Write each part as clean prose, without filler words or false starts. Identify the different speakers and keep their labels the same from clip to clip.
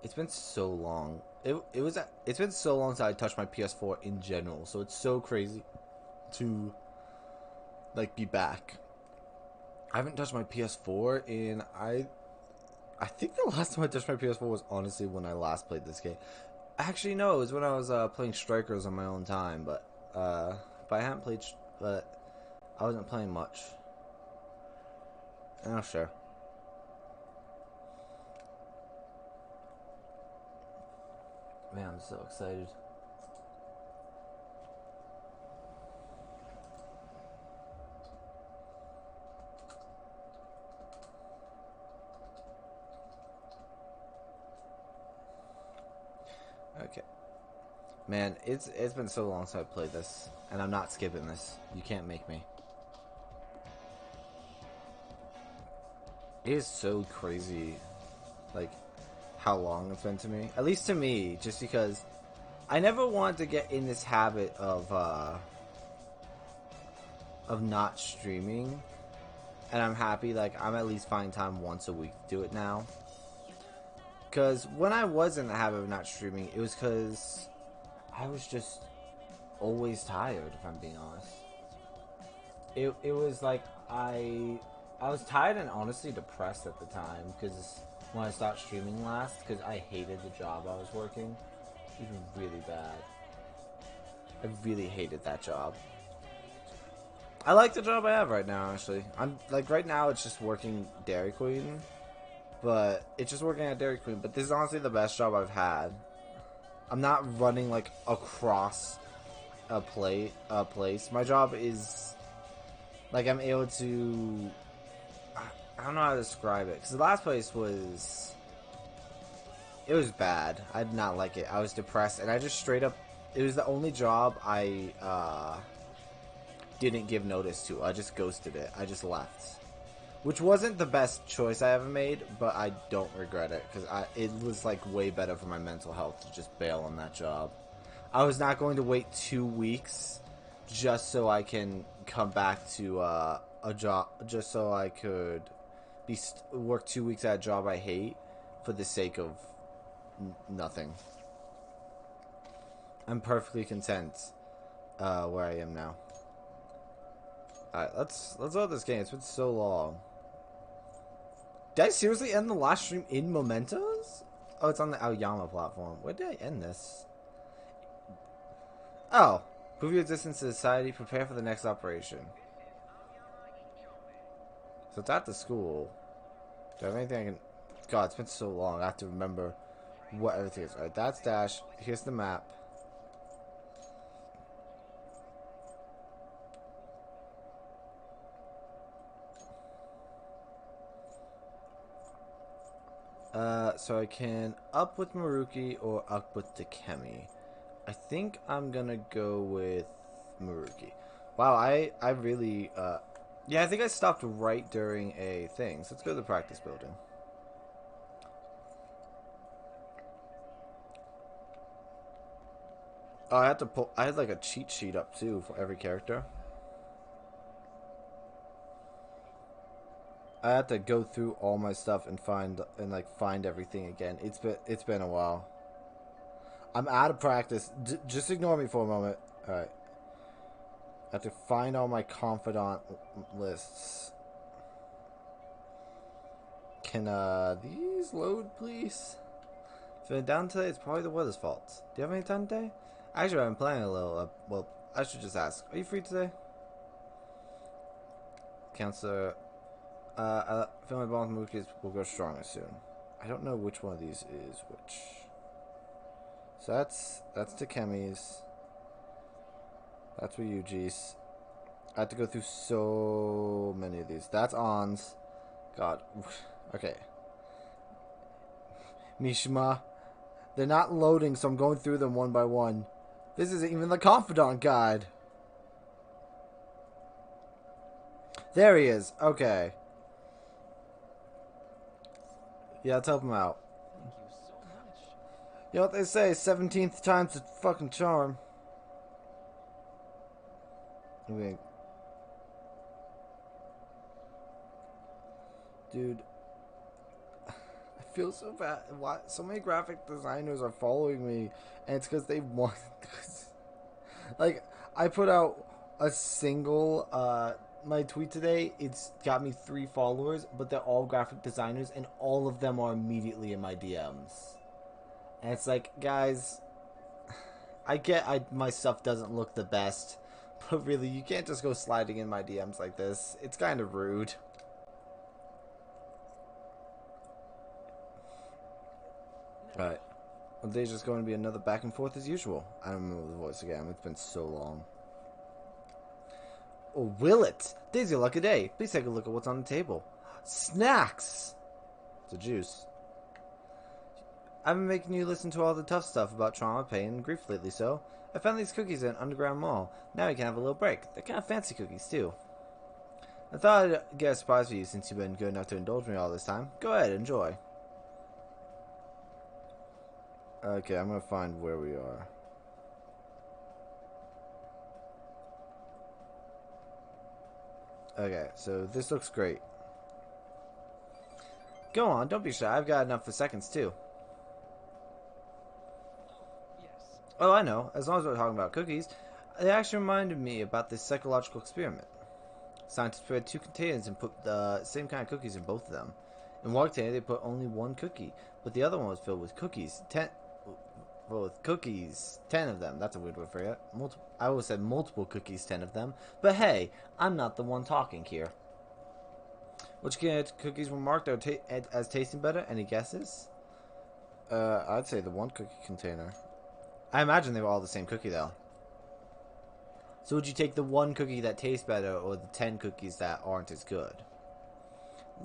Speaker 1: It's been so long. It's been so long since I touched my PS4 in general. So it's so crazy to like be back. I haven't touched my PS4 in I think the last time I touched my PS4 was honestly when I last played this game. Actually, no, it was when I was playing Strikers on my own time. But I haven't played. But I wasn't playing much. Oh sure. Man, I'm so excited. Okay. Man, it's been so long since I played this, and I'm not skipping this. You can't make me. It is so crazy, like how long it's been to me. At least to me, just because I never wanted to get in this habit of not streaming, and I'm happy like I'm at least finding time once a week to do it now. Because when I was in the habit of not streaming, it was because I was just always tired. If I'm being honest, it was like I was tired and honestly depressed at the time because when I stopped streaming last, because I hated the job I was working. It was really bad. I really hated that job. I like the job I have right now. Actually, I'm like right now it's just working Dairy Queen, but it's just working at Dairy Queen. But this is honestly the best job I've had. I'm not running like across a place. My job is like I'm able to. I don't know how to describe it because the last place was it was bad. I did not like it. I was depressed, and I just straight up. It was the only job I didn't give notice to. I just ghosted it. I just left, which wasn't the best choice I ever made, but I don't regret it because it was like way better for my mental health to just bail on that job. I was not going to wait 2 weeks just so I can come back to a job, just so I could work 2 weeks at a job I hate for the sake of nothing. I'm perfectly content where I am now. Alright, let's load this game. It's been so long. Did I seriously end the last stream in Mementos? Oh, it's on the Aoyama platform. Where did I end this? Oh. Prove your existence to society. Prepare for the next operation. So it's at the school. Do I have anything I can... God, it's been so long. I have to remember what everything is. Alright, that's Dash. Here's the map. So I can up with Maruki or up with Takemi. I think I'm gonna go with Maruki. Wow, I really, yeah, I think I stopped right during a thing. So let's go to the practice building. Oh, I had like a cheat sheet up too for every character. I had to go through all my stuff and find everything again. It's been a while. I'm out of practice. Just ignore me for a moment. All right. I have to find all my confidant lists. Can these load, please? If it's down today, it's probably the weather's fault. Do you have any time today? Actually, I'm planning a little. Well, I should just ask. Are you free today, Counselor? Family bond Mookies will go stronger soon. I don't know which one of these is which. So that's Takemi's. That's Ryuji's. I have to go through so many of these. That's On's. God. Okay. Mishima. They're not loading, so I'm going through them one by one. This isn't even the confidant guide. There he is. Okay. Yeah, let's help him out.
Speaker 2: Thank you so much.
Speaker 1: You know what they say, 17th time's a fucking charm. Okay. Dude. I feel so bad. Why so many graphic designers are following me, and it's because they want. Like, I put out a single my tweet today. It's got me 3 followers, but they're all graphic designers, and all of them are immediately in my DMs. And it's like, guys, my stuff doesn't look the best, but really, you can't just go sliding in my DMs like this. It's kind of rude. Alright. Well, today's just going to be another back and forth as usual. I don't remember the voice again. It's been so long. Or will it? Today's your lucky day. Please take a look at what's on the table. Snacks! It's a juice. I've been making you listen to all the tough stuff about trauma, pain, and grief lately, so I found these cookies at an underground mall. Now you can have a little break. They're kind of fancy cookies, too. I thought I'd get a surprise for you since you've been good enough to indulge me all this time. Go ahead, enjoy. Okay, I'm gonna find where we are. Okay, so this looks great. Go on, don't be shy. I've got enough for seconds, too. Oh, I know. As long as we're talking about cookies, it actually reminded me about this psychological experiment. Scientists prepared 2 containers and put the same kind of cookies in both of them. In one container, they put only 1 cookie, but the other one was filled with cookies. 10 of them. That's a weird word for it. I always said multiple cookies, 10 of them. But hey, I'm not the one talking here. Which cookies were marked as tasting better? Any guesses? I'd say the 1 cookie container. I imagine they were all the same cookie, though. So would you take the 1 cookie that tastes better or the 10 cookies that aren't as good?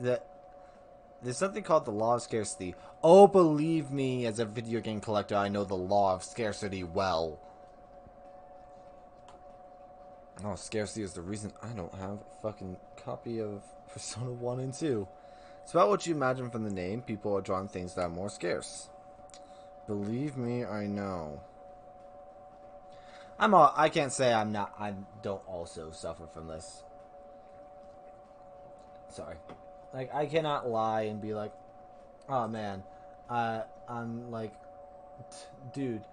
Speaker 1: There's something called the law of scarcity. Oh, believe me, as a video game collector, I know the law of scarcity well. Oh, scarcity is the reason I don't have a fucking copy of Persona 1 and 2. It's about what you imagine from the name. People are drawn to things that are more scarce. Believe me, I know. I can't say I don't also suffer from this. Sorry. Like, I cannot lie and be like, oh man, I'm like, dude,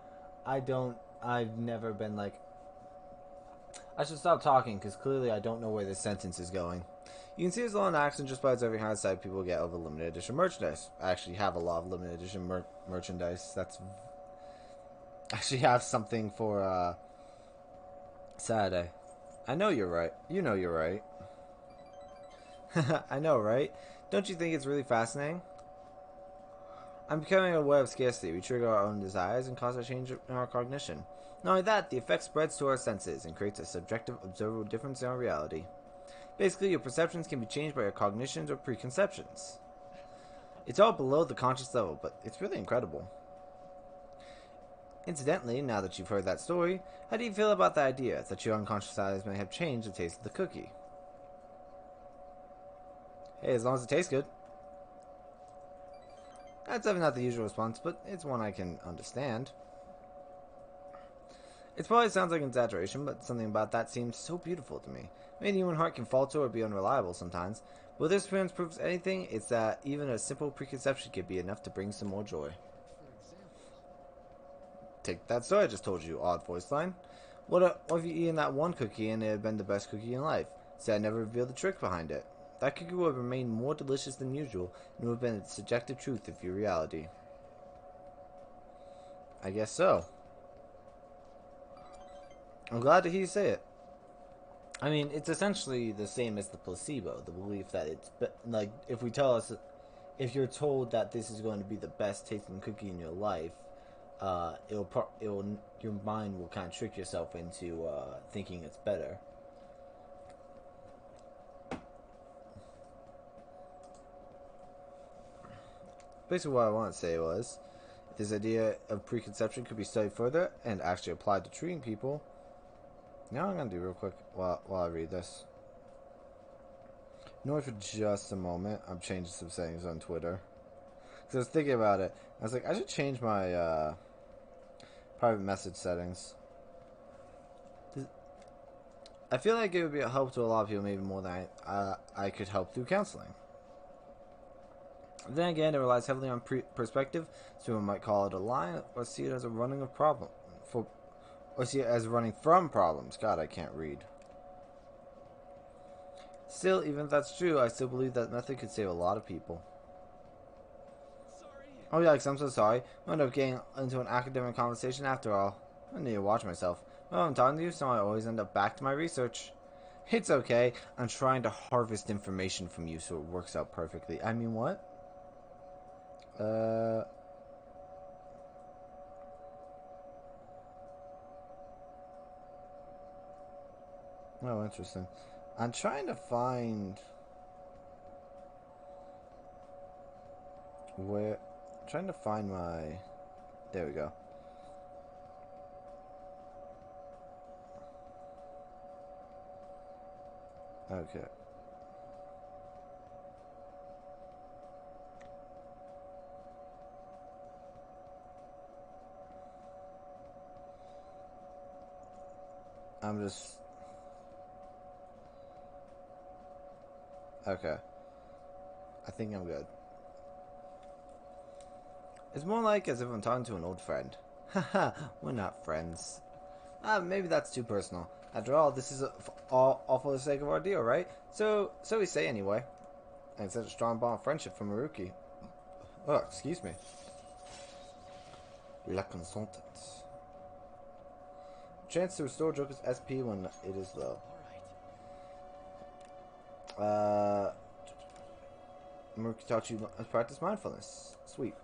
Speaker 1: I've never been like, I should stop talking because clearly I don't know where this sentence is going. You can see there's a lot of action just by observing how excited people get over limited edition merchandise. I actually have a lot of limited edition merchandise. I actually have something for, Saturday. I know you're right. You know you're right. I know, right? Don't you think it's really fascinating? I'm becoming aware of scarcity. We trigger our own desires and cause a change in our cognition. Not only that, the effect spreads to our senses and creates a subjective, observable difference in our reality. Basically, your perceptions can be changed by your cognitions or preconceptions. It's all below the conscious level, but it's really incredible. Incidentally, now that you've heard that story, how do you feel about the idea that your unconscious eyes may have changed the taste of the cookie? Hey, as long as it tastes good. That's definitely not the usual response, but it's one I can understand. It probably sounds like an exaggeration, but something about that seems so beautiful to me. Maybe the human heart can falter or be unreliable sometimes, but if this experience proves anything, it's that even a simple preconception can be enough to bring some more joy. Take that story I just told you, odd voice line. What if you eaten that 1 cookie and it had been the best cookie in life? Say I never revealed the trick behind it. That cookie would have remained more delicious than usual, and would have been the subjective truth of your reality. I guess so. I'm glad to hear you say it. I mean, it's essentially the same as the placebo, the belief that it's like if you're told that this is going to be the best tasting cookie in your life, your mind will kind of trick yourself into thinking it's better. Basically, what I want to say was, this idea of preconception could be studied further and actually applied to treating people. Now I'm going to do real quick while I read this. Ignore for just a moment. I'm changing some settings on Twitter. Because I was thinking about it. I was like, I should change my private message settings. I feel like it would be a help to a lot of people, maybe more than I could help through counseling. Then again, it relies heavily on perspective. Someone might call it a lie, or see it as a running of problem, or see it as running from problems. God, I can't read. Still, even if that's true, I still believe that method could save a lot of people. Sorry. Oh yikes, I'm so sorry. I ended up getting into an academic conversation after all. I need to watch myself. Well, I'm talking to you, so I always end up back to my research. It's okay. I'm trying to harvest information from you so it works out perfectly. I mean, what? Oh, interesting. I'm trying to find where. Trying to find my. There we go. Okay. I'm just. Okay. I think I'm good. It's more like as if I'm talking to an old friend. Haha, we're not friends. Maybe that's too personal. After all, this is all for the sake of our deal, right? So we say anyway. And it's such a strong bond of friendship from Maruki. Oh, excuse me. La consultant. Chance to restore Joker's SP when it is low. Maruki taught you to practice mindfulness. Sweet.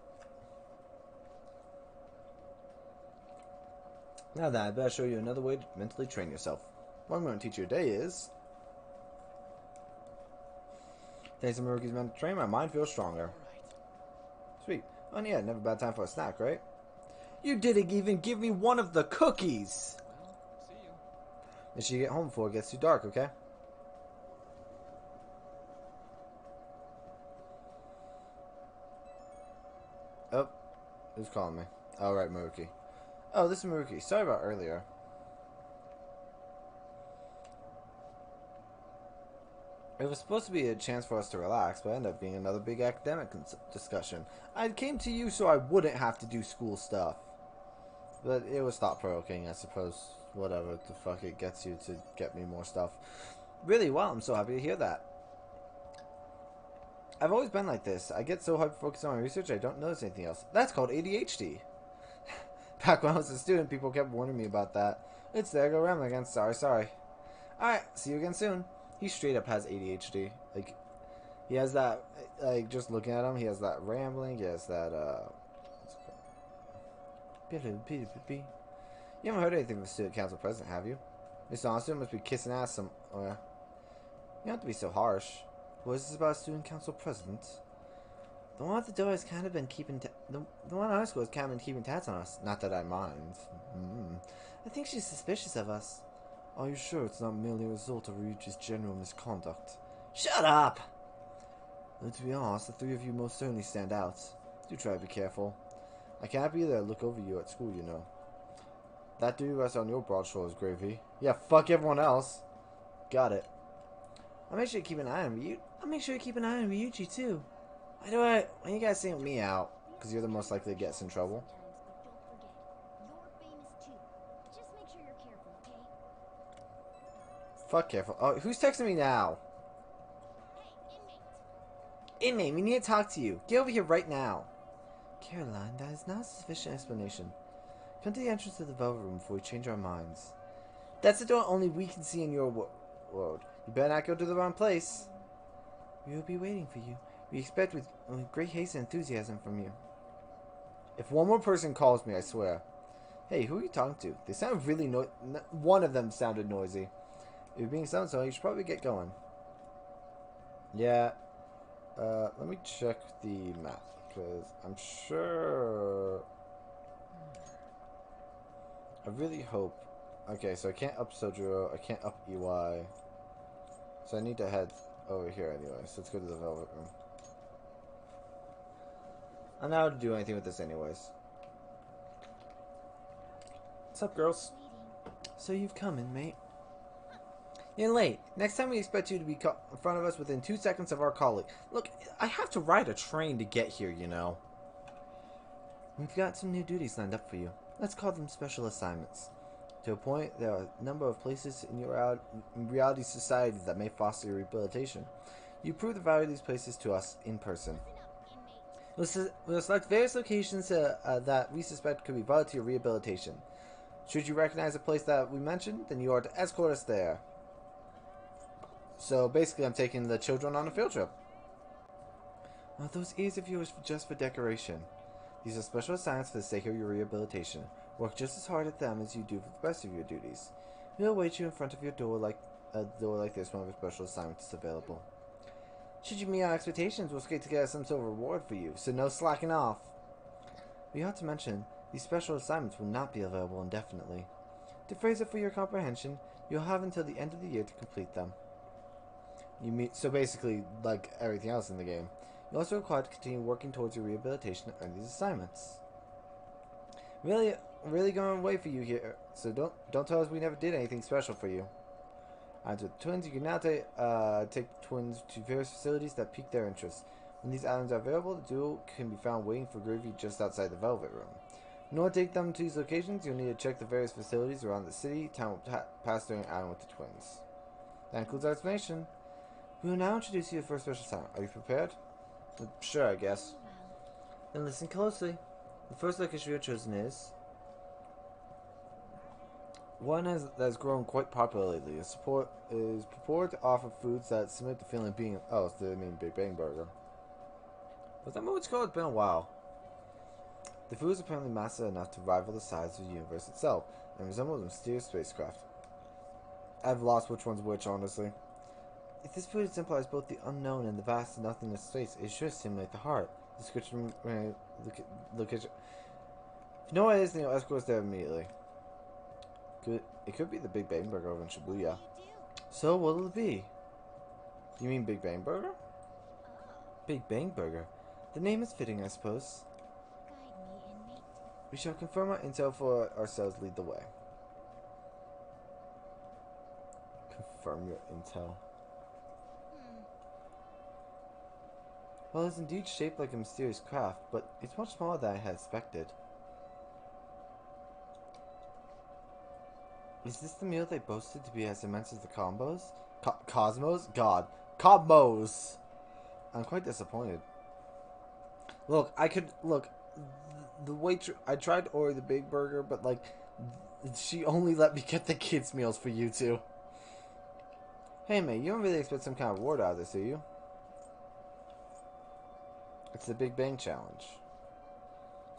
Speaker 1: Now then, I better show you another way to mentally train yourself. What I'm going to teach you today is... Thanks to Maruki's mental training, my mind feels stronger. Sweet. Oh yeah, never a bad time for a snack, right? You didn't even give me one of the cookies! Well, see you. Make sure you get home before it gets too dark, okay? Oh, who's calling me? Oh, right, Maruki. Oh, this is Maruki. Sorry about earlier. It was supposed to be a chance for us to relax, but it ended up being another big academic discussion. I came to you so I wouldn't have to do school stuff. But it was thought-provoking, I suppose. Whatever the fuck it gets you to get me more stuff. Really, wow, I'm so happy to hear that. I've always been like this. I get so hyper-focused on my research, I don't notice anything else. That's called ADHD. Back when I was a student, people kept warning me about that. It's there, go rambling again. Sorry. Alright, see you again soon. He straight up has ADHD. Like, he has that, like, just looking at him, he has that rambling, he has that, You haven't heard anything from the student council president, have you? Mr. Austin must be kissing ass some, you don't have to be so harsh. What is this about student council president? The one at the door has kind of been keeping, the one at our school has kind of been keeping tabs on us. Not that I mind. I think she's suspicious of us. Are you sure it's not merely a result of Ryuji's general misconduct? Shut up! Though to be honest, the three of you most certainly stand out. Do try to be careful. I can't be there to look over you at school, you know. That duty rests on your broad shoulders, Gravy. Yeah, fuck everyone else. Got it. I'll make sure you keep an eye on Ryuji, too. Why you guys single me out? Because you're the most likely to get us in trouble. Fuck careful. Oh, who's texting me now? Inmate, we need to talk to you. Get over here right now. Caroline, that is not a sufficient explanation. Come to the entrance of the Velvet Room before we change our minds. That's the door only we can see in your world. You better not go to the wrong place. We will be waiting for you. We expect with great haste and enthusiasm from you. If one more person calls me, I swear. Hey, who are you talking to? They sound really one of them sounded noisy. If you're being summoned, so you should probably get going. Yeah. Let me check the map, because I'm sure... I really hope... Okay, so I can't up Sojuro, I can't up EY. So I need to head over here anyway, so let's go to the Velvet Room. I'm not able to do anything with this anyways. What's up, girls? So you've come, inmate. You're late. Next time we expect you to be in front of us within 2 seconds of our calling. Look, I have to ride a train to get here, you know. We've got some new duties lined up for you. Let's call them special assignments. To a point, there are a number of places in your reality society that may foster your rehabilitation. You prove the value of these places to us in person. We'll select various locations that we suspect could be vital to your rehabilitation. Should you recognize a place that we mentioned, then you are to escort us there. So basically, I'm taking the children on a field trip. Those ears of yours are just for decoration. These are special assignments for the sake of your rehabilitation. Work just as hard at them as you do for the rest of your duties. We'll await you in front of your door like this when a special assignment is available. Should you meet our expectations, we'll skate together some sort of reward for you, so no slacking off. We ought to mention, these special assignments will not be available indefinitely. To phrase it for your comprehension, you'll have until the end of the year to complete them. So basically, like everything else in the game, you're also required to continue working towards your rehabilitation and earn these assignments. Really going to wait for you here, so don't tell us we never did anything special for you. As with twins, you can now take twins to various facilities that pique their interest. When these items are available, the duo can be found waiting for Gravy just outside the Velvet Room. In order to take them to these locations, you'll need to check the various facilities around the city. Time will pass during an outing with the twins. That includes our explanation. We will now introduce you to the first special assignment. Are you prepared? Sure, I guess. Then listen closely. The first location we have chosen is one that has grown quite popular lately. Its support is purported to offer foods that simulate the feeling of being. Oh, so they mean Big Bang Burger. Was that what it's called? It's been a while. The food is apparently massive enough to rival the size of the universe itself and resembles a mysterious spacecraft. I've lost which one's which, honestly. If this food exemplifies both the unknown and the vast nothingness of space, it should stimulate the heart. Description. Location. If you know what it is, then you'll escort us there immediately. It could be the Big Bang Burger over in Shibuya. So, what'll it be? You mean Big Bang Burger? Big Bang Burger. The name is fitting, I suppose. We shall confirm our intel for ourselves. Lead the way. Confirm your intel. Well, it's indeed shaped like a mysterious craft, but it's much smaller than I had expected. Is this the meal they boasted to be as immense as the combos? Cosmos? God. Combos! I'm quite disappointed. Look, the waitress, I tried to order the big burger, but like, she only let me get the kids' meals for you two. Hey mate, you don't really expect some kind of reward out of this, do you? It's the Big Bang Challenge.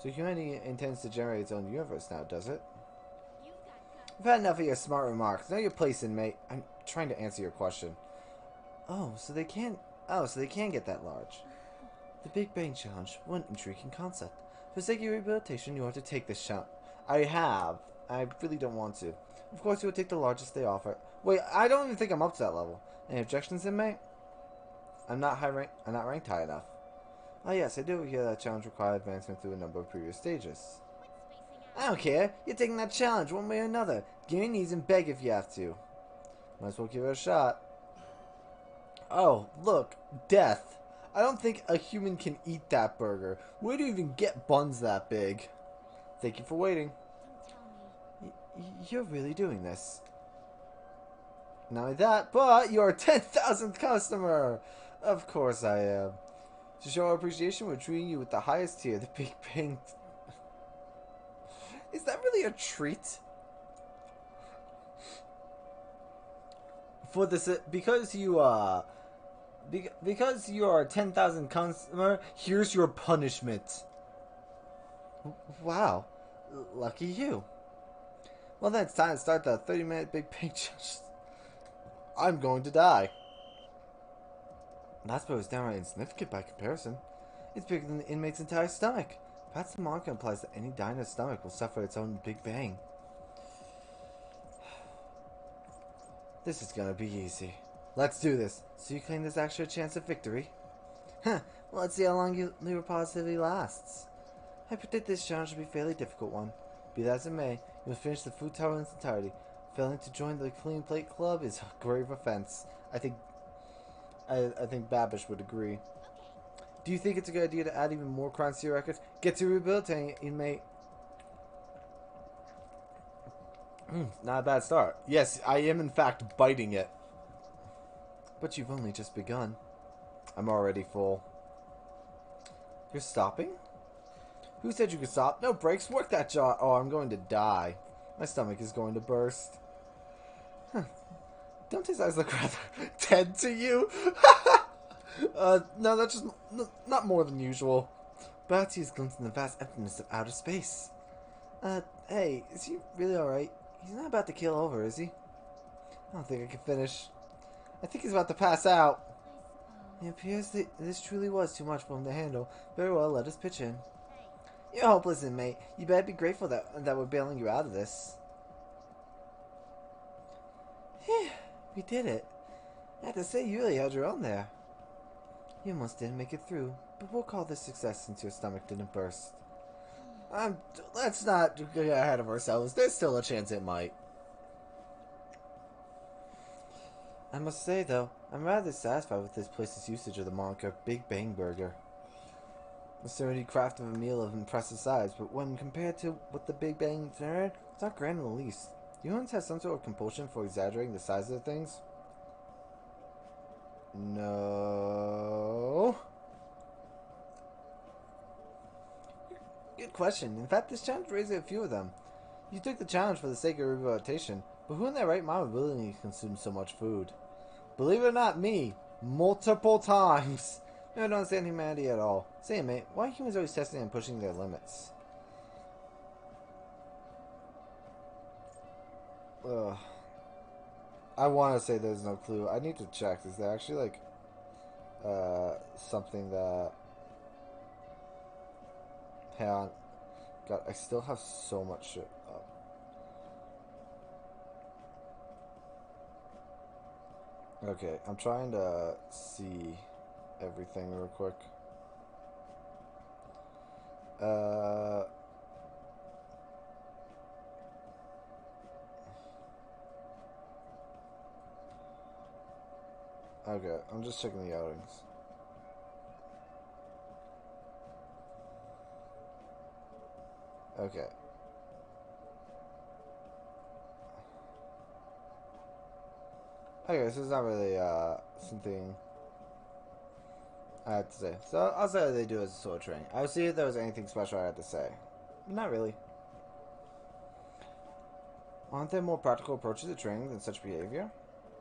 Speaker 1: So humanity intends to generate its own universe now, does it? I've had enough of your smart remarks. Know your place in, mate. I'm trying to answer your question. So they can get that large. The Big Bang Challenge. What an intriguing concept. For the sake of your rehabilitation, you have to take this challenge. I have. I really don't want to. Of course, you will take the largest they offer. Wait, I don't even think I'm up to that level. Any objections, inmate? I'm not ranked high enough. Ah, yes, I do hear that challenge required advancement through a number of previous stages. I don't care. You're taking that challenge one way or another. Get on your knees and beg if you have to. Might as well give it a shot. Oh, look. Death. I don't think a human can eat that burger. Where do you even get buns that big? Thank you for waiting. You're really doing this. Not only that, but you're our 10,000th customer. Of course I am. To show our appreciation, we're treating you with the highest tier, the Big Bang. Is that really a treat? For this, because you are a 10,000 customer, here's your punishment. Wow, lucky you. Well then, it's time to start the 30-minute Big Bang Challenge. I'm going to die. That spell is downright insignificant by comparison. It's bigger than the inmate's entire stomach. Perhaps the marker implies that any diner's stomach will suffer its own Big Bang. This is gonna be easy. Let's do this. So you claim there's actually a chance of victory? Huh. Well, let's see how long your positivity lasts. I predict this challenge will be a fairly difficult one. Be that as it may, you must finish the food tower in its entirety. Failing to join the Clean Plate Club is a grave offense. I think Babish would agree. Do you think it's a good idea to add even more crimes to your records? Get to rehabilitating it, inmate. Not a bad start. Yes, I am in fact biting it. But you've only just begun. I'm already full. You're stopping? Who said you could stop? No brakes. Work that jaw. Oh, I'm going to die. My stomach is going to burst. Huh. Don't his eyes look rather dead to you? No, that's just not more than usual. Perhaps he's glimpsed in the vast emptiness of outer space. Hey, is he really alright? He's not about to kill over, is he? I don't think I can finish. I think he's about to pass out. It appears that this truly was too much for him to handle. Very well, let us pitch in. You're hopeless, inmate. You better be grateful that we're bailing you out of this. We did it. I have to say, you really held your own there. You almost didn't make it through, but we'll call this success since your stomach didn't burst. Let's not get ahead of ourselves. There's still a chance it might. I must say, though, I'm rather satisfied with this place's usage of the moniker Big Bang Burger. The sturdy craft of a meal of impressive size, but when compared to what the Big Bang earned, it's not grand in the least. Do humans have some sort of compulsion for exaggerating the size of things? No. Good question. In fact, this challenge raises a few of them. You took the challenge for the sake of rehabilitation, but who in their right mind would willingly consume so much food? Believe it or not, me. Multiple times. No, I don't understand humanity at all. Say, mate, why are humans always testing and pushing their limits? Ugh. I want to say there's no clue. I need to check. Is there actually, like, something that... Hang on. God, I still have so much shit up. Okay, I'm trying to see everything real quick. Okay, I'm just checking the outings. Okay. Okay, so it's not really, something I had to say. So, I'll say what they do as a sword training. I would see if there was anything special I had to say. Not really. Aren't there more practical approaches to training than such behavior?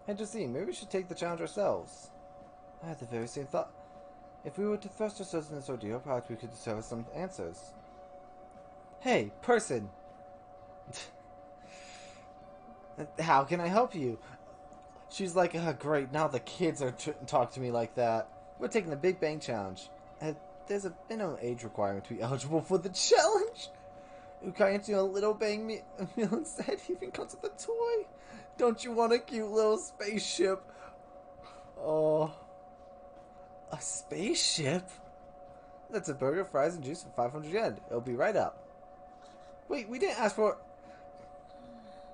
Speaker 1: And just see, maybe we should take the challenge ourselves. I had the very same thought. If we were to thrust ourselves in this ordeal, perhaps we could discover some answers. Hey, person! How can I help you? She's like, great, now the kids are talk to me like that. We're taking the Big Bang Challenge. There's a minimum age requirement to be eligible for the challenge. Can't do a little bang meal instead? Even comes with a toy. Don't you want a cute little spaceship? Oh, a spaceship? That's a burger, fries, and juice for 500 yen. It'll be right up. Wait, we didn't ask for...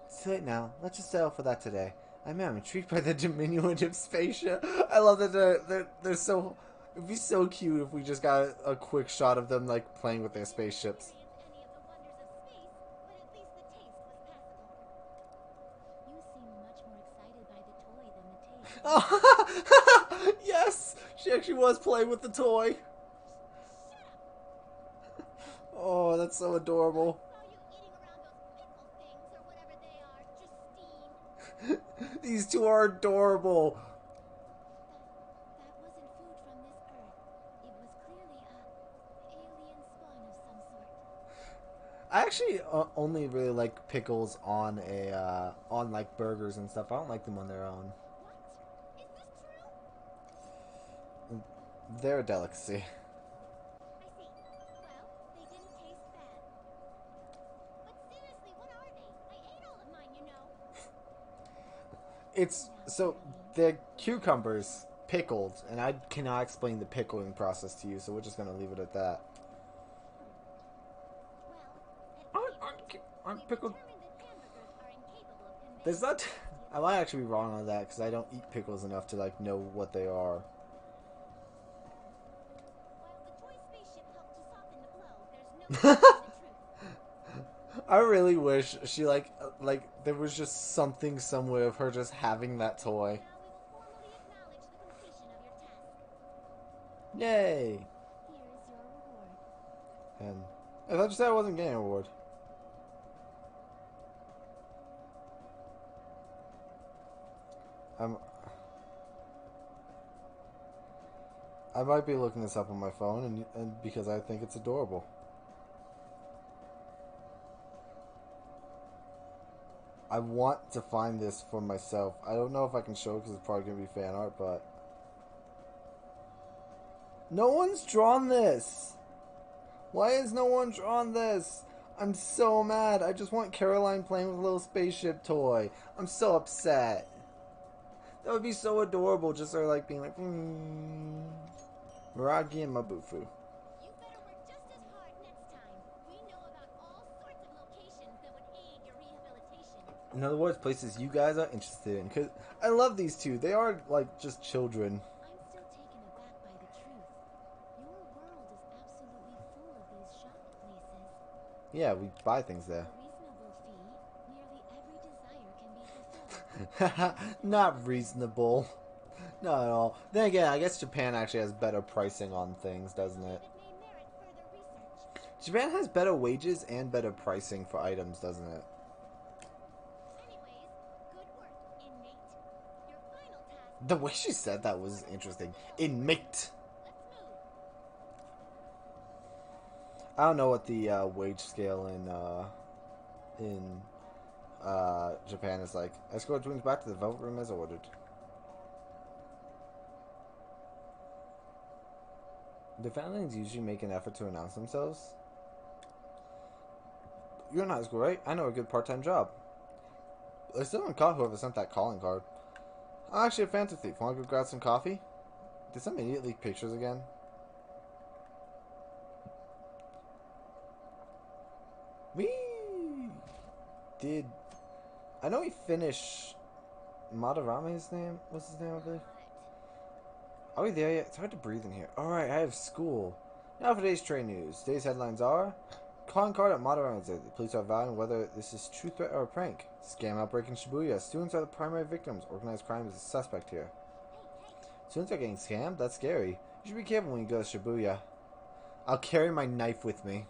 Speaker 1: It's too late now. Let's just settle for that today. I'm intrigued by the diminutive spaceship. I love that they're so... It'd be so cute if we just got a quick shot of them, like, playing with their spaceships. Oh, yes! She actually was playing with the toy. Oh, that's so adorable. These two are adorable.
Speaker 2: That wasn't food from this earth. It was clearly alien spawn of some sort.
Speaker 1: I actually only really like pickles on on like burgers and stuff. I don't like them on their own.
Speaker 2: What? Is this true?
Speaker 1: They're a delicacy.
Speaker 2: I see. Well, they didn't taste bad. But seriously, what are they? I ate all of mine, you know.
Speaker 1: It's so they're cucumbers pickled, and I cannot explain the pickling process to you, so we're just gonna leave it at that.
Speaker 2: Well,
Speaker 1: Aren't pickled?
Speaker 2: determined that hamburgers are incapable of
Speaker 1: There's not. I might actually be wrong on that because I don't eat pickles enough to like know what they are.
Speaker 2: While the toy spaceship helped to soften the blow, there's no denying the truth.
Speaker 1: I really wish she like there was just something somewhere of her just having that toy.
Speaker 2: Now we will formally acknowledge the completion of your task.
Speaker 1: Yay!
Speaker 2: Here is your reward.
Speaker 1: And I thought you said I wasn't getting a reward. I'm. I might be looking this up on my phone, and because I think it's adorable. I want to find this for myself. I don't know if I can show it because it's probably going to be fan art, but... No one's drawn this! Why has no one drawn this? I'm so mad. I just want Caroline playing with a little spaceship toy. I'm so upset. That would be so adorable, just her like being like... Miragi and Mabufu.
Speaker 2: You better work just as hard next time. We know about all sorts of locations that would aid your rehabilitation.
Speaker 1: In other words, places you guys are interested in. Because I love these two. They are, like, just children.
Speaker 2: I'm still taken aback by the truth. Your world is absolutely full of these shopping places.
Speaker 1: Yeah, we buy things there.
Speaker 2: For a reasonable fee, nearly every desire can be fulfilled.
Speaker 1: Not reasonable. Not at all. Then again, I guess Japan actually has better pricing on things, doesn't it?
Speaker 2: It may merit further research.
Speaker 1: Japan has better wages and better pricing for items, doesn't it?
Speaker 2: Anyways, good work, inmate. Your final task.
Speaker 1: The way she said that was interesting. Inmate.
Speaker 2: Let's move.
Speaker 1: I don't know what the wage scale in Japan is like. Escort twins back to the Velvet Room as ordered. Do foundlings usually make an effort to announce themselves? You're in high school, right? I know a good part-time job. I still haven't caught whoever sent that calling card. I'm actually a phantom thief. Want to go grab some coffee? Did some idiot leak pictures again? Whee! Did... I know he finished... Madarame's name? What's his name, I believe? Are we there yet? It's hard to breathe in here. Alright, I have school. Now for today's train news. Today's headlines are... Calling card at Madarame. The police are evaluating whether this is true threat or a prank. Scam outbreak in Shibuya. Students are the primary victims. Organized crime is a suspect here. Students are getting scammed? That's scary. You should be careful when you go to Shibuya. I'll carry my knife with me.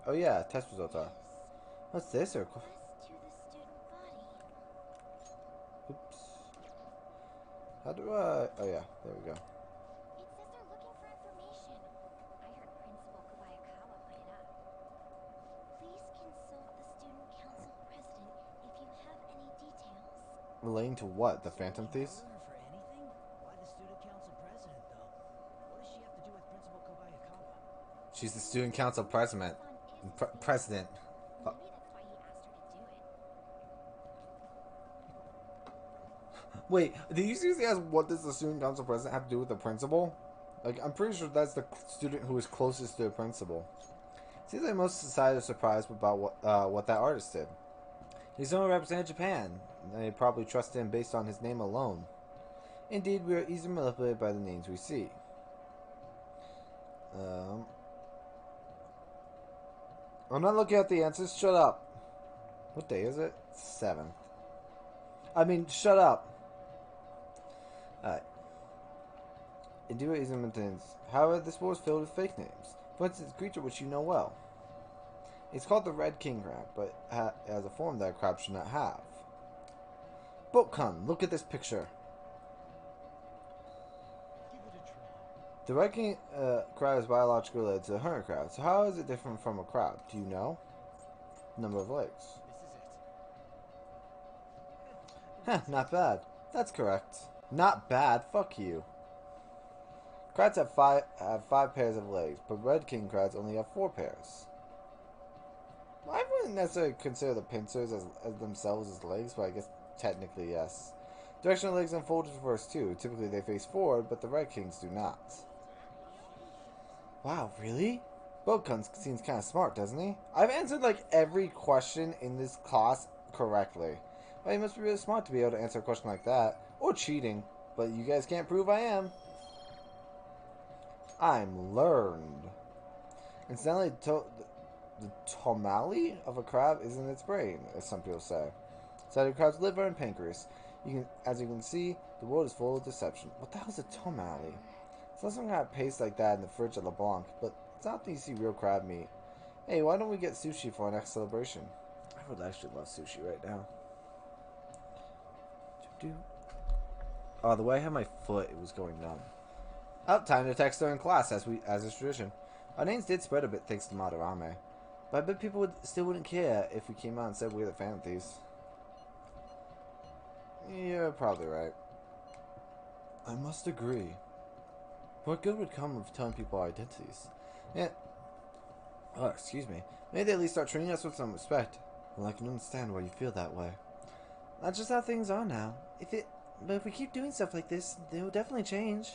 Speaker 1: Oh yeah, test results are. What's this? Or...
Speaker 2: To the student body.
Speaker 1: Oops. How do I... Oh yeah, there we go.
Speaker 2: It says they're looking for information. I heard Principal Kobayakawa put it up. Please consult the student council president if you have any details.
Speaker 1: Relating to what? The Phantom Thieves?
Speaker 3: For anything? Why the student council president, though? What does she have to do with Principal Kobayakawa?
Speaker 1: She's the student council president. President.
Speaker 2: Maybe that's why he asked her to do it.
Speaker 1: Wait, did you seriously ask what does the student council president have to do with the principal? Like, I'm pretty sure that's the student who is closest to the principal. Seems like most society is surprised about what that artist did. He's only represented Japan, and they probably trust him based on his name alone. Indeed, we are easily manipulated by the names we see. I'm not looking at the answers. Shut up. What day is it? 7th. I mean, shut up. Alright. Indeed, is maintenance. However, this war is filled with fake names. For instance, a creature which you know well. It's called the Red King Crab, but it has a form that a crab should not have. Bokun, look at this picture.
Speaker 3: Give it a try.
Speaker 1: The Red King crab is biologically related to the hermit crab, so how is it different from a crab? Do you know? Number of legs.
Speaker 3: This is it.
Speaker 1: Heh, not bad. That's correct. Not bad, fuck you. Crabs have five pairs of legs, but Red King crabs only have 4 pairs. I wouldn't necessarily consider the pincers as themselves as legs, but I guess technically yes. Directional legs unfold in reverse too. Typically they face forward, but the Red Kings do not. Wow, really? seems kind of smart, doesn't he? I've answered like every question in this class correctly. Well, he must be really smart to be able to answer a question like that. Or cheating. But you guys can't prove I am. I'm learned. Incidentally, the tomali of a crab is in its brain, as some people say. Inside of a crab's liver and pancreas. As you can see, the world is full of deception. What the hell's a tomali? It's not some kind of paste like that in the fridge at LeBlanc, but it's not that you see real crab meat. Hey, why don't we get sushi for our next celebration? I would actually love sushi right now. Oh, the way I had my foot, it was going numb. Oh, time to text her in class, as is tradition. Our names did spread a bit thanks to Madarame, but I bet people still wouldn't care if we came out and said we're the Phantom Thieves. You're probably right. I must agree. What good would come of telling people our identities? Yeah. Oh, excuse me. Maybe they at least start treating us with some respect. Well, I can understand why you feel that way. That's just how things are now. But if we keep doing stuff like this, they will definitely change.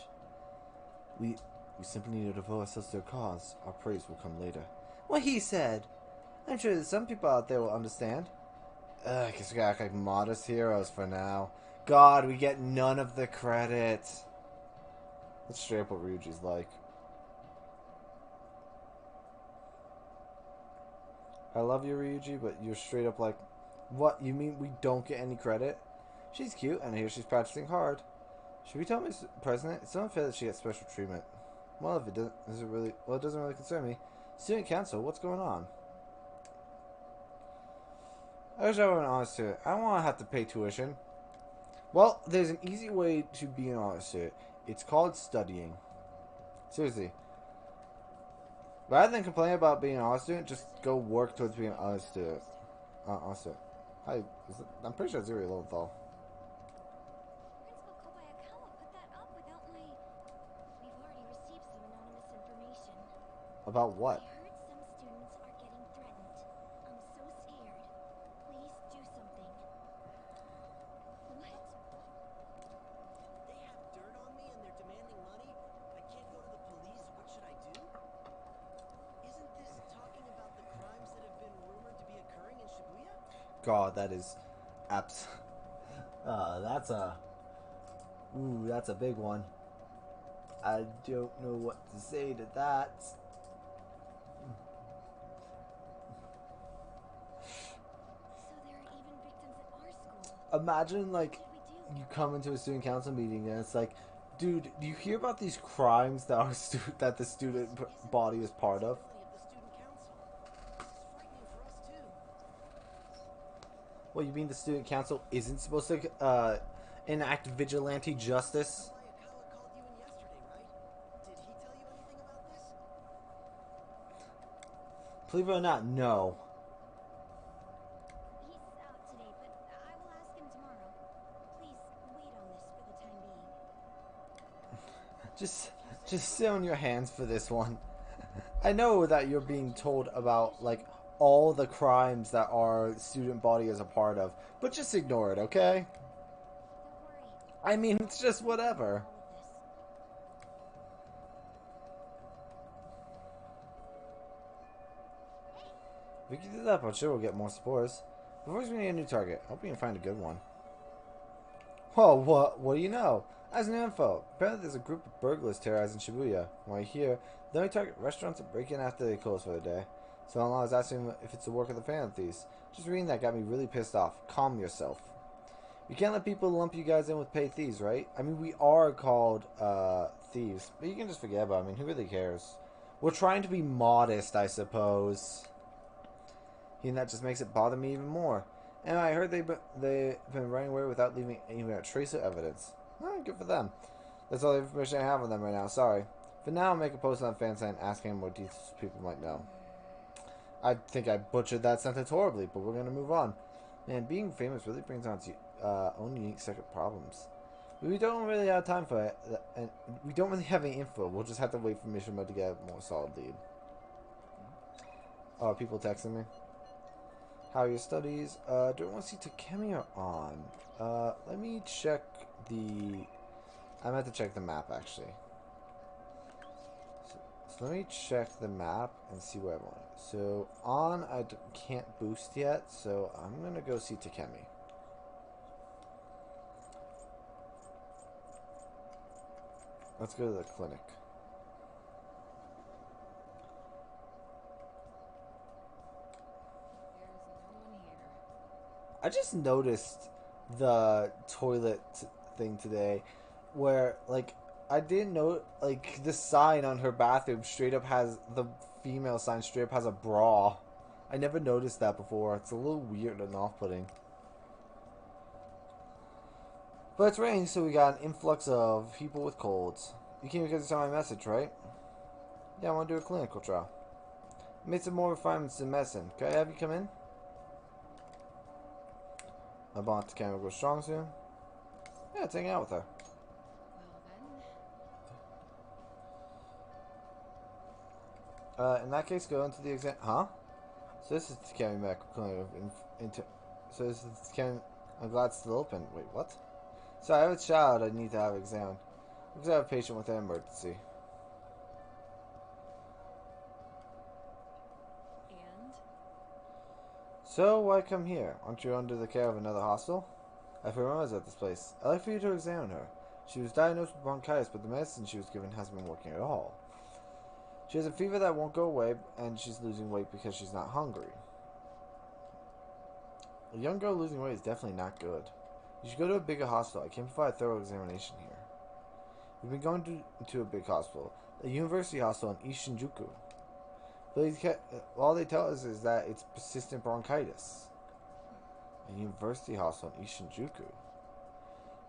Speaker 1: We simply need to devote ourselves to a cause. Our praise will come later. What he said. I'm sure that some people out there will understand. I guess we gotta act like modest heroes for now. God, we get none of the credit. That's straight up what Ryuji's like. I love you, Ryuji, but you're straight up like, what? You mean we don't get any credit? She's cute, and I hear she's practicing hard. Should we tell Mr. President? It's unfair that she gets special treatment. Well, if it doesn't really, well, it doesn't really concern me. Student council, what's going on? I wish I were an honest student. I don't want to have to pay tuition. Well, there's an easy way to be an honest student. It's called studying. Seriously. Rather than complain about being an honest student, just go work towards being an honest student. Honest student. I'm pretty sure it's Zuri Lowenthal.
Speaker 2: Principal Kobayakawa put that up without my... We've already received some anonymous information.
Speaker 1: About what?
Speaker 2: I heard some students are getting threatened. I'm so scared. Please do something. What?
Speaker 3: They have dirt on me and they're demanding money? I can't go to the police. What should I do? Isn't this talking about the crimes that have been rumored to be occurring in Shibuya?
Speaker 1: God, that is that's a that's a big one. I don't know what to say to that.
Speaker 2: So there are even victims at our school.
Speaker 1: Imagine like
Speaker 2: What should we do?
Speaker 1: you come into a student council meeting and it's like, dude, do you hear about these crimes that that the student body is part of?
Speaker 3: Of the student council. This is frightening for us too.
Speaker 1: Well, you mean the student council isn't supposed to enact vigilante justice?
Speaker 3: Kobayakawa called you in yesterday, right? Did he tell you anything about this?
Speaker 1: Believe it or not, no.
Speaker 2: He's out today, but I will ask him tomorrow. Please wait on this for the time being.
Speaker 1: Just sit on your hands for this one. I know that you're being told about like all the crimes that our student body is a part of, but just ignore it, okay?
Speaker 2: Don't worry.
Speaker 1: I mean, it's just whatever. If we can do that, I'm sure we'll get more spores. But first, we need a new target. I hope we can find a good one. Whoa, what do you know? As an info, apparently there's a group of burglars terrorizing Shibuya. While you're here, they only target restaurants and break in after they close for the day. So I was asking if it's the work of the Phantom Thieves. Just reading that got me really pissed off. Calm yourself. You can't let people lump you guys in with paid thieves, right? I mean, we are called thieves, but you can just forget about it. I mean, who really cares? We're trying to be modest, I suppose. And that just makes it bother me even more. And I heard they've been running away without leaving even a trace of evidence. Oh, good for them. That's all the information I have on them right now. Sorry. For now, I'll make a post on Fansite asking more details people might know. I think I butchered that sentence horribly, but we're going to move on. Man, being famous really brings on its own unique set of problems. We don't really have time for it, and we don't really have any info. We'll just have to wait for Mission Mode to get a more solid lead. Oh, people texting me. How are your studies? Do I want to see Takemi or on? Let me check the... I'm going to have to check the map, actually. So let me check the map and see where I want it. So on, can't boost yet, so I'm gonna go see Takemi. Let's go to the clinic. I just noticed the toilet thing today where, like, I didn't know, like, the sign on her bathroom straight up has, the female sign straight up has a bra. I never noticed that before. It's a little weird and off-putting. But it's raining, so we got an influx of people with colds. You came because you saw my message, right? Yeah, I want to do a clinical trial. I made some more refinements to medicine. Can I have you come in? My bond to camera goes strong soon. Yeah, let's hang out with her. In that case, go into the exam. Huh? So this is the Takemi Medical Clinic. So this is the Takemi. I'm glad it's still open. Wait, what? So I have a child I need to have examined. Because I have a patient with an emergency.
Speaker 4: And?
Speaker 1: So why come here? Aren't you under the care of another hospital? I have her at this place. I'd like for you to examine her. She was diagnosed with bronchitis, but the medicine she was given hasn't been working at all. She has a fever that won't go away, and she's losing weight because she's not hungry. A young girl losing weight is definitely not good. You should go to a bigger hospital. I can provide a thorough examination here. We've been going to a big hospital, a university hospital in East Shinjuku. But all they tell us is that it's persistent bronchitis. A university hospital in East Shinjuku.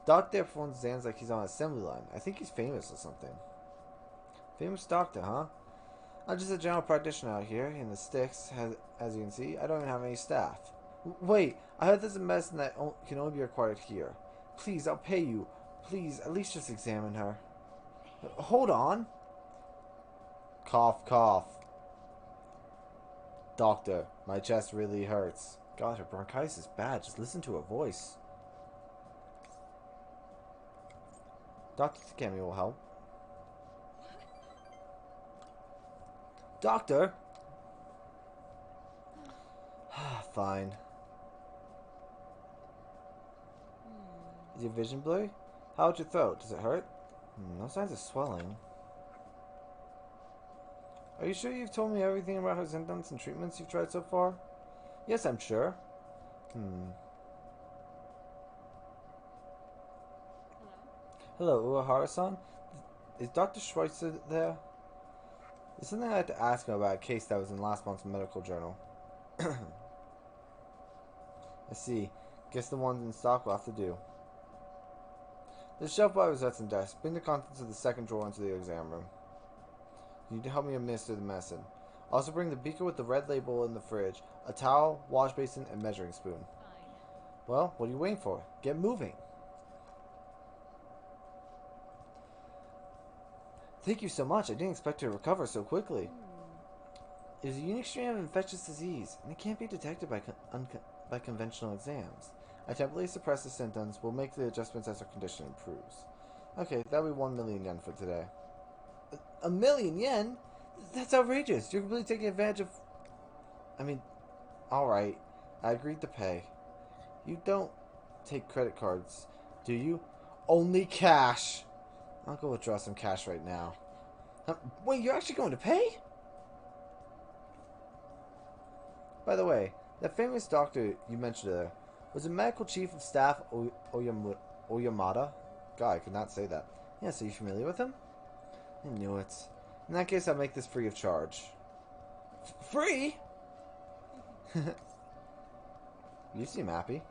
Speaker 1: Doctor there performs exams like he's on an assembly line. I think he's famous or something. Famous doctor, huh? I'm just a general practitioner out here in the sticks. As you can see, I don't even have any staff. Wait, I heard there's a medicine that can only be acquired here. Please, I'll pay you. Please, at least just examine her. Hold on. Cough, cough. Doctor, my chest really hurts. God, her bronchitis is bad. Just listen to her voice. Dr. Takemi will help. Doctor! Fine. Is your vision blurry? How's your throat? Does it hurt? No signs of swelling. Are you sure you've told me everything about her symptoms and treatments you've tried so far? Yes, I'm sure. Hello, Uehara-san? Is Dr. Schweitzer there? There's something I had to ask him about a case that was in last month's medical journal. I see. Guess the ones in stock will have to do. There's a shelf by Rosette's desk. Bring the contents of the second drawer into the exam room. You need to help me administer the medicine. Also bring the beaker with the red label in the fridge, a towel, wash basin, and measuring spoon.
Speaker 4: Fine.
Speaker 1: Well, what are you waiting for? Get moving. Thank you so much. I didn't expect her to recover so quickly. It is a unique strain of infectious disease, and it can't be detected by conventional exams. I temporarily suppress the symptoms. We'll make the adjustments as her condition improves. Okay, that'll be 1 million yen for today. A million yen? That's outrageous. You're completely taking advantage of... I mean, alright. I agreed to pay. You don't take credit cards, do you? Only cash. I'll go withdraw some cash right now. Wait, you're actually going to pay? By the way, that famous doctor you mentioned there was a medical chief of staff Oyamada? God, I could not say that. Yes, are you familiar with him? I knew it. In that case, I'll make this free of charge. Free? You seem happy.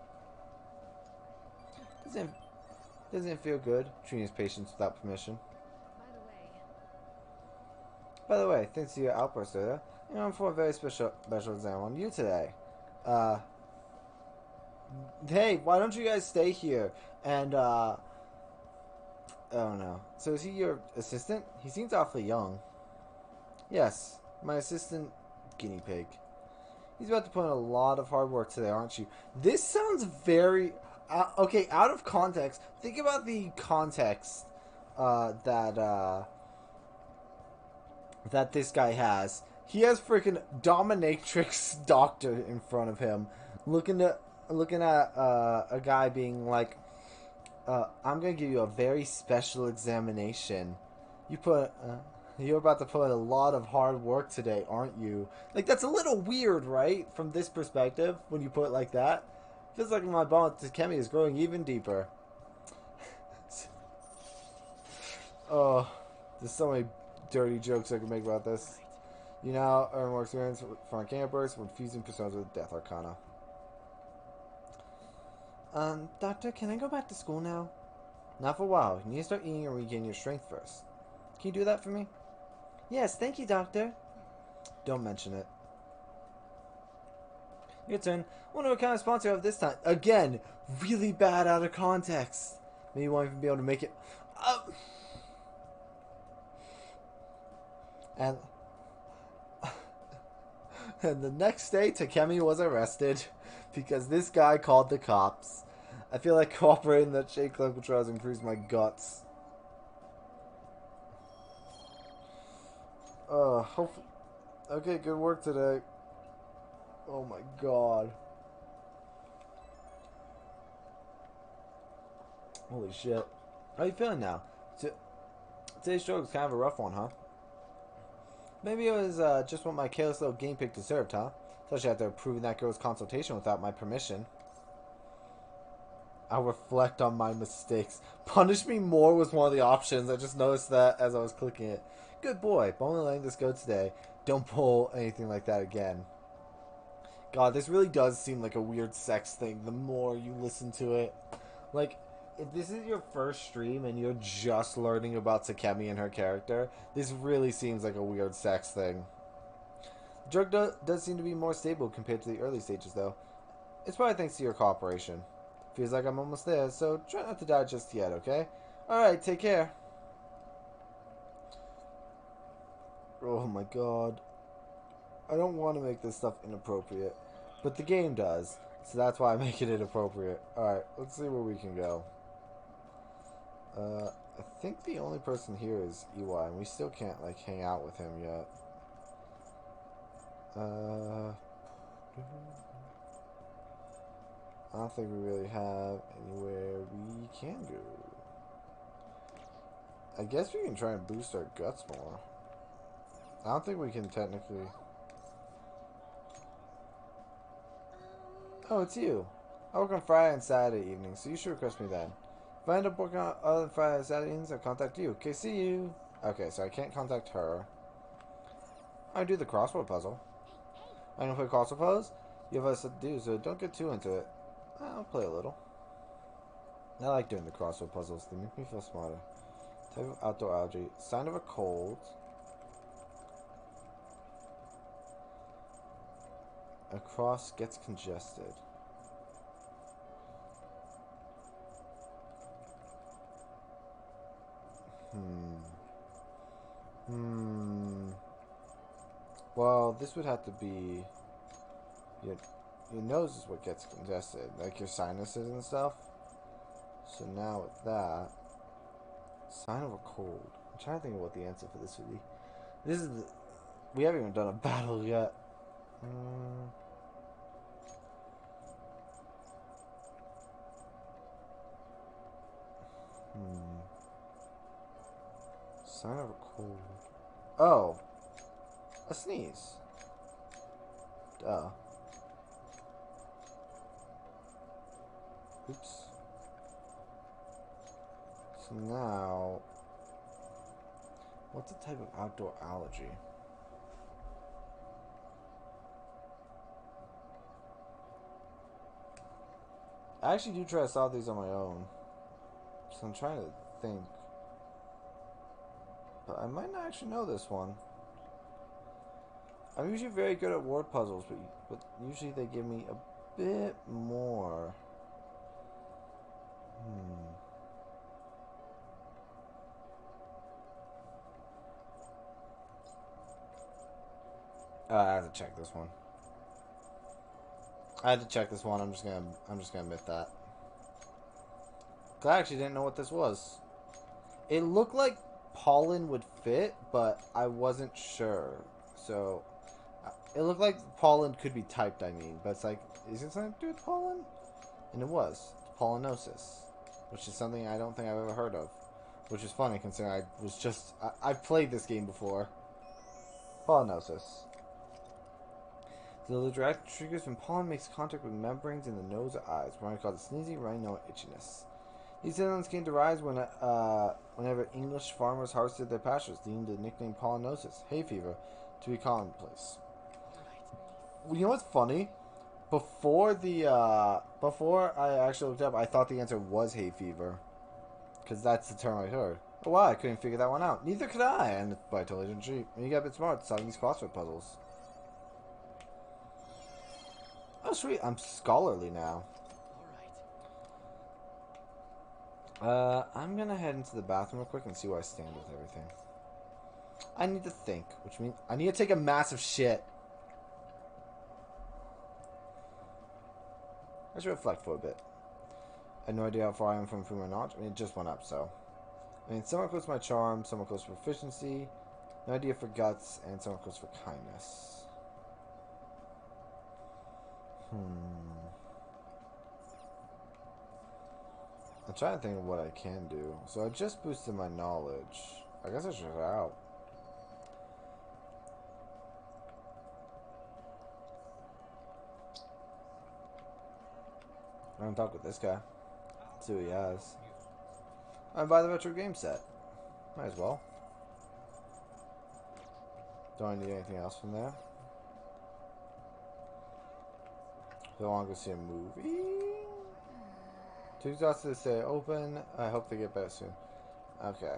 Speaker 1: Doesn't it feel good treating his patients without permission? By the way, thanks to your outburst earlier, I'm for a very special exam on you today. Hey, why don't you guys stay here? And, oh no. So is he your assistant? He seems awfully young. Yes, my assistant guinea pig. He's about to put in a lot of hard work today, aren't you? This sounds very... okay, out of context. Think about the context that that this guy has. He has freaking dominatrix doctor in front of him, looking at a guy being like, "I'm gonna give you a very special examination. You're about to put a lot of hard work today, aren't you?" Like that's a little weird, right? From this perspective, when you put it like that, feels like my bond to Kemi is growing even deeper. Oh, there's so many dirty jokes I could make about this. You now earn more experience from campers when fusing personas with Death Arcana. Doctor, can I go back to school now? Not for a while. You need to start eating and regain your strength first. Can you do that for me? Yes, thank you, Doctor. Don't mention it. Your turn. Wonder what kind of sponsor I have this time. Again, really bad out of context. Maybe you won't even be able to make it. And And the next day, Takemi was arrested because this guy called the cops. I feel like cooperating in that shade clinical trials improves my guts. Hopefully. Okay, good work today. Oh my god. Holy shit. How you feeling now? Today's stroke was kind of a rough one, huh? Maybe it was just what my careless little game pick deserved, huh? Especially after approving that girl's consultation without my permission. I'll reflect on my mistakes. Punish me more was one of the options. I just noticed that as I was clicking it. Good boy. I'm only letting this go today. Don't pull anything like that again. God, this really does seem like a weird sex thing the more you listen to it. Like, if this is your first stream and you're just learning about Takemi and her character, this really seems like a weird sex thing. The drug does seem to be more stable compared to the early stages, though. It's probably thanks to your cooperation. Feels like I'm almost there, so try not to die just yet, okay? Alright, take care. Oh my god. I don't want to make this stuff inappropriate, but the game does, so that's why I'm making it appropriate. Alright, let's see where we can go. I think the only person here is EY, and we still can't, like, hang out with him yet. I don't think we really have anywhere we can go. I guess we can try and boost our guts more. I don't think we can technically... Oh, it's you. I work on Friday and Saturday evenings, so you should request me then. If I end up working on other Friday and Saturday evenings, I'll contact you. Okay, see you. Okay, so I can't contact her. I do the crossword puzzle. I know play crossword puzzles. You have us to do, so don't get too into it. I'll play a little. I like doing the crossword puzzles. They make me feel smarter. Type of outdoor allergy. Sign of a cold. A cross gets congested. Well, this would have to be... Your nose is what gets congested. Like your sinuses and stuff. So now with that... Sign of a cold. I'm trying to think of what the answer for this would be. This is the... We haven't even done a battle yet. Sign of a cold. Oh. A sneeze. Duh. Oops. So now... What's a type of outdoor allergy? I actually do try to solve these on my own. So I'm trying to think. But I might not actually know this one. I'm usually very good at word puzzles, but usually they give me a bit more. I have to check this one. I had to check this one. I'm just gonna admit that. 'Cause I actually didn't know what this was. It looked like pollen would fit, but I wasn't sure. So it looked like pollen could be typed, I mean. But it's like, is it something to do with pollen? And it was. Pollenosis. Which is something I don't think I've ever heard of. Which is funny considering I was just... I've played this game before. Pollenosis. The direct triggers when pollen makes contact with membranes in the nose or eyes. What I call it sneezy, runny, or itchiness. These symptoms came to rise whenever English farmers harvested their pastures, leading to the nickname pollenosis, hay fever, to be commonplace. You know what's funny? Before I actually looked up, I thought the answer was hay fever, because that's the term I heard. Oh wow, I couldn't figure that one out. Neither could I, and I totally didn't cheat. You got a bit smart solving these crossword puzzles. Oh sweet, I'm scholarly now. I'm gonna head into the bathroom real quick and see where I stand with everything. I need to think, which means I need to take a massive shit. I should reflect for a bit. I have no idea how far I am from improving my knowledge. I mean, it just went up, so. I mean, somewhat close to my charm, somewhat close to proficiency, no idea for guts, and somewhat close for kindness. I'm trying to think of what I can do. So I just boosted my knowledge. I guess I should get out. I'm gonna talk with this guy. See what he has. I'm buy the retro game set. Might as well. Don't I need anything else from there? Do I want to go see a movie? Two dots to say open. I hope they get better soon. Okay.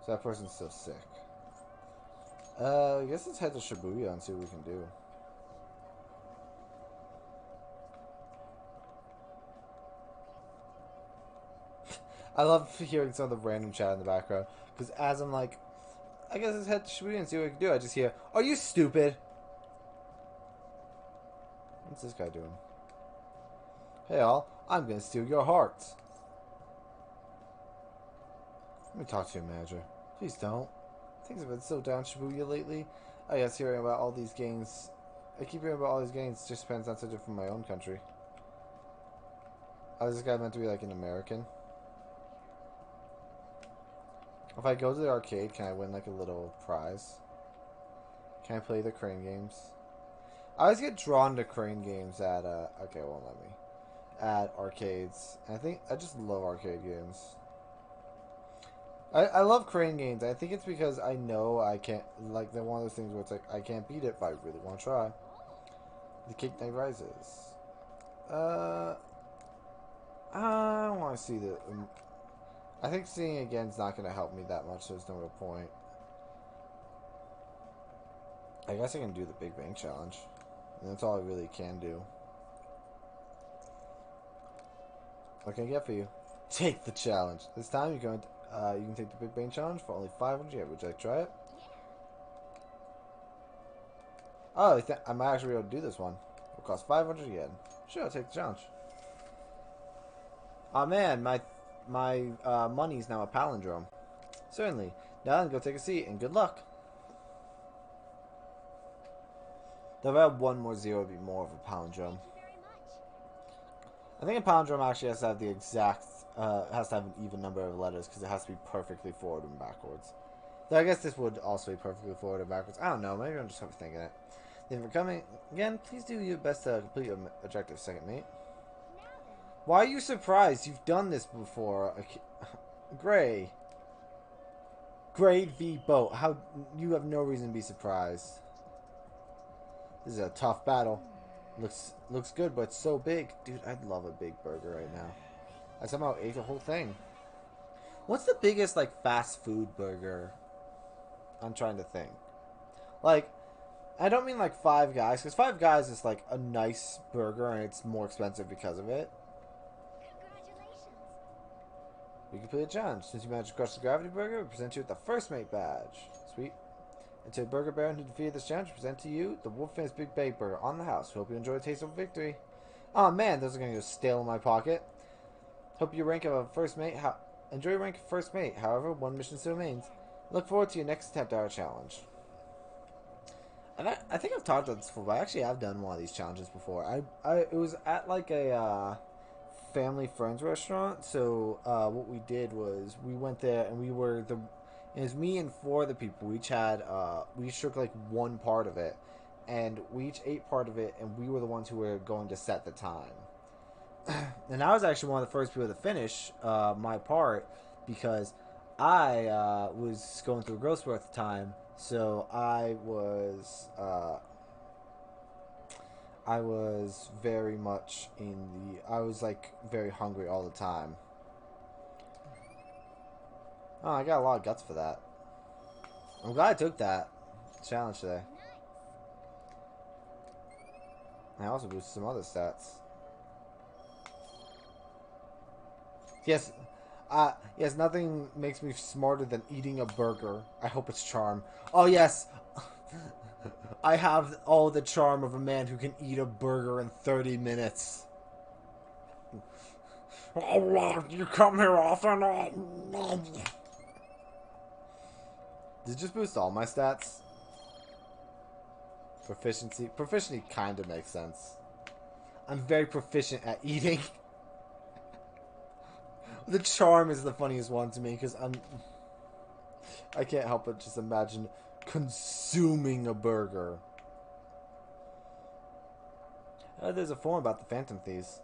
Speaker 1: So that person's still sick. I guess let's head to Shibuya and see what we can do. I love hearing some of the random chat in the background. Because as I'm like, I guess let's head to Shibuya and see what we can do, I just hear, are you stupid? What's this guy doing? Hey all, I'm gonna steal your hearts. Let me talk to your manager. Please don't. Things have been so down Shibuya lately. I guess hearing about all these gangs. I keep hearing about all these gangs just depends on such from my own country. Oh, is this guy meant to be like an American? If I go to the arcade, can I win like a little prize? Can I play the crane games? I always get drawn to crane games at, okay, it won't let me. At arcades. And I think, I just love arcade games. I love crane games. I think it's because I know I can't, like, they're one of those things where it's like, I can't beat it, but I really want to try. The Cake Night Rises. I want to see the, I think seeing it again is not going to help me that much, so there's no real point. I guess I can do the Big Bang Challenge. And that's all I really can do. What can I get for you? Take the challenge. This time you're going to, you can take the Big Bang Challenge for only 500 yen. Would you like to try it? Oh, I might actually be able to do this one. It'll cost 500 yen. Sure, I'll take the challenge. Oh man, my money's now a palindrome. Certainly. Now then, go take a seat and good luck. If I had one more zero, it would be more of a palindrome. I think a palindrome actually has to have the exact, has to have an even number of letters because it has to be perfectly forward and backwards. So I guess this would also be perfectly forward and backwards. I don't know. Maybe I'm just overthinking it. Thank you for coming. Again, please do your best to complete your objective, second mate. Why are you surprised? You've done this before. Gray. Gray v. Boat. How you have no reason to be surprised. This is a tough battle. Looks good, but it's so big. Dude, I'd love a big burger right now. I somehow ate the whole thing. What's the biggest, like, fast food burger? I'm trying to think. Like, I don't mean, like, Five Guys, because Five Guys is, like, a nice burger, and it's more expensive because of it.
Speaker 2: Congratulations.
Speaker 1: You complete a challenge. Since you managed to crush the Gravity Burger, we present you with the First Mate badge. Sweet. And to the Burger Baron who defeated this challenge, present to you the Wolf Famous Big Bang Burger on the house. Hope you enjoy the taste of victory. Oh man, those are going to go stale in my pocket. Hope you rank of a First Mate. Enjoy your rank of First Mate. However, one mission still remains. Look forward to your next attempt at our challenge. And I think I've talked about this before, but I actually have done one of these challenges before. It was at like a family friends restaurant. So what we did was we went there and we were the it was me and four other people. We each had we each took like one part of it, and we each ate part of it, and we were the ones who were going to set the time. And I was actually one of the first people to finish my part because I was going through growth spurt at the time, so I was very much I was like very hungry all the time. Oh, I got a lot of guts for that. I'm glad I took that challenge today. I also boosted some other stats. Yes, yes, nothing makes me smarter than eating a burger. I hope it's charm. Oh, yes. I have all the charm of a man who can eat a burger in 30 minutes. Oh, you come here often? Did it just boost all my stats? Proficiency? Proficiency kind of makes sense. I'm very proficient at eating. The charm is the funniest one to me because I can't help but just imagine consuming a burger. There's a forum about the Phantom Thieves.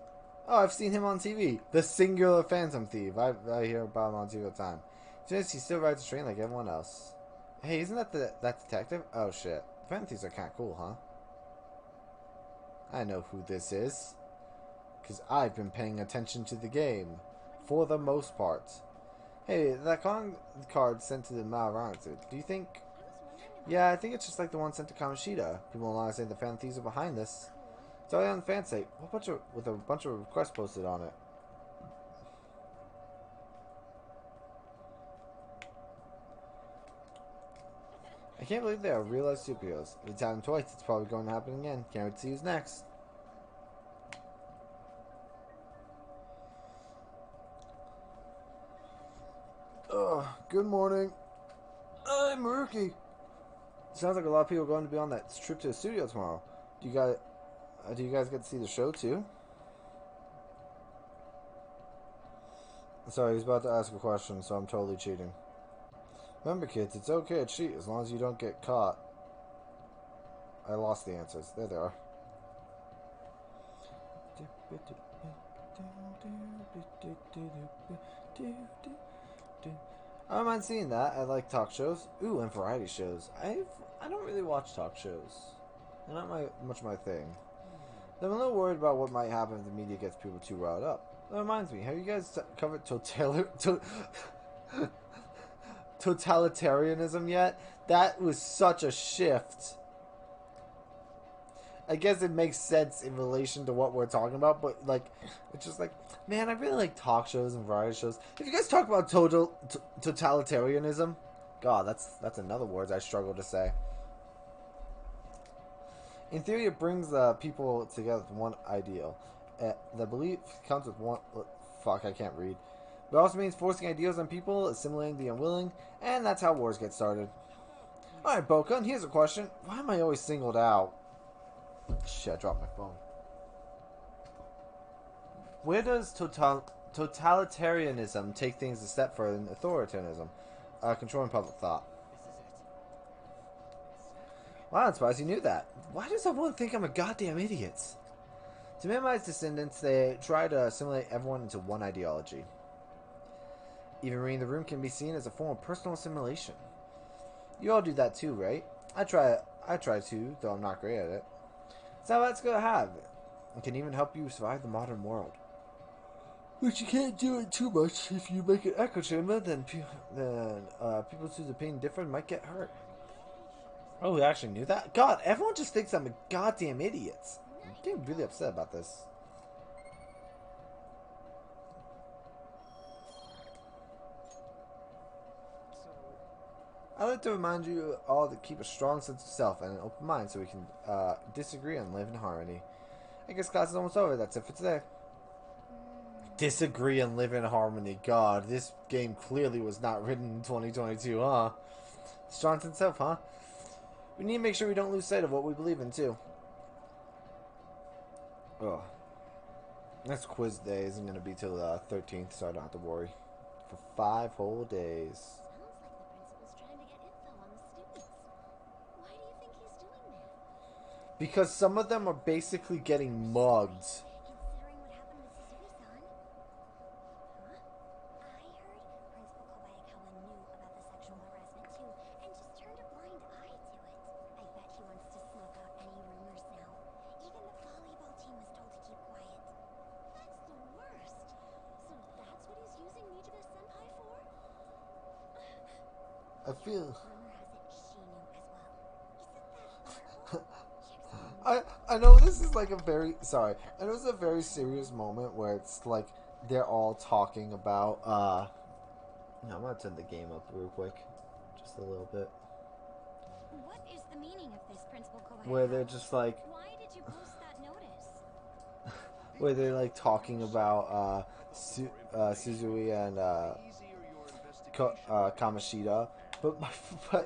Speaker 1: Oh, I've seen him on TV. The singular Phantom Thief. I hear about him on TV all the time. He still rides a train like everyone else. Hey, isn't that detective? Oh shit. Phantom Thieves are kind of cool, huh? I know who this is. Because I've been paying attention to the game. For the most part. Hey, that con card sent to the Malrounds, do you think... Yeah, I think it's just like the one sent to Kamoshida. People online saying the Phantom Thieves are behind this. It's already on the fan site. With a bunch of requests posted on it. I can't believe they are real life superheroes. If it's happened twice, it's probably going to happen again. Can't wait to see who's next. Good morning. I'm Maruki. Sounds like a lot of people are going to be on that trip to the studio tomorrow. Do you guys get to see the show too? Sorry, he's about to ask a question, so I'm totally cheating. Remember, kids, it's okay to cheat as long as you don't get caught. I lost the answers. There they are. I don't mind seeing that. I like talk shows. Ooh, and variety shows. I don't really watch talk shows. They're not much my thing. I'm a little worried about what might happen if the media gets people too riled up. That reminds me, have you guys covered totalitarianism yet? That was such a shift. I guess it makes sense in relation to what we're talking about, but like, it's just like, man, I really like talk shows and variety shows. If you guys talk about totalitarianism, God, that's another word I struggle to say. In theory, it brings people together with one ideal. The belief comes with one. Fuck, I can't read. But it also means forcing ideals on people, assimilating the unwilling, and that's how wars get started. Alright, Bokan, here's a question. Why am I always singled out? Shit, I dropped my phone. Where does totalitarianism take things a step further than authoritarianism? Controlling public thought. Wow, I'm surprised you knew that. Why does everyone think I'm a goddamn idiot? To minimize descendants, they try to assimilate everyone into one ideology. Even reading the room can be seen as a form of personal assimilation. You all do that too, right? I try to, though I'm not great at it. So that's good to have. It can even help you survive the modern world. But you can't do it too much. If you make an echo chamber, then people whose opinion different might get hurt. Oh, we actually knew that? God, everyone just thinks I'm a goddamn idiot. I'm getting really upset about this. I'd like to remind you all to keep a strong sense of self and an open mind so we can disagree and live in harmony. I guess class is almost over. That's it for today. Disagree and live in harmony. God, this game clearly was not written in 2022, huh? It's Johnson himself, huh? We need to make sure we don't lose sight of what we believe in, too. Ugh. Next quiz day isn't going to be till the 13th, so I don't have to worry. For 5 whole days.
Speaker 2: Sounds like the principal's trying to get info on the students. Why do you think he's doing that?
Speaker 1: Because some of them are basically getting mugged.
Speaker 2: Considering what happened with Susui-san. Huh? I heard Principal Kobayakawa knew about the sexual harassment too, and just turned a blind eye to it. I bet he wants to smoke out any rumors now. Even the volleyball team was told to keep quiet. That's the worst. So that's what he's using Nijiba-senpai for?
Speaker 1: I feel...
Speaker 2: Rumor has it she knew as well. Isn't that horrible?
Speaker 1: I know this is like a very... Sorry. I know it's a very serious moment where it's like they're all talking about... No, I'm going to turn the game up real quick. Just a little bit.
Speaker 2: What is the meaning of this, Principal Kobayakawa?
Speaker 1: Where they're just like...
Speaker 2: Why did you post that notice?
Speaker 1: Where they're like talking about Suzui and Kamoshida, but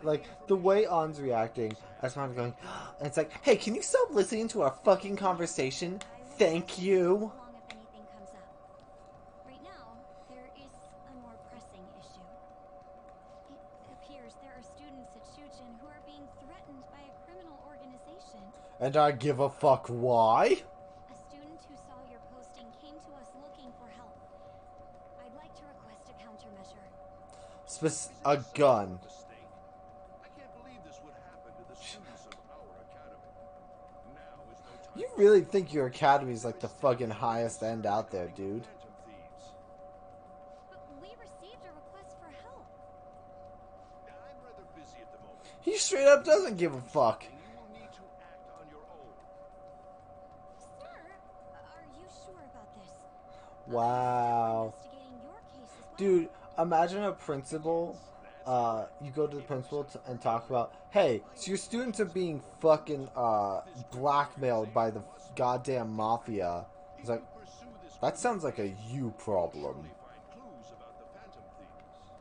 Speaker 1: like the way On's reacting, I just going, and it's like, hey, can you stop listening to our fucking conversation? Thank you.
Speaker 2: How long if anything comes up? Right now, there is a more pressing issue. It appears there are students at Shujin who are being threatened by a criminal organization.
Speaker 1: And I give a fuck why?
Speaker 2: A student who saw your posting came to us looking for help. I'd like to request a countermeasure.
Speaker 1: A gun.
Speaker 4: I can't believe this would happen to the students of our academy. Now is no time.
Speaker 1: You really think your academy is like the fucking highest end out there, dude?
Speaker 4: Phantom thieves.
Speaker 2: But we received a request for help.
Speaker 4: I'm rather busy at the moment.
Speaker 1: He straight up doesn't give a fuck.
Speaker 4: And you will need to act on your own.
Speaker 2: Sir, are you sure about this?
Speaker 1: Wow.
Speaker 2: Investigating your case as well.
Speaker 1: Dude, imagine a principal, you go to the principal and talk about, hey, so your students are being fucking, blackmailed by the goddamn mafia. It's like,
Speaker 4: Pursue this.
Speaker 1: that sounds like a you problem.
Speaker 4: Surely find clues about the phantom thieves.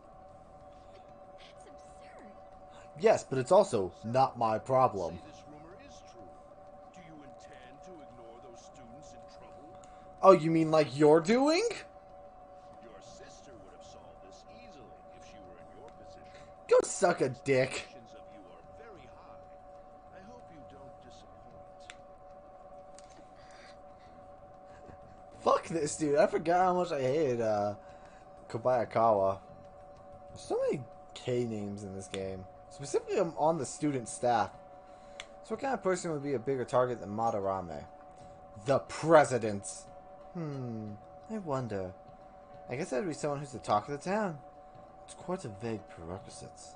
Speaker 2: That's absurd.
Speaker 1: Yes, but it's also not my problem.
Speaker 4: Say this rumor is true. Do you intend to ignore those students in trouble?
Speaker 1: Oh, you mean like you're doing?
Speaker 4: Your sister would have solved this easily if she were in your position.
Speaker 1: Go suck a dick.
Speaker 4: Expectations of you are very high. I hope you don't disappoint.
Speaker 1: Fuck this dude. I forgot how much I hated, Kobayakawa. There's so many K names in this game. Specifically, I'm on the student staff. So what kind of person would be a bigger target than Madarame? The president. I wonder. I guess that'd be someone who's the talk of the town. It's quite a vague prerequisites.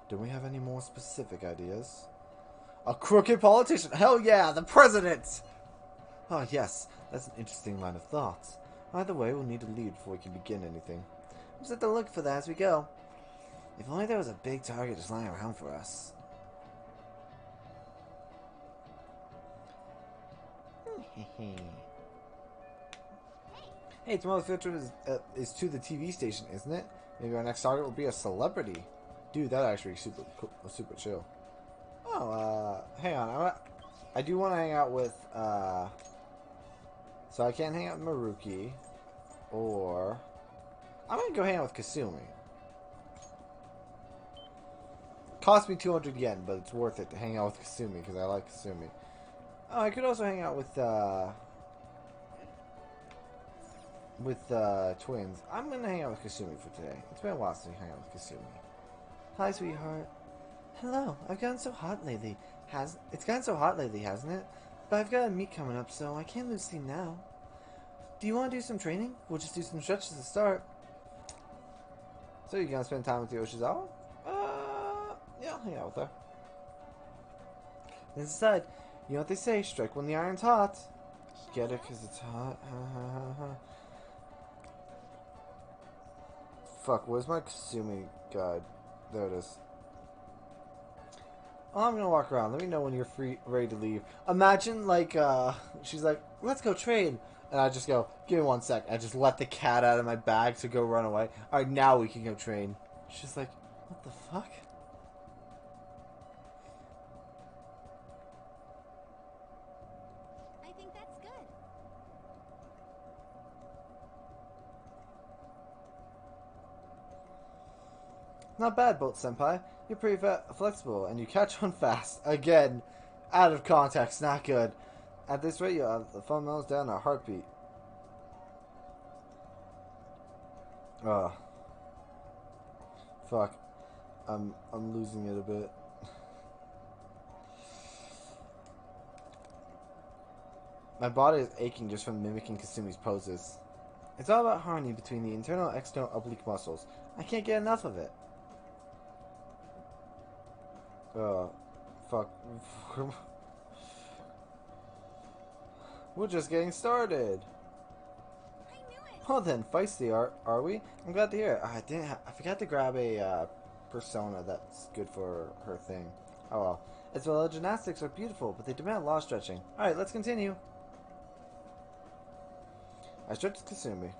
Speaker 1: Do we have any more specific ideas? A crooked politician. Hell yeah, the president! Oh yes, that's an interesting line of thoughts. Either way, we'll need a lead before we can begin anything. We'll just have to look for that as we go. If only there was a big target just lying around for us. Hey, tomorrow's field trip is to the TV station, isn't it? Maybe our next target will be a celebrity. Dude, that actually super cool, super chill. Oh, hang on. I do want to hang out with, so I can't hang out with Maruki, or I'm gonna go hang out with Kasumi. Cost me 200 yen, but it's worth it to hang out with Kasumi because I like Kasumi. Oh, I could also hang out with twins. I'm gonna hang out with Kasumi for today. It's been a while since we hang out with Kasumi. Hi, sweetheart. Hello. I've gotten so hot lately. It's gotten so hot lately, hasn't it? But I've got a meet coming up, so I can't lose steam now. Do you want to do some training? We'll just do some stretches to start. So you gonna spend time with Yoshizawa? Yeah, I'll hang out with her. Instead, you know what they say, strike when the iron's hot. Get it because it's hot. Fuck, where's my Kasumi guide? There it is. Oh, I'm gonna walk around. Let me know when you're ready to leave. Imagine, like, she's like, let's go trade. And I just go, give me 1 sec. I just let the cat out of my bag to go run away. Alright, now we can go train. She's like, what the fuck?
Speaker 2: I think that's good.
Speaker 1: Not bad, Bolt Senpai. You're pretty flexible, and you catch on fast. Again, out of context, not good. At this rate, you'll have the fundamentals down in a heartbeat. Ugh. Fuck. I'm losing it a bit. My body is aching just from mimicking Kasumi's poses. It's all about harmony between the internal and external oblique muscles. I can't get enough of it. Fuck. We're just getting started.
Speaker 2: I knew it.
Speaker 1: Well then, feisty are we? I'm glad to hear it. I forgot to grab a persona that's good for her thing. Oh well. As well, gymnastics are beautiful, but they demand a lot of stretching. Alright, let's continue. I stretched Kasumi.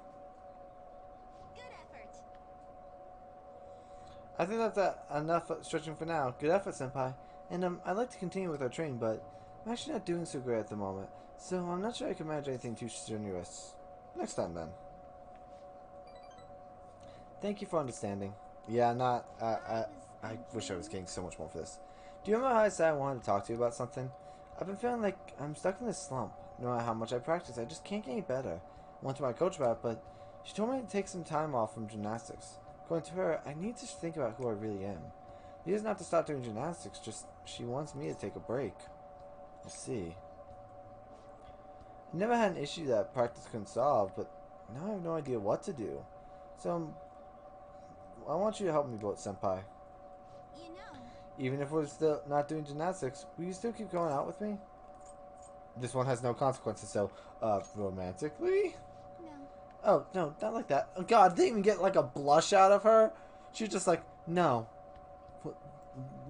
Speaker 2: Good effort.
Speaker 1: I think that's enough stretching for now. Good effort, Senpai. And I'd like to continue with our training, but I'm actually not doing so great at the moment, so I'm not sure I can manage anything too strenuous. Next time, then. Thank you for understanding. Yeah, not. I wish I was getting so much more for this. Do you remember how I said I wanted to talk to you about something? I've been feeling like I'm stuck in this slump. No matter how much I practice, I just can't get any better. I went to my coach about it, but she told me to take some time off from gymnastics. According to her, I need to think about who I really am. She doesn't have to stop doing gymnastics, just she wants me to take a break. I see. I never had an issue that practice couldn't solve, but now I have no idea what to do. So, I want you to help me, Boat Senpai.
Speaker 2: You know.
Speaker 1: Even if we're still not doing gymnastics, will you still keep going out with me? This one has no consequences, so, romantically?
Speaker 2: No.
Speaker 1: Oh, no, not like that. Oh, God, they even get, like, a blush out of her? She's just like, no.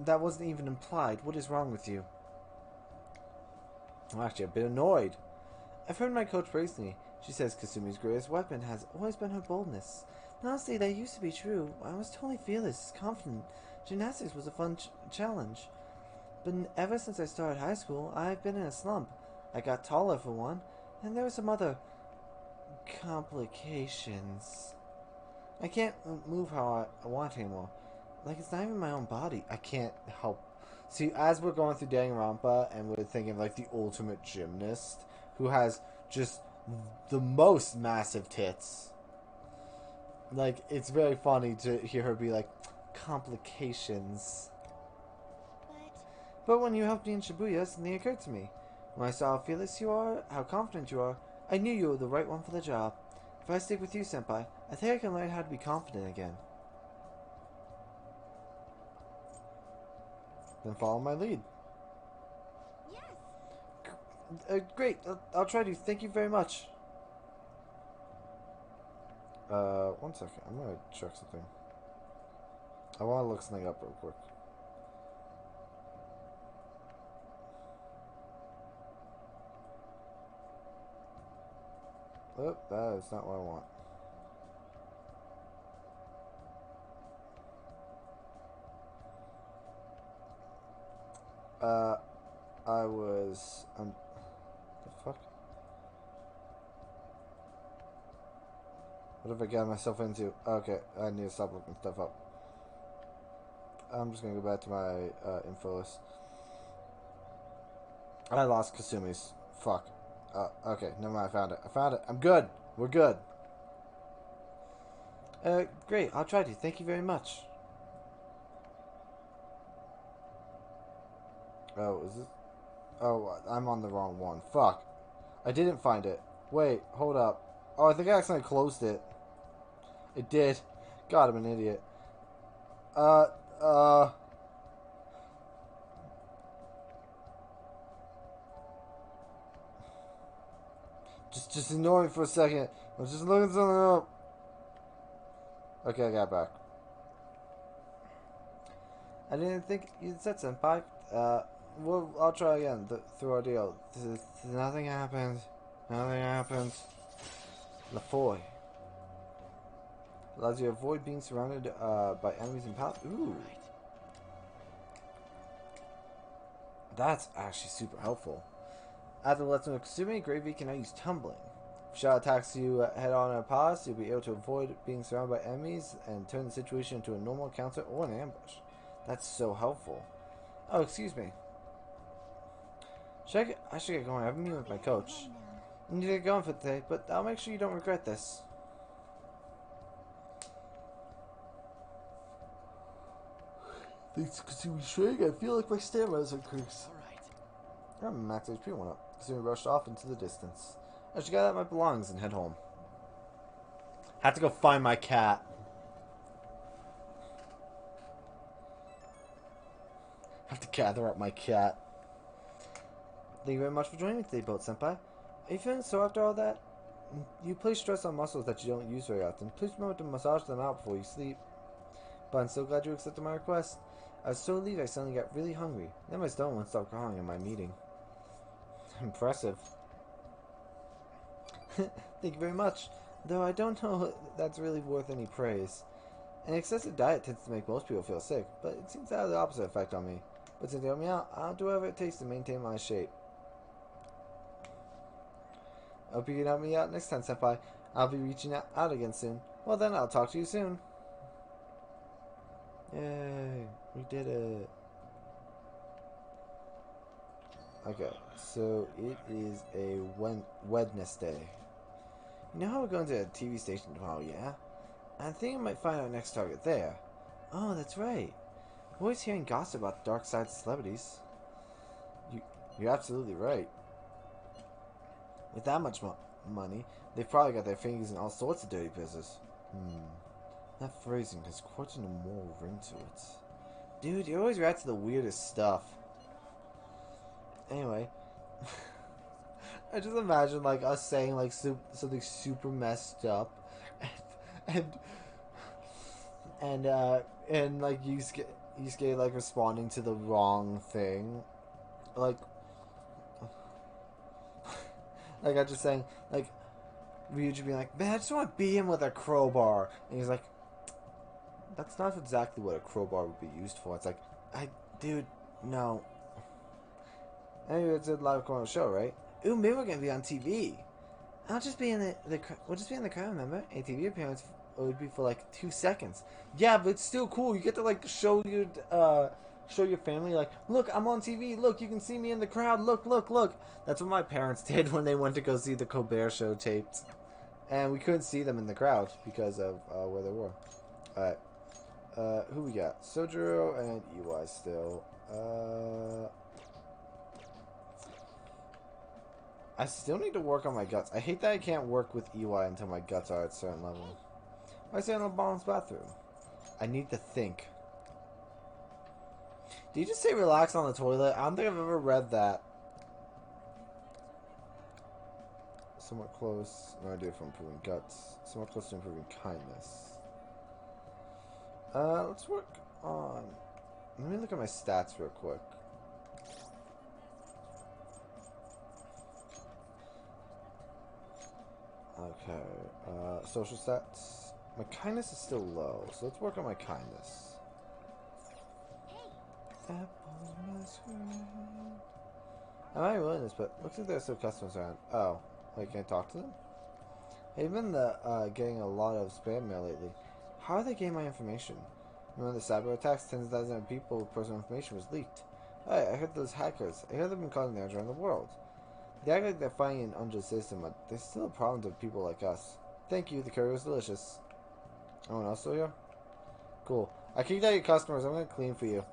Speaker 1: That wasn't even implied. What is wrong with you? I'm actually a bit annoyed. I've heard my coach praise me. She says Kasumi's greatest weapon has always been her boldness. And honestly, that used to be true. I was totally fearless, confident. Gymnastics was a fun challenge. But ever since I started high school, I've been in a slump. I got taller for one, and there were some other complications. I can't move how I want anymore. Like, it's not even my own body. I can't help. See, as we're going through Danganronpa and we're thinking of, like, the ultimate gymnast who has just the most massive tits. Like, it's very funny to hear her be like, complications. But when you helped me in Shibuya, something occurred to me. When I saw how fearless you are, how confident you are, I knew you were the right one for the job. If I stick with you, Senpai, I think I can learn how to be confident again. Then follow my lead.
Speaker 2: Yes.
Speaker 1: Great. I'll try to. Thank you very much. 1 second. I'm gonna check something. I want to look something up real quick. Oh, that is not what I want. I was... the fuck? What have I got myself into? Okay, I need to stop looking stuff up. I'm just gonna go back to my info list. I lost Kasumi's. Fuck. Okay, never mind, I found it. I found it. I'm good. We're good. Great. I'll try to. Thank you very much. Oh, is this... Oh, I'm on the wrong one. Fuck. I didn't find it. Wait, hold up. Oh, I think I accidentally closed it. It did. God, I'm an idiot. Just ignore me for a second. I was just looking something up. Okay, I got back. I didn't think you said senpai. I'll try again through our deal. Nothing happened. Nothing happens. LaFoy. Allows you to avoid being surrounded by enemies and pal. Ooh. That's actually super helpful. After the lesson of consuming, Gravy can now use tumbling. If shot attacks you head on in a pause, you'll be able to avoid being surrounded by enemies and turn the situation into a normal encounter or an ambush. That's so helpful. Oh, excuse me. I should get going. I have a meeting with my coach. You need to get going for today, but I'll make sure you don't regret this. Thanks for consuming string. I feel like my stamina is increased.
Speaker 3: All right.
Speaker 1: Max HP went up. Soon rushed off into the distance. I should gather up my belongings and head home. Have to go find my cat. Have to gather up my cat. Thank you very much for joining me today, Boat Senpai. Are you feeling sore after all that? You place stress on muscles that you don't use very often. Please remember to massage them out before you sleep. But I'm so glad you accepted my request. I was so relieved I suddenly got really hungry. Then my stomach wouldn't stop growling in my meeting. Impressive. Thank you very much. Though I don't know if that's really worth any praise. An excessive diet tends to make most people feel sick, but it seems to have the opposite effect on me. But since you help me out, I'll do whatever it takes to maintain my shape. I hope you can help me out next time, Senpai. I'll be reaching out again soon. Well then, I'll talk to you soon. Yay, we did it. Okay, so it is a Wednesday. You know how we're going to a TV station tomorrow, yeah? I think I might find our next target there. Oh, that's right. I'm always hearing gossip about the dark side of celebrities. You're absolutely right. With that much money, they've probably got their fingers in all sorts of dirty business. That phrasing has quite an immoral ring to it. Dude, you always react to the weirdest stuff. Anyway, I just imagine like us saying like something super messed up, and like you get like responding to the wrong thing, like like I just saying like Ryuji being like, man, I just want to beat him with a crowbar, and he's like, that's not exactly what a crowbar would be used for. It's like, dude, no. Anyway, it's a live corner show, right? Ooh, maybe we're gonna be on TV. I'll just be in we'll just be in the crowd, remember? A TV appearance would be for like 2 seconds. Yeah, but it's still cool. You get to like show your family like, look, I'm on TV. Look, you can see me in the crowd. Look, look, look. That's what my parents did when they went to go see the Colbert Show taped, and we couldn't see them in the crowd because of where they were. All right, who we got? Sojiro and EY still. I still need to work on my guts. I hate that I can't work with EY until my guts are at a certain level. Why is there no balanced bathroom? I need to think. Did you just say relax on the toilet? I don't think I've ever read that. Somewhat close. No idea for improving guts. Somewhat close to improving kindness. Let's work on... Let me look at my stats real quick. Okay, social stats. My kindness is still low, so let's work on my kindness. I might ruin this, but looks like there's still customers around. Oh, wait, can I talk to them? I've been getting a lot of spam mail lately. How are they getting my information? Remember the cyber attacks? Tens of thousands of people's personal information was leaked. Hey, I heard those hackers. I heard they've been causing damage around the world. They act like they're fighting an unjust system, but there's still a problem to people like us. Thank you, the curry was delicious. Anyone else still here? Cool. I kicked out your customers. I'm gonna clean for you.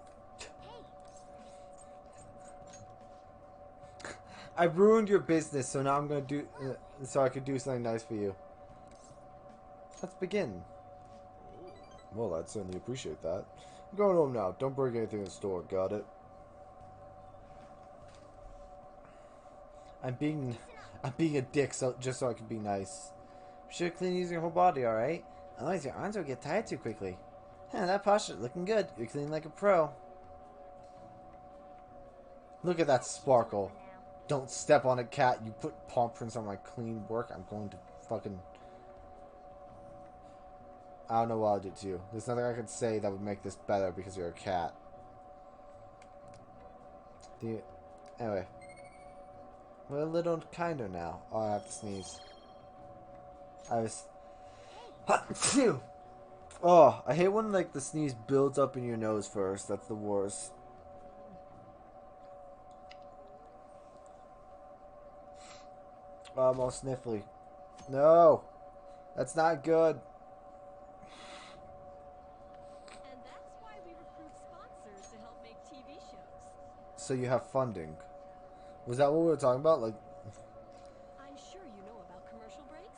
Speaker 1: I ruined your business, so now I'm gonna do so I could do something nice for you. Let's begin. Well, I'd certainly appreciate that. I'm going home now. Don't break anything in the store. Got it? I'm being a dick, just so I can be nice. Be sure to clean using your whole body, all right? Otherwise, your arms will get tired too quickly. That posture looking good. You're cleaning like a pro. Look at that sparkle. Don't step on a cat. You put paw prints on my clean work. I'm going to fucking... I don't know what I'll do to you. There's nothing I can say that would make this better because you're a cat. Anyway. We're a little kinder now. Oh, I have to sneeze. I was... Phew! Oh, I hate when like the sneeze builds up in your nose first. That's the worst. Oh, I'm all sniffly. No! That's not good.
Speaker 5: And that's why we recruit sponsors to help make TV shows.
Speaker 1: So you have funding. Was that what we were talking about? Like,
Speaker 5: I'm sure you know about commercial breaks.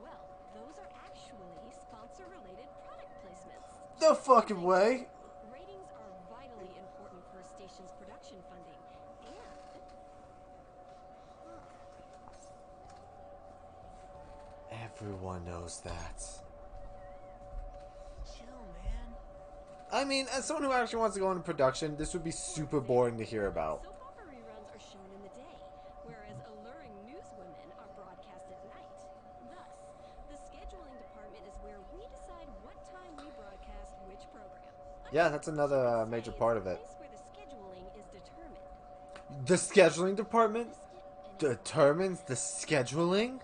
Speaker 5: Well, those are actually sponsor-related product placements.
Speaker 1: no fucking way!
Speaker 5: Ratings are vitally important for a station's production funding, and
Speaker 1: Everyone knows that.
Speaker 3: Chill, man.
Speaker 1: I mean, as someone who actually wants to go into production, this would be super boring to hear about.
Speaker 5: soap opera reruns are shown in the day, whereas alluring newswomen are broadcast at night. Thus, the scheduling department is where we decide what time we broadcast which program.
Speaker 1: Yeah, that's another major part of it.
Speaker 5: Place where the scheduling is determined.
Speaker 1: The scheduling department determines the scheduling?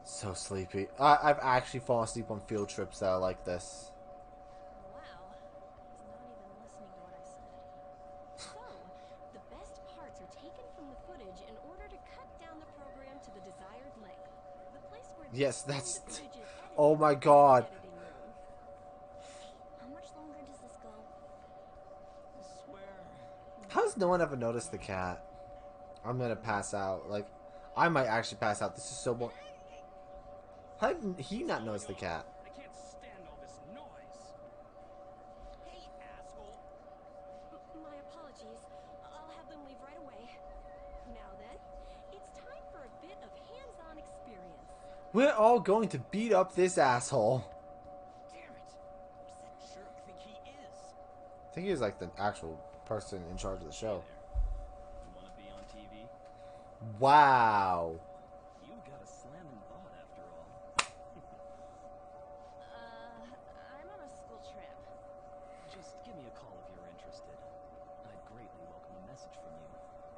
Speaker 1: So sleepy. I've actually fallen asleep on field trips that are like this.
Speaker 5: Wow, he's not even listening to what I said. So, the best parts are taken from the footage in order to cut down the program to the desired length. The place where
Speaker 1: Yes,
Speaker 5: the
Speaker 1: that's...
Speaker 5: footage is edited
Speaker 1: Oh my
Speaker 5: is the
Speaker 1: god.
Speaker 5: editing room.
Speaker 2: How much longer does this go?
Speaker 3: I swear.
Speaker 1: How's no one ever noticed the cat? I'm gonna pass out. Like, I might actually pass out. This is so boring. How did he not notice the cat?
Speaker 3: I can't stand all this noise. Hey, asshole.
Speaker 5: My apologies. I'll have them leave right away. Now then, it's time for a bit of hands-on experience.
Speaker 1: We're all going to beat up this asshole.
Speaker 3: Damn it. What does that jerk think he is?
Speaker 1: I think he's like the actual person in charge of the show.
Speaker 3: You want to be on TV?
Speaker 1: Wow.
Speaker 3: You got a slamming thought after all.
Speaker 5: I'm on a school trip.
Speaker 3: Just give me a call if you're interested. I'd greatly welcome a message from you,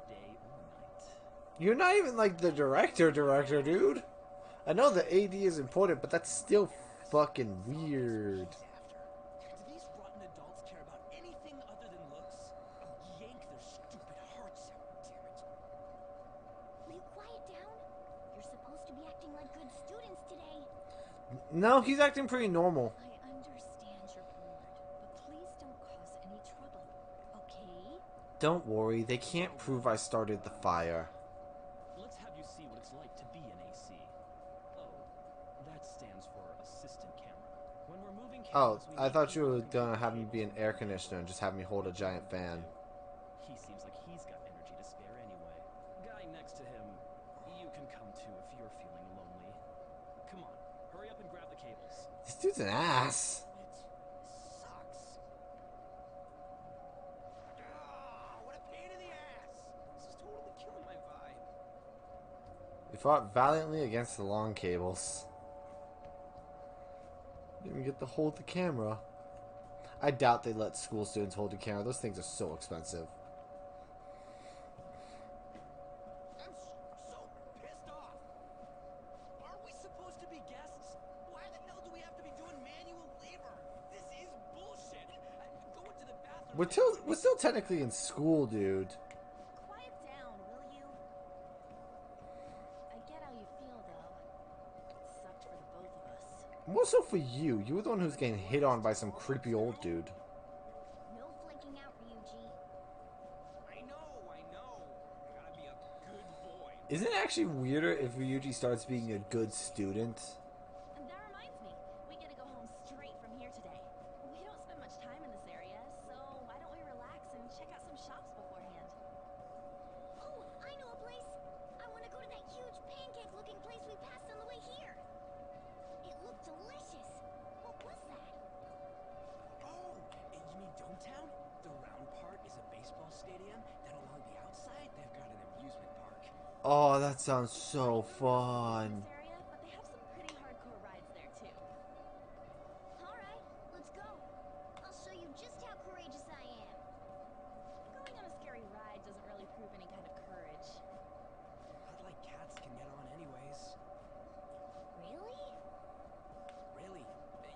Speaker 3: day or night.
Speaker 1: You're not even like the director, dude. I know the AD is important, but that's still fucking weird.
Speaker 3: Do these rotten adults care about anything other than looks? I'll yank their stupid hearts out, damn it.
Speaker 2: Will you quiet down? You're supposed to be acting like good students today.
Speaker 1: No, he's acting pretty normal.
Speaker 5: I understand you're bored, but please don't cause any trouble, okay?
Speaker 1: Don't worry, they can't prove I started the fire.
Speaker 3: Let's have you see what it's like to be an AC. Oh, that stands for assistant camera. When we're moving
Speaker 1: Oh,
Speaker 3: cameras, we
Speaker 1: I
Speaker 3: need
Speaker 1: thought you
Speaker 3: people
Speaker 1: were
Speaker 3: who can
Speaker 1: gonna
Speaker 3: control
Speaker 1: have me be an
Speaker 3: cables
Speaker 1: air
Speaker 3: and
Speaker 1: conditioner and just have me hold a giant fan.
Speaker 3: He seems like he's got energy to spare anyway. Guy next to him, you can come to if you're feeling lonely. Come on, hurry up and grab the cables.
Speaker 1: This dude's an ass.
Speaker 3: It sucks. Ah, what a pain in the ass! This is totally killing my vibe.
Speaker 1: We fought valiantly against the long cables. Didn't get to hold the camera. I doubt they let school students hold the camera. Those things are so expensive.
Speaker 3: I'm so pissed off. Are we supposed to be guests? Why the hell do we have to be doing manual labor? This is bullshit. Go into the bathroom.
Speaker 1: We're still technically in school, dude.
Speaker 5: Quiet down, will you? I get how you feel, though. It sucked for the both of us.
Speaker 1: More so for you. You were the one who's getting hit on by some creepy old dude.
Speaker 2: No flaking out, Ryuji.
Speaker 3: I know. I gotta be a good boy.
Speaker 1: Isn't it actually weirder if Ryuji starts being a good student?
Speaker 5: And that reminds me, we get to go home straight from here today. We don't spend much time in this area, so why don't we relax and check out some shops beforehand?
Speaker 2: Oh, I know a place. I want to go to that huge pancake-looking place we passed on the way here. It looked delicious. What was that?
Speaker 3: Oh, you mean Dometown? The round part is a baseball stadium, then along the outside
Speaker 1: Oh, that sounds so fun.
Speaker 5: This area, but they have some pretty hardcore rides there too.
Speaker 2: Alright, let's go. I'll show you just how courageous I am.
Speaker 5: Going on a scary ride doesn't really prove any kind of courage.
Speaker 3: I'd like cats can get on anyways.
Speaker 2: Really?
Speaker 3: Really?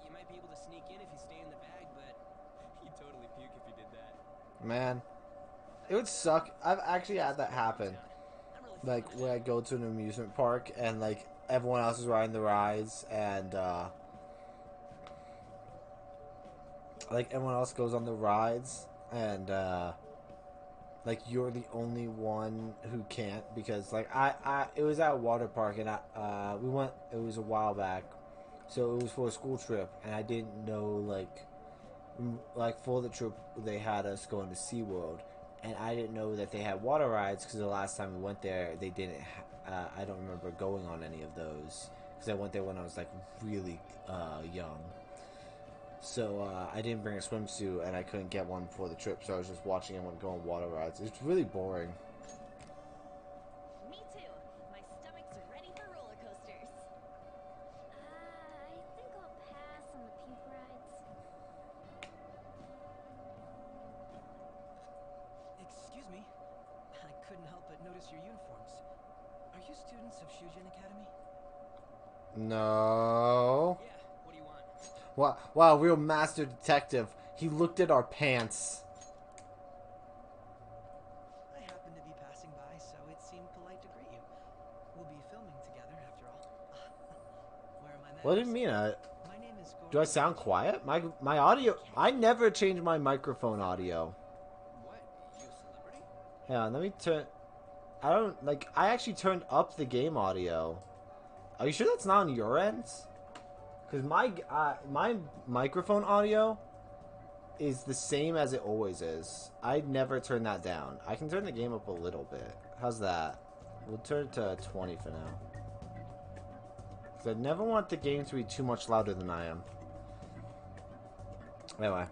Speaker 3: You might be able to sneak in if you stay in the bag, but you'd totally puke if you did that.
Speaker 1: Man, it would suck. I've actually had that happen. Like when I go to an amusement park and like everyone else is riding the rides and like everyone else goes on the rides and like you're the only one who can't because like I it was at a water park and we went, it was a while back, so it was for a school trip and I didn't know like for the trip they had us going to SeaWorld. And I didn't know that they had water rides because the last time we went there, they didn't. I don't remember going on any of those because I went there when I was like really young. So I didn't bring a swimsuit and I couldn't get one before the trip. So I was just watching everyone go on water rides. It's really boring.
Speaker 5: Me too. My stomach's ready for roller coasters.
Speaker 2: I think I'll pass on the puke rides.
Speaker 3: Excuse me. I couldn't help but notice your uniforms. Are you students of Shujin Academy?
Speaker 1: No.
Speaker 3: Yeah, what do you want?
Speaker 1: Wow, real master detective. He looked at our pants.
Speaker 3: I happened to be passing by, so it seemed polite to greet you. We'll be filming together after all. Where am I?
Speaker 1: What do you mean?
Speaker 3: My name is
Speaker 1: Do I sound quiet? My audio. I never change my microphone audio.
Speaker 3: What? You a celebrity?
Speaker 1: Yeah, let me turn. I don't like. I actually turned up the game audio. Are you sure that's not on your end? Because my microphone audio is the same as it always is. I'd never turn that down. I can turn the game up a little bit. How's that? We'll turn it to 20 for now. Because I never want the game to be too much louder than I am. Anyway.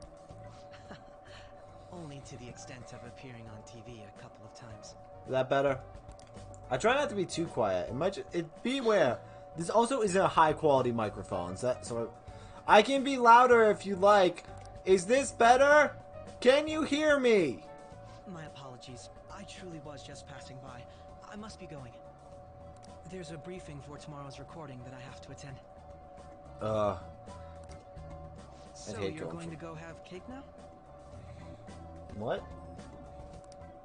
Speaker 3: Only to the extent of appearing on TV a couple of times.
Speaker 1: Is that better? I try not to be too quiet. It might beware. This also isn't a high quality microphone. So I can be louder if you like. Is this better? Can you hear me?
Speaker 3: My apologies. I truly was just passing by. I must be going. There's a briefing for tomorrow's recording that I have to attend. So
Speaker 1: hate
Speaker 3: you're
Speaker 1: going
Speaker 3: going to go have cake now?
Speaker 1: What?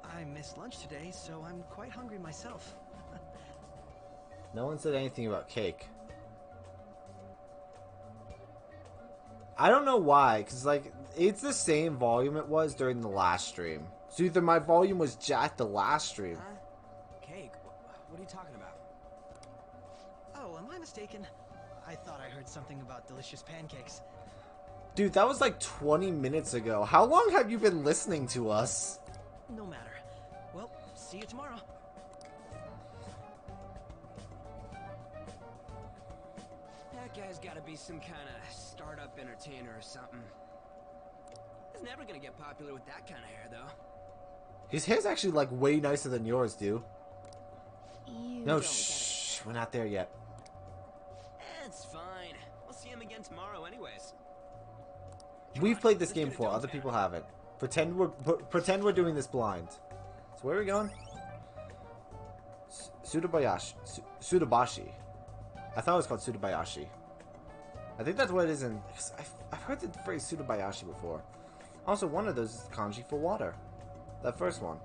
Speaker 3: I missed lunch today, so I'm quite hungry myself.
Speaker 1: No one said anything about cake. I don't know why, because like it's the same volume it was during the last stream. So either my volume was jacked the last stream.
Speaker 3: Huh? Cake? What are you talking about? Oh, am I mistaken? I thought I heard something about delicious pancakes.
Speaker 1: Dude, that was like 20 minutes ago. How long have you been listening to us?
Speaker 3: No matter. Well, see you tomorrow. That guy's gotta be some kind of startup entertainer or something. He's never gonna get popular with that kind of hair, though.
Speaker 1: His hair's actually like way nicer than yours, dude.
Speaker 5: You
Speaker 1: No,
Speaker 5: don't
Speaker 1: shh. We're not there yet.
Speaker 3: It's fine. We'll see him again tomorrow anyways.
Speaker 1: We've played this game before. Other people haven't. Pretend we're doing this blind. So where are we going? Sudabashi. I thought it was called Sudabayashi. I think that's what it is in... I've heard the phrase Sudabayashi before. Also, one of those is kanji for water. That first one.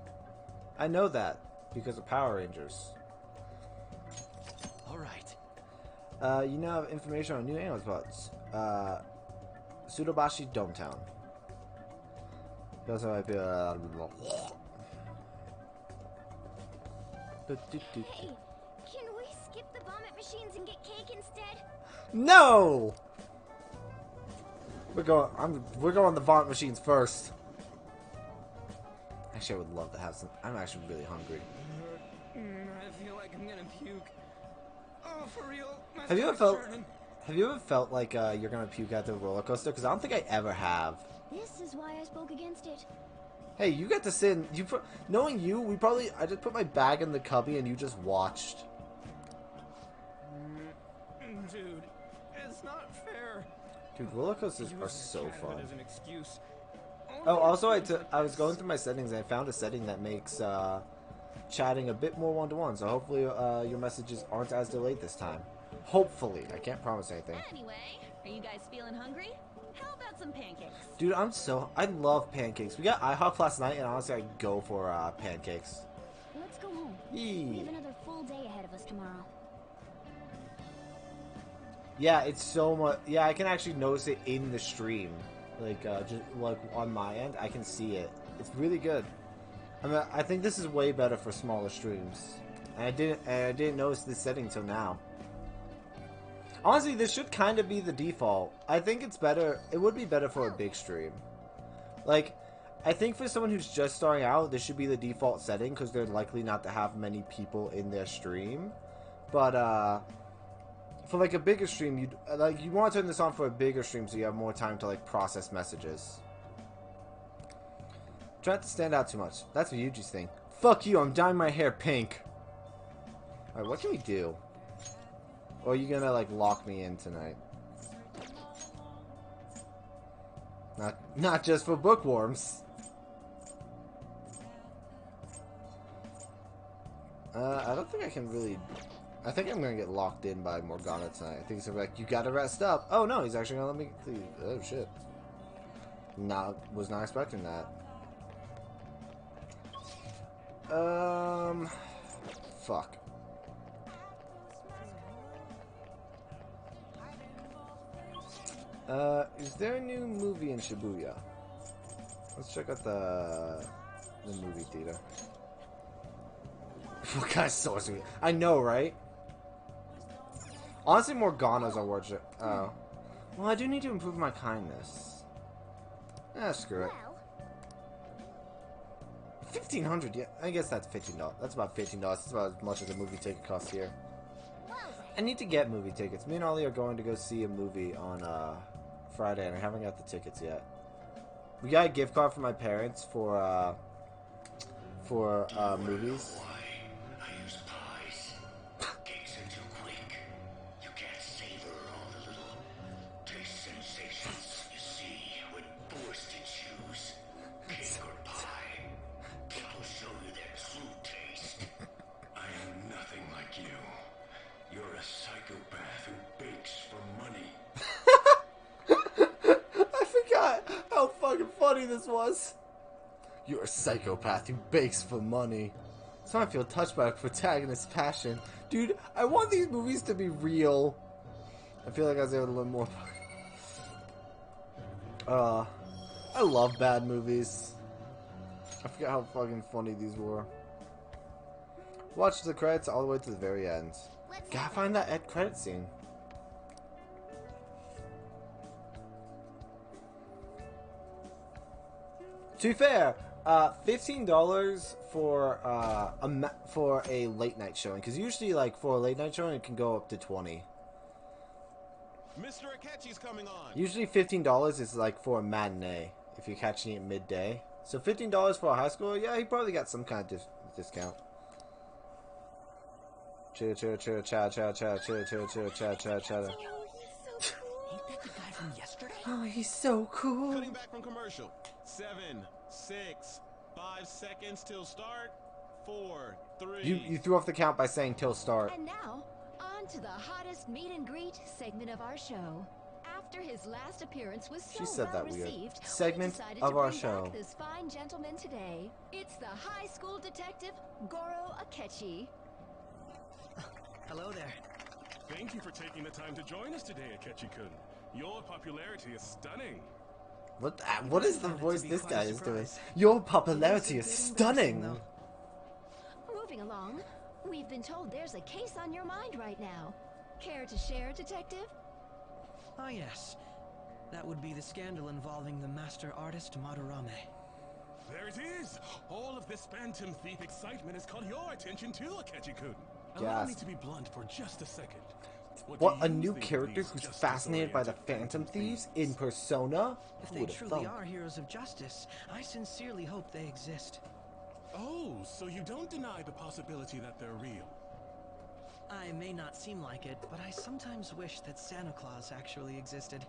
Speaker 1: I know that because of Power Rangers.
Speaker 3: Alright.
Speaker 1: You now have information on new animal spots. Sudabashi Dometown. That's how I feel.
Speaker 2: Hey, can we skip the vomit machines and get cake instead?
Speaker 1: No! We're going the vomit machines first. Actually, I would love to have some. I'm actually really hungry.
Speaker 3: I feel like I'm gonna puke. Oh, for real? My
Speaker 1: Have you ever
Speaker 3: stomach's
Speaker 1: felt?
Speaker 3: churning.
Speaker 1: Have you ever felt like you're gonna puke at the roller coaster? Because I don't think I ever have.
Speaker 2: This is why I spoke against it.
Speaker 1: Hey, you got to sit in, knowing you, I just put my bag in the cubby and you just watched.
Speaker 6: Dude, it's not fair.
Speaker 1: Dude, roller coasters are
Speaker 6: Use
Speaker 1: so
Speaker 6: Canada
Speaker 1: fun.
Speaker 6: as an excuse.
Speaker 1: Oh,
Speaker 6: Only
Speaker 1: also,
Speaker 6: at times like
Speaker 1: I was
Speaker 6: this.
Speaker 1: going through my settings and I found a setting that makes chatting a bit more one-to-one. So hopefully your messages aren't as delayed this time. Hopefully. I can't promise anything.
Speaker 5: Anyway, are you guys feeling hungry? How about some pancakes?
Speaker 1: Dude, I love pancakes. We got IHOP last night and honestly I'd go for pancakes.
Speaker 2: Let's go home. We
Speaker 1: Yee.
Speaker 2: have another full day ahead of us tomorrow.
Speaker 1: Yeah, it's so much. Yeah, I can actually notice it in the stream. Like, just like on my end, I can see it. It's really good. I mean, I think this is way better for smaller streams. And I didn't notice this setting till now. Honestly, this should kind of be the default. I think it's better. It would be better for a big stream. Like, I think for someone who's just starting out, this should be the default setting because they're likely not to have many people in their stream. But for like a bigger stream, you want to turn this on for a bigger stream so you have more time to like process messages. Try not to stand out too much. That's what Yuji's thing. Fuck you! I'm dyeing my hair pink. All right, what can we do? Or are you gonna like lock me in tonight? Not just for bookworms. I don't think I can really. I think I'm gonna get locked in by Morgana tonight. I think he's gonna be like, you gotta rest up. Oh no, he's actually gonna let me. Oh shit. Was not expecting that. Fuck. Is there a new movie in Shibuya? Let's check out the movie theater. What kind of sorcery? I know, right? Honestly, Morgana's are worth it. Oh. Well, I do need to improve my kindness. Screw it.
Speaker 2: Well,
Speaker 1: 1,500, yeah. I guess that's $15. That's about $15. That's about as much as a movie ticket costs here.
Speaker 2: well
Speaker 1: I need to get movie tickets. Me and Ollie are going to go see a movie on Friday, and I haven't got the tickets yet. We got a gift card from my parents for movies.
Speaker 7: I use pies. Cakes are too quick. You can't savor all the little taste sensations you see when forced to choose cake or pie. People show you their true taste. I am nothing like you. You're a psychopath who bakes for money.
Speaker 1: I forgot how fucking funny this was. You're a psychopath who bakes for money. So I feel touched by a protagonist's passion. Dude, I want these movies to be real. I feel like I was able to learn more about I love bad movies. I forget how fucking funny these were. Watch the credits all the way to the very end. Gotta find that end credit scene. To be fair, $15 for for a late night showing, because usually like for a late night showing it can go up to $20.
Speaker 4: Mr. Akechi's coming on.
Speaker 1: Usually $15 is like for a matinee if you're catching it midday. So $15 for a high school, yeah, he probably got some kind of discount. Chill, chill, chill, chow, chow, chow, chill, chill, chill, chow, chow, chow.
Speaker 3: Ain't that the guy from yesterday?
Speaker 1: Oh, he's so cool.
Speaker 4: Cutting back from commercial. 7, 6, 5 seconds till start. 4, 3.
Speaker 1: You threw off the count by saying till start.
Speaker 5: And now, on to the hottest meet and greet segment of our show. After his last appearance was so
Speaker 1: She said
Speaker 5: well
Speaker 1: that weird.
Speaker 5: received,
Speaker 1: Segment
Speaker 5: we decided
Speaker 1: of
Speaker 5: to
Speaker 1: our
Speaker 5: bring
Speaker 1: show.
Speaker 5: back this fine gentleman today. It's the high school detective Goro Akechi.
Speaker 3: Hello there.
Speaker 8: Thank you for taking the time to join us today, Akechi-kun. Your popularity is stunning.
Speaker 1: What is the
Speaker 3: Found it to
Speaker 1: voice
Speaker 3: be
Speaker 1: this
Speaker 3: quite
Speaker 1: guy
Speaker 3: a
Speaker 1: is doing?
Speaker 3: surprise.
Speaker 1: Your popularity is
Speaker 3: It's a bit
Speaker 1: stunning.
Speaker 3: embarrassing,
Speaker 5: Moving along, we've been told there's a case on your mind right now. Care to share, detective?
Speaker 3: Ah, yes. That would be the scandal involving the master artist Madarame.
Speaker 8: There it is! All of this phantom thief excitement has caught your attention too, Akechi-kun.
Speaker 1: Gasp.
Speaker 8: Allow me to be blunt for just a second.
Speaker 1: What,
Speaker 8: do
Speaker 1: a
Speaker 8: you
Speaker 1: new
Speaker 8: think
Speaker 1: character
Speaker 8: these
Speaker 1: who's fascinated by the
Speaker 8: justice-oriented
Speaker 1: Phantom Thieves in
Speaker 8: thieves?
Speaker 1: Persona?
Speaker 3: If
Speaker 1: Who
Speaker 3: they
Speaker 1: would have
Speaker 3: truly
Speaker 1: thunk?
Speaker 3: are heroes of justice, I sincerely hope they exist.
Speaker 8: Oh, so you don't deny the possibility that they're real?
Speaker 3: I may not seem like it, but I sometimes wish that Santa Claus actually existed.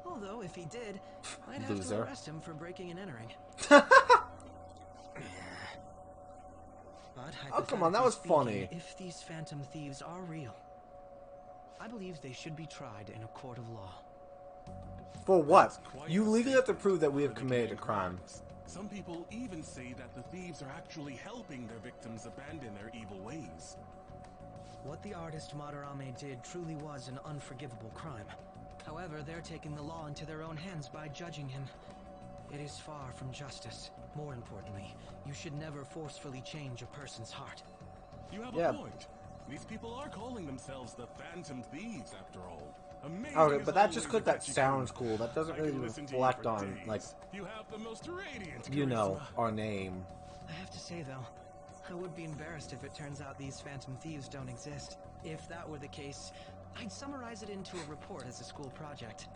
Speaker 3: Although, if he did, I'd have to
Speaker 1: Loser.
Speaker 3: arrest him for breaking and entering. But
Speaker 1: Oh, come on, that was
Speaker 3: hypothetically
Speaker 1: funny.
Speaker 3: speaking, if these Phantom Thieves are real, I believe they should be tried in a court of law.
Speaker 1: For what?
Speaker 8: Quite
Speaker 1: You
Speaker 8: the
Speaker 1: legally have to
Speaker 8: statement
Speaker 1: prove that we
Speaker 8: for
Speaker 1: have
Speaker 8: the
Speaker 1: committed a
Speaker 8: committing
Speaker 1: crime.
Speaker 8: crimes. Some people even say that the thieves are actually helping their victims abandon their evil ways.
Speaker 3: What the artist Madarame did truly was an unforgivable crime. However, they're taking the law into their own hands by judging him. It is far from justice. More importantly, you should never forcefully change a person's heart.
Speaker 8: You have
Speaker 1: Yeah.
Speaker 8: a point. These people are calling themselves the Phantom Thieves, after all. Amazing
Speaker 1: Okay,
Speaker 8: as
Speaker 1: but that's just
Speaker 8: always,
Speaker 1: because that
Speaker 8: Akechi-kun.
Speaker 1: sounds cool. That doesn't
Speaker 8: I
Speaker 1: really
Speaker 8: can listen to you
Speaker 1: reflect
Speaker 8: for
Speaker 1: on,
Speaker 8: days.
Speaker 1: like,
Speaker 8: You have the most radiant
Speaker 1: you know,
Speaker 8: charisma.
Speaker 1: our name.
Speaker 3: I have to say, though, I would be embarrassed if it turns out these Phantom Thieves don't exist. If that were the case, I'd summarize it into a report as a school project.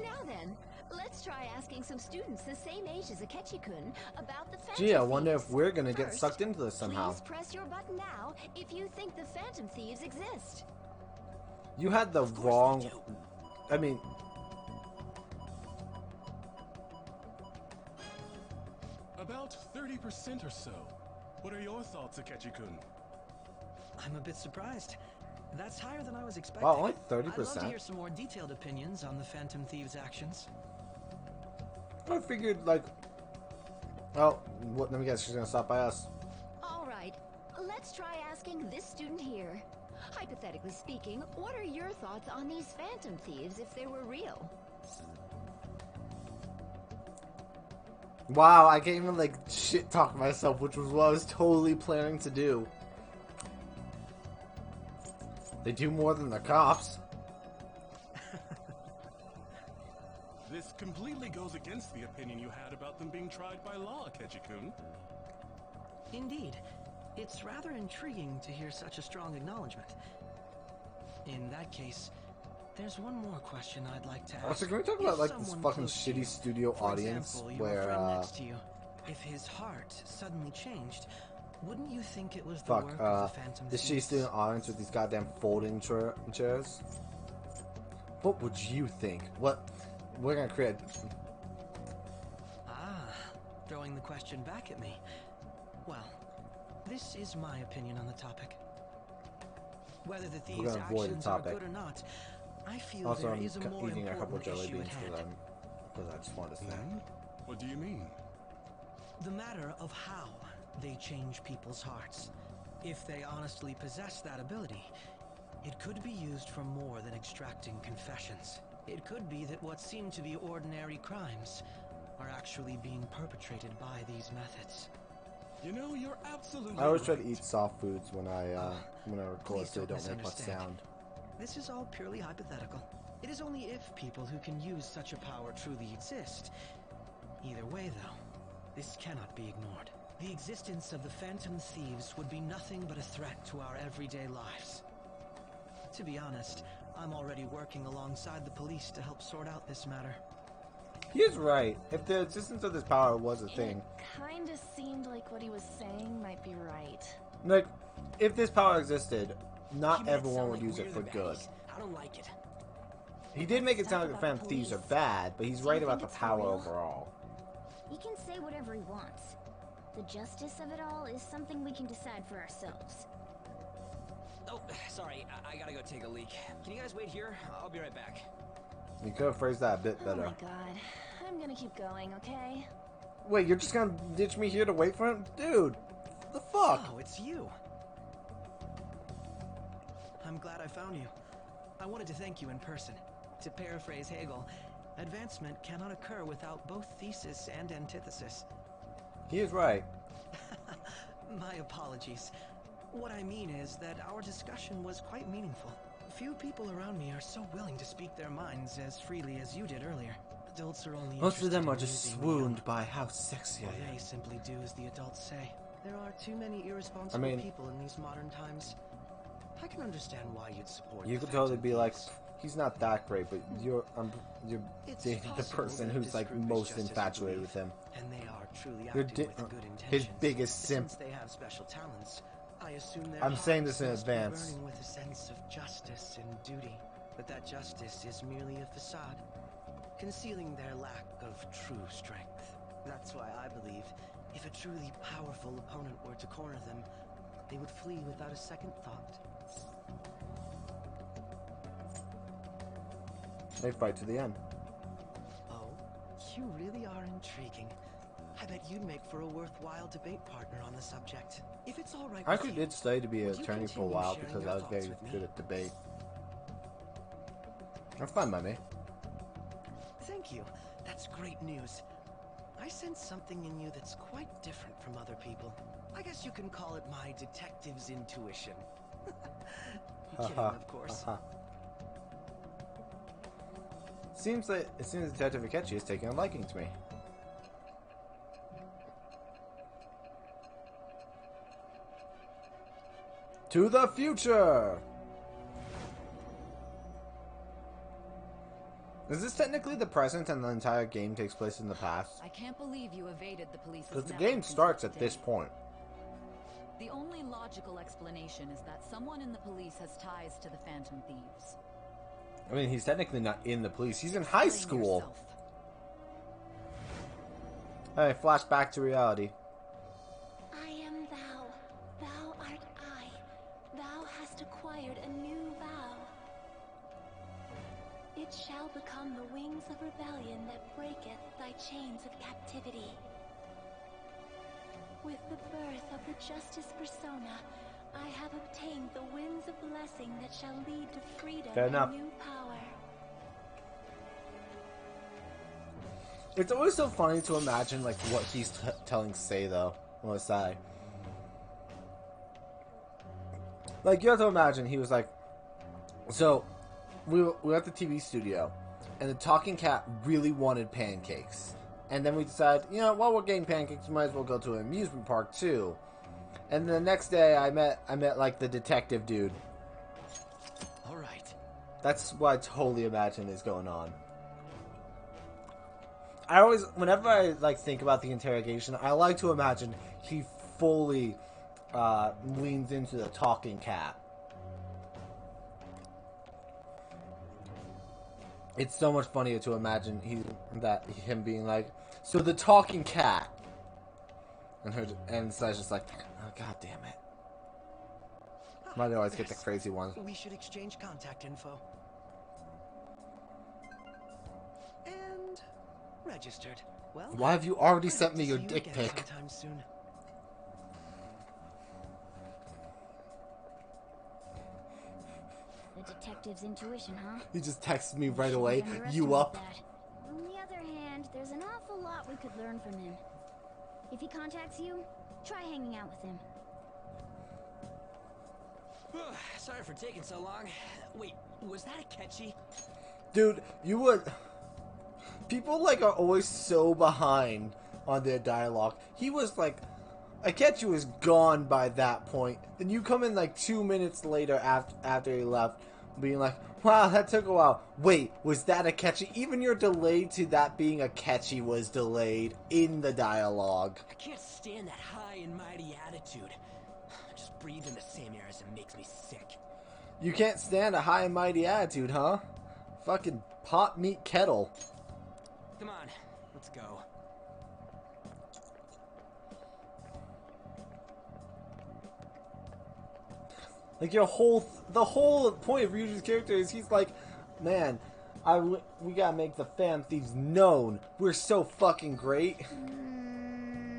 Speaker 5: Now then, let's try asking some students the same age as Akechi-kun about the Phantom
Speaker 1: Gee, I wonder
Speaker 5: Thieves.
Speaker 1: if we're gonna get
Speaker 5: First,
Speaker 1: sucked into this somehow.
Speaker 5: Please press your button now if you think the Phantom Thieves exist.
Speaker 1: You had the
Speaker 3: Of course
Speaker 1: wrong...
Speaker 3: they do.
Speaker 1: I mean,
Speaker 8: About 30% or so. What are your thoughts, Akechi-kun?
Speaker 3: I'm a bit surprised. That's higher than I was expecting.
Speaker 1: wow, only
Speaker 3: I'd love to
Speaker 1: 30%?
Speaker 3: hear some more detailed opinions on the Phantom Thieves' actions.
Speaker 1: I figured, like... Oh, what, let me guess, she's gonna stop by us.
Speaker 5: All right, let's try asking this student here. Hypothetically speaking, what are your thoughts on these Phantom Thieves if they were real?
Speaker 1: Wow, I can't even, like, shit-talk myself, which was what I was totally planning to do. They do more than the cops.
Speaker 8: This completely goes against the opinion you had about them being tried by law, Akechi-kun.
Speaker 3: Indeed. It's rather intriguing to hear such a strong acknowledgement. In that case, there's one more question I'd like to ask.
Speaker 1: Also, can we talk
Speaker 3: If
Speaker 1: about, like, this
Speaker 3: someone
Speaker 1: fucking
Speaker 3: close to you,
Speaker 1: shitty studio
Speaker 3: for
Speaker 1: audience
Speaker 3: example, your
Speaker 1: where,
Speaker 3: friend next to you, if his heart suddenly changed, wouldn't you think it was the
Speaker 1: fuck,
Speaker 3: work of the Phantom
Speaker 1: this shitty
Speaker 3: Thieves?
Speaker 1: student audience with these goddamn folding chairs? What would you think? What? We're gonna create...
Speaker 3: Ah, throwing the question back at me. Well, this is my opinion on the topic. Whether the thieves'
Speaker 1: gonna avoid the
Speaker 3: actions are
Speaker 1: topic.
Speaker 3: good or not, I feel
Speaker 1: Also,
Speaker 3: there
Speaker 1: I'm
Speaker 3: is a more
Speaker 1: eating a couple
Speaker 3: important
Speaker 1: jelly
Speaker 3: issue
Speaker 1: beans
Speaker 3: at hand.
Speaker 1: because I just wanted a snack.
Speaker 8: What do you mean?
Speaker 3: The matter of how they change people's hearts. If they honestly possess that ability, it could be used for more than extracting confessions. It could be that what seem to be ordinary crimes are actually being perpetrated by these methods.
Speaker 8: You know, you're absolutely
Speaker 1: I always try to
Speaker 8: right.
Speaker 1: eat soft foods when I record,
Speaker 3: Please
Speaker 1: so they
Speaker 3: don't
Speaker 1: don't make much
Speaker 3: misunderstand.
Speaker 1: sound.
Speaker 3: This is all purely hypothetical. It is only if people who can use such a power truly exist. Either way, though, this cannot be ignored. The existence of the Phantom Thieves would be nothing but a threat to our everyday lives. To be honest, I'm already working alongside the police to help sort out this matter.
Speaker 1: He's right. If the existence of this power was a thing,
Speaker 5: It kinda seemed like what he was saying might be right.
Speaker 1: like, if this power existed,
Speaker 3: You
Speaker 1: not
Speaker 3: made it
Speaker 1: everyone
Speaker 3: sound
Speaker 1: would
Speaker 3: like
Speaker 1: use it
Speaker 3: we're
Speaker 1: for
Speaker 3: the
Speaker 1: good.
Speaker 3: baddies. I don't like it.
Speaker 1: He did make it
Speaker 5: Stuff
Speaker 1: sound like the
Speaker 5: about
Speaker 1: Phantom
Speaker 5: the
Speaker 1: Thieves are
Speaker 5: police.
Speaker 1: bad, but he's
Speaker 5: Do you
Speaker 1: right about
Speaker 5: think
Speaker 1: the
Speaker 5: it's for
Speaker 1: power
Speaker 5: real?
Speaker 1: overall.
Speaker 2: He can say whatever he wants. The justice of it all is something we can decide for ourselves.
Speaker 9: Oh, sorry, I gotta go take a leak. Can you guys wait here? I'll be right back.
Speaker 1: You could have phrased that a bit
Speaker 5: Oh
Speaker 1: better.
Speaker 5: my god. I'm gonna keep going, okay?
Speaker 1: Wait, you're just gonna ditch me here to wait for him? Dude, the fuck?
Speaker 3: Oh, it's you. I'm glad I found you. I wanted to thank you in person. To paraphrase Hegel, advancement cannot occur without both thesis and antithesis.
Speaker 1: He is right.
Speaker 3: My apologies. What I mean is that our discussion was quite meaningful. Few people around me are so willing to speak their minds as freely as you did earlier. Adults are only
Speaker 1: Most of them
Speaker 3: interested
Speaker 1: are
Speaker 3: in
Speaker 1: just
Speaker 3: using the young,
Speaker 1: swooned by how sexy
Speaker 3: or
Speaker 1: I
Speaker 3: they
Speaker 1: am.
Speaker 3: simply do as the adults say. There are too many irresponsible
Speaker 1: I mean-
Speaker 3: people in these modern times. I can understand why you'd support.
Speaker 1: You
Speaker 3: the
Speaker 1: could totally
Speaker 3: Phantom
Speaker 1: be like,
Speaker 3: Thieves.
Speaker 1: he's not that great, but you're
Speaker 3: It's
Speaker 1: dating the
Speaker 3: possible
Speaker 1: person
Speaker 3: that
Speaker 1: who's
Speaker 3: this
Speaker 1: like
Speaker 3: group is
Speaker 1: most
Speaker 3: just as you
Speaker 1: infatuated
Speaker 3: believe,
Speaker 1: with him.
Speaker 3: and they are truly
Speaker 1: You're
Speaker 3: acting with good intentions.
Speaker 1: his biggest simp.
Speaker 3: Since they have special talents, I assume their
Speaker 1: I'm saying this in
Speaker 3: hearts must be
Speaker 1: advance.
Speaker 3: burning with a sense of justice and duty. But that justice is merely a facade, concealing their lack of true strength. That's why I believe if a truly powerful opponent were to corner them, they would flee without a second thought.
Speaker 1: They fight to the end.
Speaker 3: Oh, you really are intriguing. I bet you'd make for a worthwhile debate partner on the subject. If it's all right
Speaker 1: I
Speaker 3: with
Speaker 1: actually
Speaker 3: you,
Speaker 1: did study to be an
Speaker 3: would you
Speaker 1: attorney for a
Speaker 3: continue
Speaker 1: while
Speaker 3: sharing
Speaker 1: because
Speaker 3: your
Speaker 1: I was
Speaker 3: thoughts
Speaker 1: very
Speaker 3: with me?
Speaker 1: good at debate. That's fine by me.
Speaker 3: Thank you. That's great news. I sense something in you that's quite different from other people. I guess you can call it my detective's intuition. Kidding, of course.
Speaker 1: Seems Detective Akechi is taking a liking to me. To the future! Is this technically the present and the entire game takes place in the past?
Speaker 10: I can't believe you evaded the police's
Speaker 1: Because the
Speaker 10: network
Speaker 1: game starts
Speaker 10: until
Speaker 1: at this
Speaker 10: today.
Speaker 1: point.
Speaker 10: The only logical explanation is that someone in the police has ties to the Phantom Thieves.
Speaker 1: I mean, he's technically not in the police. He's in high
Speaker 10: Explain
Speaker 1: school.
Speaker 10: yourself.
Speaker 1: Hey, flashback to reality.
Speaker 5: I am thou, thou art I. Thou hast acquired a new vow. It shall become the wings of rebellion that breaketh thy chains of captivity. With the birth of the Justice Persona, I have obtained the winds of blessing that shall lead to freedom
Speaker 1: Fair
Speaker 5: and
Speaker 1: enough.
Speaker 5: new power.
Speaker 1: It's always so funny to imagine like what he's telling Sei though. Or Sai. Like you have to imagine he was like, so we were at the TV studio, and the talking cat really wanted pancakes, and then we decided, you know, while we're getting pancakes, we might as well go to an amusement park too. And the next day, I met like the detective dude.
Speaker 3: All right.
Speaker 1: That's what I totally imagine is going on. I always, whenever I like think about the interrogation, I like to imagine he fully leans into the talking cat. It's so much funnier to imagine him being like, so the talking cat, and Sai's just like, oh god damn it. Might always get the crazy one.
Speaker 3: We should exchange contact info. And registered. Well,
Speaker 1: Why have you already
Speaker 3: I
Speaker 1: sent
Speaker 3: hope
Speaker 1: me
Speaker 3: to
Speaker 1: your
Speaker 3: see you
Speaker 1: dick
Speaker 3: again
Speaker 1: pic?
Speaker 3: sometime soon.
Speaker 2: The detective's intuition, huh?
Speaker 1: He just texted me
Speaker 2: We
Speaker 1: right
Speaker 2: shouldn't
Speaker 1: away.
Speaker 2: underestimate
Speaker 1: You up?
Speaker 2: that. On the other hand, there's an awful lot we could learn from him. If he contacts you, try hanging out with him.
Speaker 9: Sorry for taking so long. Wait, was that a catchy?
Speaker 1: Dude, you would. People like are always so behind on their dialogue. He was like, Akechi was gone by that point. Then you come in like 2 minutes later after he left, being like, wow, that took a while. Wait, was that Akechi? Even your delay to that being Akechi was delayed in the dialogue.
Speaker 9: I can't stand that high and mighty attitude. Just breathing the same air as him makes me sick.
Speaker 1: You can't stand a high and mighty attitude, huh? Fucking pot meat kettle.
Speaker 9: Come on, let's go.
Speaker 1: Like the whole point of Ryuji's character is he's like, man, we gotta make the fan thieves known. We're so fucking great.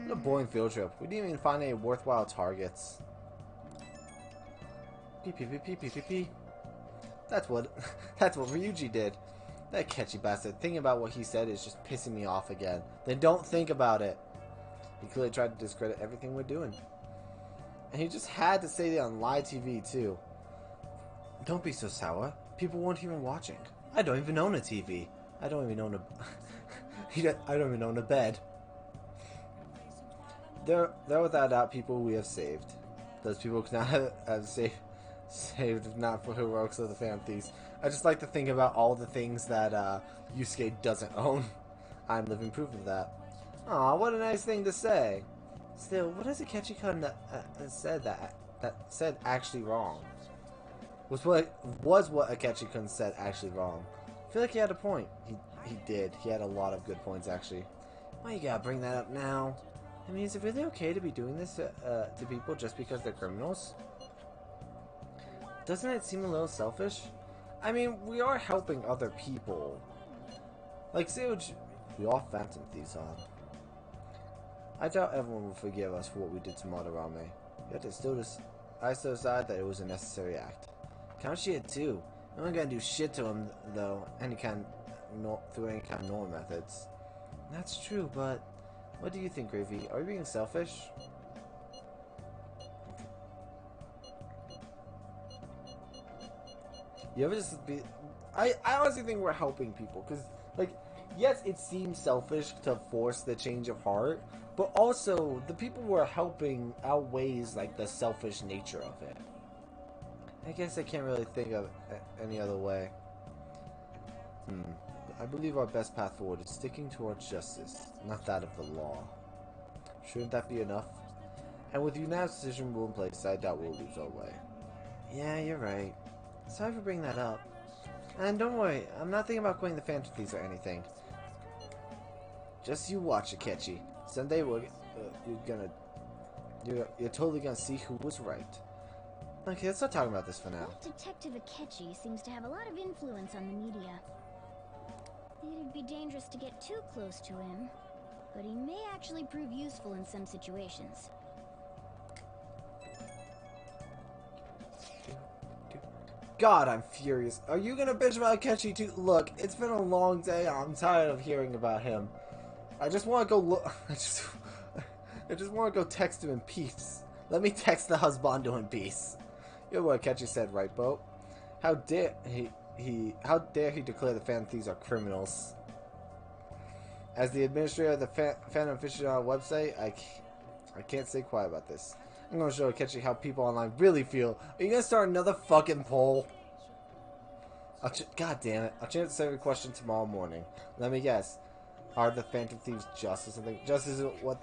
Speaker 1: What a boring field trip. We didn't even find any worthwhile targets. Pee. That's what Ryuji did. That catchy bastard. Thinking about what he said is just pissing me off again. Then don't think about it. He clearly tried to discredit everything we're doing. And he just had to say that on live TV, too. Don't be so sour. People weren't even watching. I don't even own a TV. I don't even own a... I don't even own a bed. They're without doubt people we have saved. Those people cannot have saved... Saved if not for heroics of the Phantom Thieves. I just like to think about all the things that Yusuke doesn't own. I'm living proof of that. Aw, what a nice thing to say. Still, what has Akechi-kun said that said actually wrong? Was what Akechi-kun said actually wrong? I feel like he had a point. He did. He had a lot of good points actually. Why you gotta bring that up now? I mean, is it really okay to be doing this to people just because they're criminals? Doesn't it seem a little selfish? I mean, we are helping other people. Like, we are Phantom Thieves, huh? I doubt everyone will forgive us for what we did to Madarame. Yet I still decide that it was a necessary act. Kanshi too. No one gonna do shit to him though, through any kind of normal methods. That's true, but what do you think, Gravy? Are we being selfish? You ever just be... I honestly think we're helping people, because, like, yes, it seems selfish to force the change of heart, but also, the people we're helping outweighs, like, the selfish nature of it. I guess I can't really think of any other way. I believe our best path forward is sticking towards justice, not that of the law. Shouldn't that be enough? And with unanimous decision rule in place, I doubt we'll lose our way. Yeah, you're right. Sorry for bringing that up. And don't worry, I'm not thinking about quitting the Phantom Thieves or anything. Just you watch, Akechi. Someday you're totally gonna see who was right. Okay, let's not talk about this for now.
Speaker 2: Old Detective Akechi seems to have a lot of influence on the media. It'd be dangerous to get too close to him, but he may actually prove useful in some situations.
Speaker 1: God, I'm furious. Are you gonna bitch about Akechi too? Look, it's been a long day. I'm tired of hearing about him. I just want to go look. I just want to go text him in peace. Let me text the husbando in peace. You know what Akechi said, right, Bo? How dare how dare he declare the Phantom Thieves are criminals? As the administrator of the Phantom Aficionado website, I can't stay quiet about this. I'm gonna show Akechi how people online really feel. Are you gonna start another fucking poll? God damn it. I'll change every question tomorrow morning. Let me guess. Are the Phantom Thieves just or something? Just is what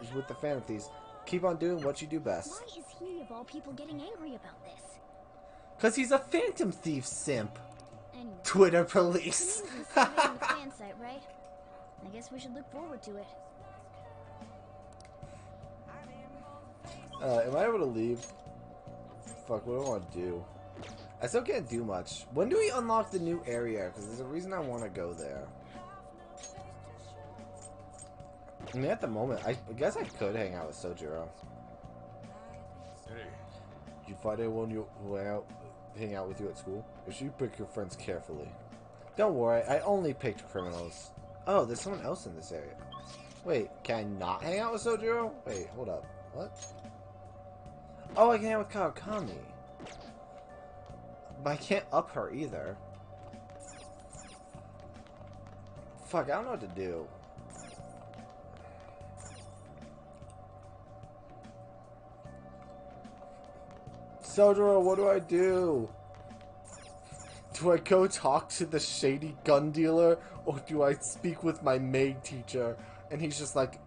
Speaker 1: is with the Phantom Thieves. Keep on doing what you do best.
Speaker 2: Why is he, of all people, getting angry about this?
Speaker 1: Cause he's a Phantom Thief simp.
Speaker 2: Anyway,
Speaker 1: Twitter police.
Speaker 2: the news is on the fan site, right? I guess we should look forward to it.
Speaker 1: Am I able to leave? Fuck, what do I want to do? I still can't do much. When do we unlock the new area? Because there's a reason I want to go there. I mean, at the moment, I guess I could hang out with Sojiro.
Speaker 4: Hey,
Speaker 1: Did you find anyone who hang out with you at school? You should pick your friends carefully. Don't worry, I only picked criminals. Oh, there's someone else in this area. Wait, can I not hang out with Sojiro? Wait, hold up. What? Oh, I can hang out with Kawakami. But I can't up her either. Fuck, I don't know what to do. Sojiro, what do I do? Do I go talk to the shady gun dealer, or do I speak with my maid teacher? And he's just like,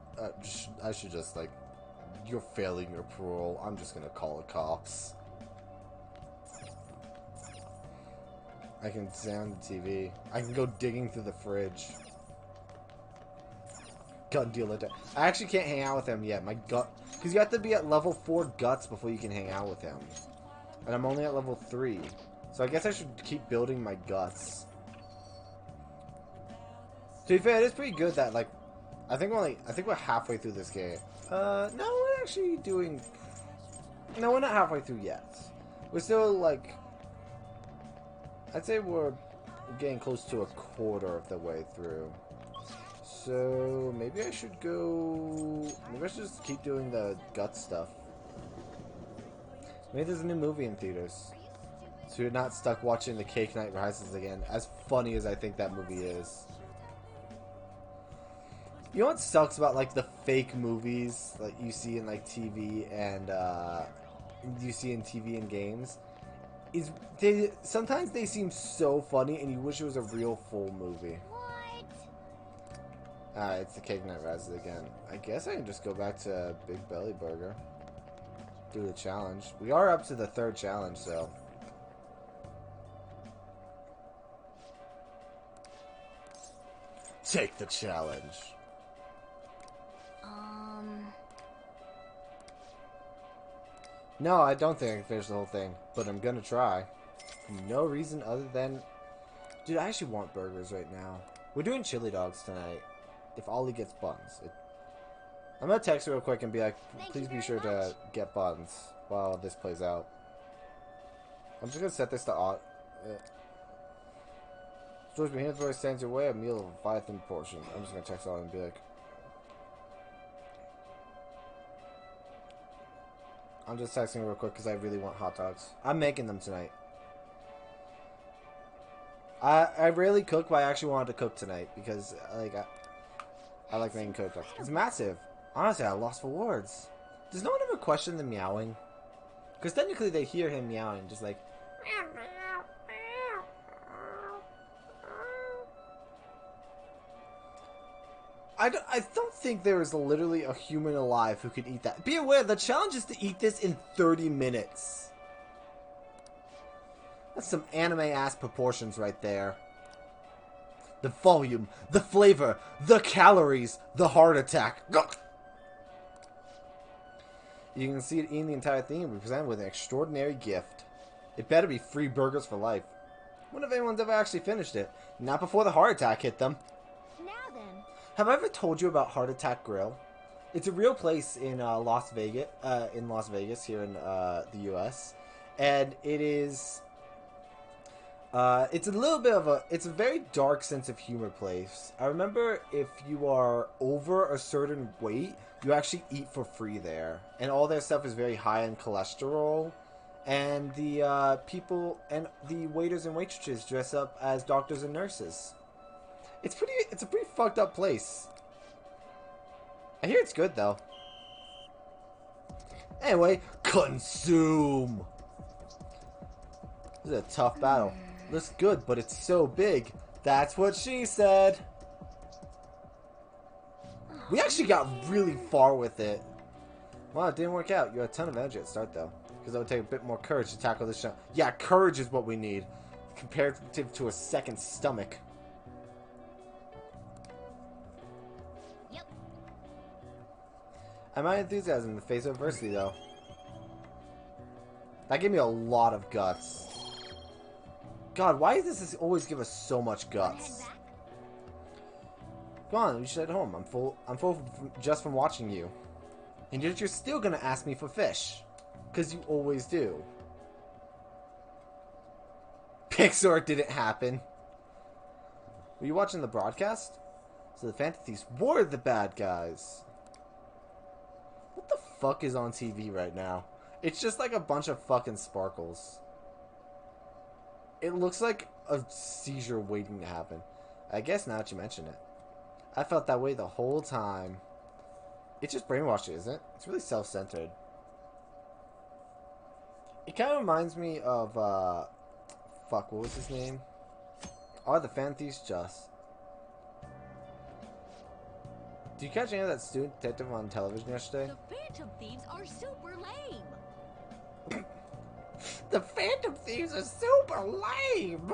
Speaker 1: I should just like, you're failing your parole. I'm just gonna call the cops. I can sound the TV. I can go digging through the fridge. Gun dealer. I actually can't hang out with him yet. My gut, because you have to be at level 4 guts before you can hang out with him. And I'm only at level 3. So I guess I should keep building my guts. To be fair, it is pretty good that, like, I think we're halfway through this game. No, we're actually doing... No, we're not halfway through yet. We're still, like... I'd say we're getting close to a quarter of the way through. So, maybe I should go... Maybe I should just keep doing the gut stuff. Maybe there's a new movie in theaters. So you're not stuck watching The Cake Night Rises again. As funny as I think that movie is. You know what sucks about, like, the fake movies like you see in, like, TV and you see in TV and games is sometimes they seem so funny and you wish it was a real full movie.
Speaker 2: What?
Speaker 1: Alright, it's the Cake Night Rises again. I guess I can just go back to Big Belly Burger. Do the challenge. We are up to the 3rd challenge, so. Take the challenge. No, I don't think I can finish the whole thing, but I'm gonna try. For no reason other than... Dude, I actually want burgers right now. We're doing chili dogs tonight. If Ollie gets buns. I'm gonna text her real quick and be like, please be sure to get buns while this plays out. I'm just gonna set this to odd. George, my hands always stands your way, a meal of a Leviathan portion. I'm just gonna text Ollie and be like... I'm just texting real quick because I really want hot dogs. I'm making them tonight. I rarely cook, but I actually wanted to cook tonight because I like making cooked dogs. It's massive. Honestly, I lost for words. Does no one ever question the meowing? Because technically they hear him meowing, just like... I don't think there is literally a human alive who could eat that. Be aware, the challenge is to eat this in 30 minutes. That's some anime-ass proportions right there. The volume, the flavor, the calories, the heart attack. You can see it eating the entire thing and be presented with an extraordinary gift. It better be free burgers for life. I wonder if anyone's ever actually finished it. Not before the heart attack hit them.
Speaker 2: Now then.
Speaker 1: Have I ever told you about Heart Attack Grill? It's a real place in Las Vegas, here in the U.S. And it is... it's a little bit of it's a very dark sense of humor place. I remember if you are over a certain weight, you actually eat for free there. And all their stuff is very high in cholesterol. And the people and the waiters and waitresses dress up as doctors and nurses. It's a pretty fucked up place. I hear it's good though. Anyway, consume! This is a tough battle. Looks good, but it's so big. That's what she said. We actually got really far with it. Well, it didn't work out. You had a ton of energy at the start, though. Because it would take a bit more courage to tackle this challenge. Yeah, courage is what we need. Comparative to a second stomach.
Speaker 2: Yep.
Speaker 1: I might enthusiasm in the face of adversity, though. That gave me a lot of guts. God, why does this always give us so much guts? Come on, we should head home. I'm full just from watching you. And yet you're still gonna ask me for fish. Because you always do. Pixar didn't happen. Were you watching the broadcast? So the Fantasies were the bad guys. What the fuck is on TV right now? It's just like a bunch of fucking sparkles. It looks like a seizure waiting to happen. I guess now that you mention it. I felt that way the whole time. It's just brainwashing, isn't it? It's really self-centered. It kind of reminds me of, fuck, what was his name? Are the Fantasies just? Did you catch any of that student detective on television yesterday?
Speaker 10: The Phantom Thieves are super lame.
Speaker 1: The Phantom Thieves are super lame!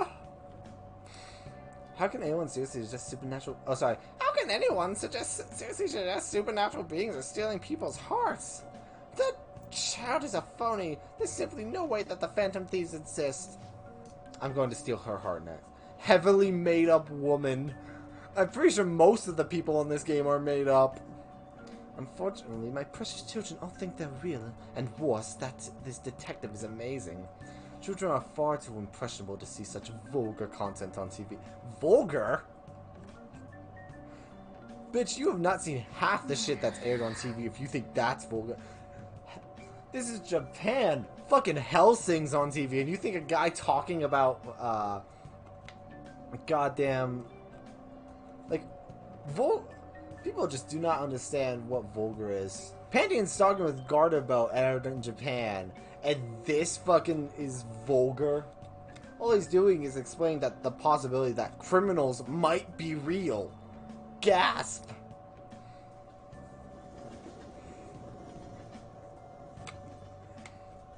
Speaker 1: How can anyone seriously suggest supernatural... Oh, sorry. How can anyone seriously suggest supernatural beings are stealing people's hearts? The child is a phony. There's simply no way that the Phantom Thieves exist. I'm going to steal her heart now. Heavily made up woman. I'm pretty sure most of the people in this game are made up. Unfortunately, my precious children all think they're real, and worse, that this detective is amazing. Children are far too impressionable to see such vulgar content on TV. Vulgar? Bitch, you have not seen half the shit that's aired on TV if you think that's vulgar. This is Japan. Fucking Hellsing's on TV, and you think a guy talking about, goddamn... Like, people just do not understand what vulgar is. Pantheon's talking with Garderbelt out in Japan, and this fucking is vulgar. All he's doing is explaining that the possibility that criminals might be real. Gasp!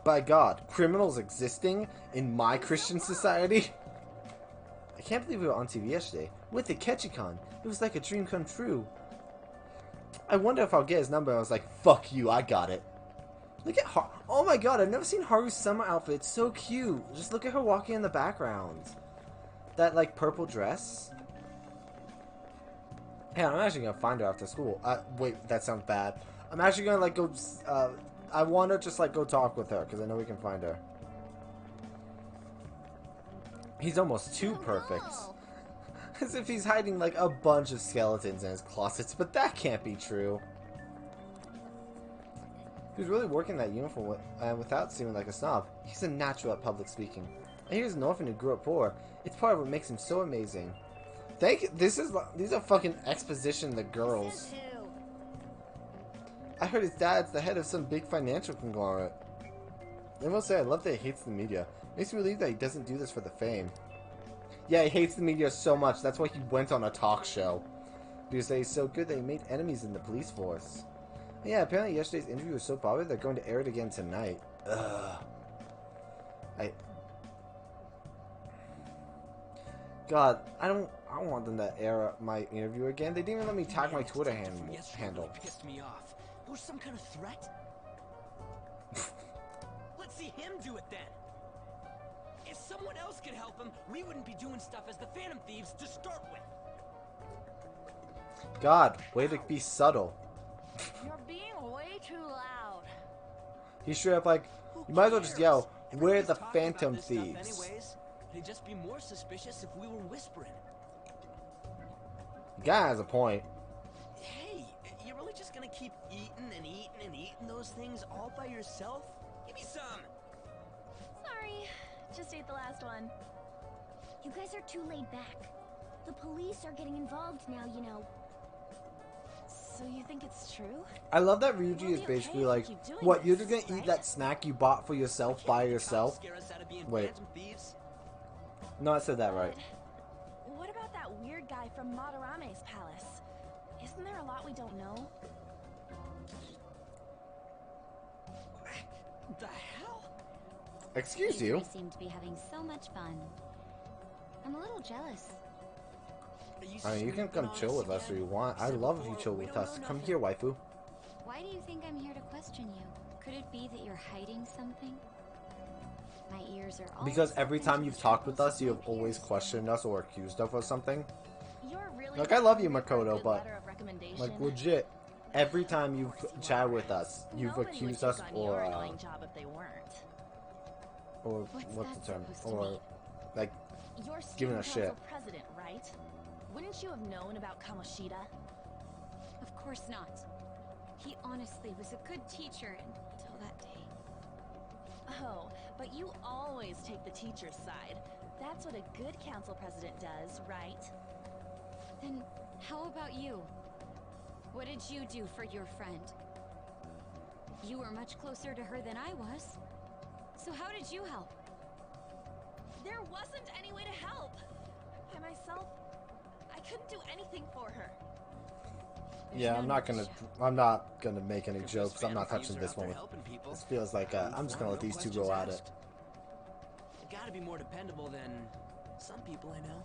Speaker 1: By God, criminals existing in my Christian society? I can't believe we were on TV yesterday with the Ketchicon. It was like a dream come true. I wonder if I'll get his number. I was like, fuck you, I got it. Look at Haru. Oh my God, I've never seen Haru's summer outfit. It's so cute. Just look at her walking in the background. That, like, purple dress. Hey, I'm actually gonna find her after school. Wait, that sounds bad. I'm actually gonna, like, go, I want to just, like, go talk with her, because I know we can find her. He's almost too perfect. As if he's hiding, like, a bunch of skeletons in his closets, but that can't be true. He was really working that uniform without seeming like a snob. He's a natural at public speaking. And here's an orphan who grew up poor. It's part of what makes him so amazing. These are fucking exposition, the girls. I heard his dad's the head of some big financial conglomerate. I will say I love that he hates the media. Makes me believe that he doesn't do this for the fame. Yeah, he hates the media so much. That's why he went on a talk show. Because he's so good that he made enemies in the police force. Yeah, apparently yesterday's interview was so popular they're going to air it again tonight. Ugh. God, I don't want them to air my interview again. They didn't even let me tag my Twitter handle.
Speaker 9: Pissed me off. It was some kind of threat. Let's see him do it then. If someone else could help him, we wouldn't be doing stuff as the Phantom Thieves to start with.
Speaker 1: God, way to be subtle.
Speaker 10: You're being way too loud.
Speaker 1: He's straight up like, you might as well just yell, we're the Phantom Thieves.
Speaker 9: Anyways, they'd just be more suspicious if we were whispering.
Speaker 1: The guy has a point.
Speaker 9: Hey, you're really just gonna keep eating and eating and eating those things all by yourself? Give me some!
Speaker 5: Sorry, just ate the last one.
Speaker 2: You guys are too laid back. The police are getting involved now, you know.
Speaker 5: So you think it's true?
Speaker 1: I love that Ryuji is basically like, what, you're just gonna eat that snack you bought for yourself by yourself? Wait. No, I said that right.
Speaker 5: What about that weird guy from Madarame's palace? Isn't there a lot we don't know?
Speaker 9: The hell?
Speaker 1: Excuse you?
Speaker 2: They seem to be having so much fun. I'm a little jealous.
Speaker 1: I mean, you can come chill with us if you want. I love if you chill with us. Come here, waifu.
Speaker 2: Why do you think I'm here to question you? Could it be that you're hiding something? My ears are all
Speaker 1: Because every time you've talked with us, you have always questioned us or accused of something.
Speaker 5: You're really
Speaker 1: Like, I love you, Makoto, but, like, legit, every time you've chatted with us, you've accused us or what's the term? Or, like, giving us shit.
Speaker 5: President, right? Wouldn't you have known about Kamoshida?
Speaker 2: Of course not. He honestly was a good teacher until that day.
Speaker 5: Oh, but you always take the teacher's side. That's what a good council president does, right?
Speaker 2: Then how about you? What did you do for your friend? You were much closer to her than I was. So how did you help?
Speaker 5: There wasn't any way to help. By myself, I couldn't do anything for her.
Speaker 1: Yeah, I'm not gonna make any jokes. I'm not touching this one. This feels like I'm just gonna let these two go at it.
Speaker 9: You gotta be more dependable than some people I know.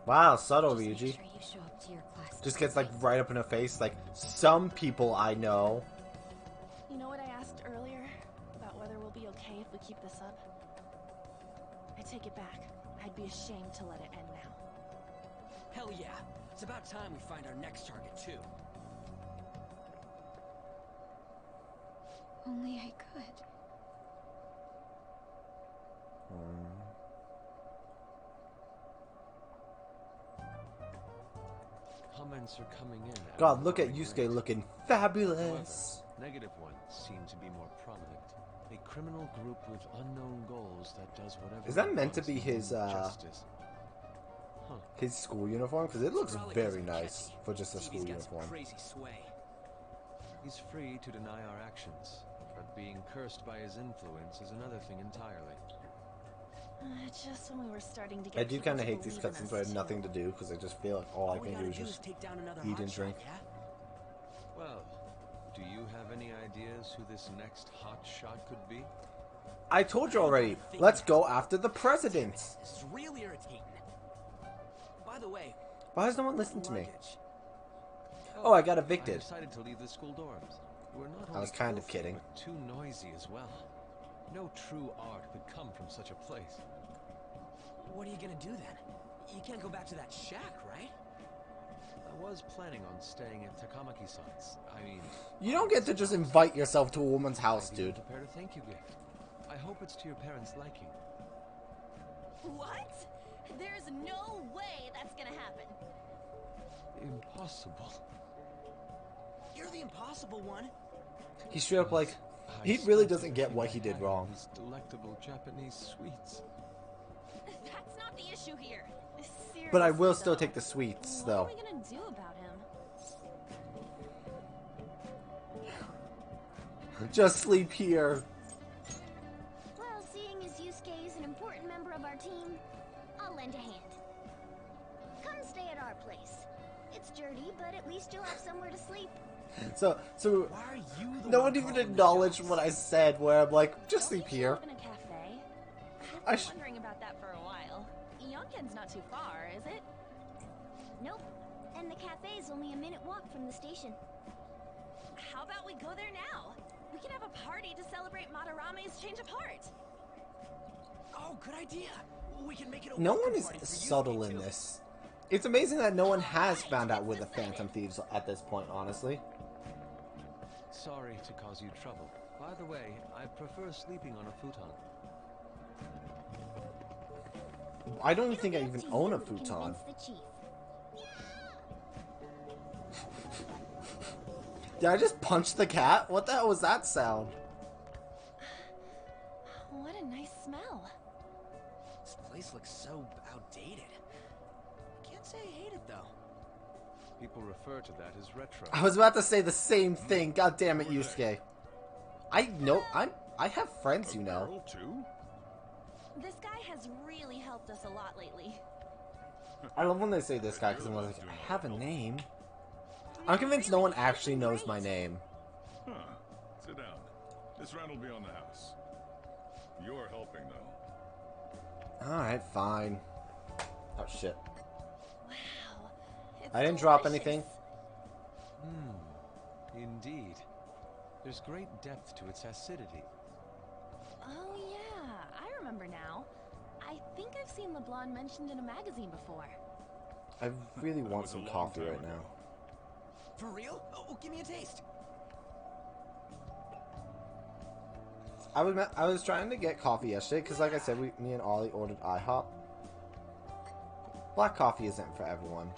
Speaker 1: Wow, subtle, Ryuji.
Speaker 2: Make sure you show up to your class.
Speaker 1: Just gets like right up in her face, like some people I know.
Speaker 5: You know what I asked earlier about whether we'll be okay if we keep this up? I take it back. I'd be ashamed to let it end now.
Speaker 9: Hell yeah. It's about time we find our next target, too.
Speaker 2: Only I could.
Speaker 11: Comments are coming in.
Speaker 1: God, look at Yusuke looking fabulous.
Speaker 11: However, negative ones seem to be more prominent. A criminal group with unknown goals that does whatever.
Speaker 1: Is that meant to be his
Speaker 11: justice.
Speaker 1: his school uniform? Because it looks very nice for just a school uniform.
Speaker 9: Crazy sway.
Speaker 11: He's free to deny our actions, but being cursed by his influence is another thing entirely.
Speaker 5: Just when we were starting to get
Speaker 1: I do
Speaker 5: people
Speaker 1: kind of
Speaker 5: to
Speaker 1: hate these
Speaker 5: believe in
Speaker 1: cutscenes
Speaker 5: us,
Speaker 1: where I have
Speaker 5: too.
Speaker 1: nothing to do because I just feel like all I
Speaker 9: we
Speaker 1: can
Speaker 9: gotta
Speaker 1: do is just
Speaker 9: take down another
Speaker 1: eat and
Speaker 9: hotshot,
Speaker 1: drink.
Speaker 9: yeah?
Speaker 11: Well, do you have any ideas who this next hot shot could be?
Speaker 1: I told you already. Let's go after the president.
Speaker 9: This is real irritating. By the way,
Speaker 1: Why does no one listen to me?
Speaker 9: luggage.
Speaker 1: Oh, I got
Speaker 11: I
Speaker 1: evicted.
Speaker 11: decided to leave the school dorms. We're not
Speaker 1: I
Speaker 11: only
Speaker 1: was kind of
Speaker 11: filthy,
Speaker 1: kidding.
Speaker 11: but too noisy as well. No true art could come from such a place.
Speaker 9: What are you gonna do then? You can't go back to that shack, right?
Speaker 11: I was planning on staying at Takamaki-san's. I mean...
Speaker 1: You don't get to just invite yourself to a woman's house,
Speaker 11: I
Speaker 1: dude.
Speaker 11: prepared a thank you gift. I hope it's to your parents' liking.
Speaker 5: What? There's no way that's gonna happen.
Speaker 11: Impossible.
Speaker 9: You're the impossible one.
Speaker 1: He's straight up like, he really doesn't get what he did wrong.
Speaker 11: These delectable Japanese sweets.
Speaker 5: That's not the issue here. Seriously,
Speaker 1: But I will still
Speaker 5: though.
Speaker 1: take the sweets,
Speaker 5: What
Speaker 1: though.
Speaker 5: are we gonna do about him?
Speaker 1: Just sleep here.
Speaker 2: Well, seeing as Yusuke is an important member of our team, I'll lend a hand. Come stay at our place. It's dirty, but at least you'll have somewhere to sleep.
Speaker 1: So
Speaker 9: Why are you the
Speaker 1: no
Speaker 9: one
Speaker 1: one even
Speaker 9: calling the
Speaker 1: acknowledged
Speaker 9: shots?
Speaker 1: what I said, where I'm like, just
Speaker 5: Don't
Speaker 1: sleep
Speaker 5: you
Speaker 1: here.
Speaker 5: live in a cafe?
Speaker 1: I
Speaker 5: I've
Speaker 1: sh-
Speaker 5: been wondering about that for a while. Yonken's not too far, is it?
Speaker 2: Nope. And the cafe's only a minute walk from the station.
Speaker 5: How about we go there now? We can have a party to celebrate Madarame's change of heart.
Speaker 9: Oh, good idea. We can make it a
Speaker 1: No one
Speaker 9: welcome
Speaker 1: is
Speaker 9: party for
Speaker 1: subtle
Speaker 9: Yusuke,
Speaker 1: in
Speaker 9: too.
Speaker 1: this. It's amazing that no one has found out we're the Phantom Thieves at this point, honestly.
Speaker 11: Sorry to cause you trouble. By the way, I prefer sleeping on a futon.
Speaker 1: I don't even
Speaker 2: It'll
Speaker 1: think
Speaker 2: be
Speaker 1: I
Speaker 2: up
Speaker 1: even
Speaker 2: to
Speaker 1: own a
Speaker 2: you to
Speaker 1: futon.
Speaker 2: convince the chief.
Speaker 1: Did I just punch the cat? What the hell was that sound?
Speaker 5: What a nice smell.
Speaker 9: This place looks so outdated. Can't say I hate it though.
Speaker 11: People refer to that as retro.
Speaker 1: I was about to say the same thing. God damn it, Yusuke. I know. I have friends, you know.
Speaker 4: Girl, too?
Speaker 5: This guy has really helped us a lot lately.
Speaker 1: I love when they say this guy because I'm like, I have a name. I'm convinced no one actually knows my name.
Speaker 4: Huh. Sit down. This rent will be on the house. You're helping, though.
Speaker 1: Alright, fine. Oh, shit.
Speaker 5: Wow. It's
Speaker 1: I didn't drop
Speaker 5: delicious.
Speaker 1: anything.
Speaker 11: Indeed. There's great depth to its acidity.
Speaker 5: Oh yeah, I remember now. I think I've seen LeBlanc mentioned in a magazine before.
Speaker 1: I really want
Speaker 4: was a
Speaker 1: some
Speaker 4: long
Speaker 1: coffee
Speaker 4: time
Speaker 1: right
Speaker 4: ago.
Speaker 1: now.
Speaker 9: For real? Oh, give me a taste.
Speaker 1: I was trying to get coffee yesterday because, like I said, me and Ollie ordered IHOP. Black coffee isn't for everyone.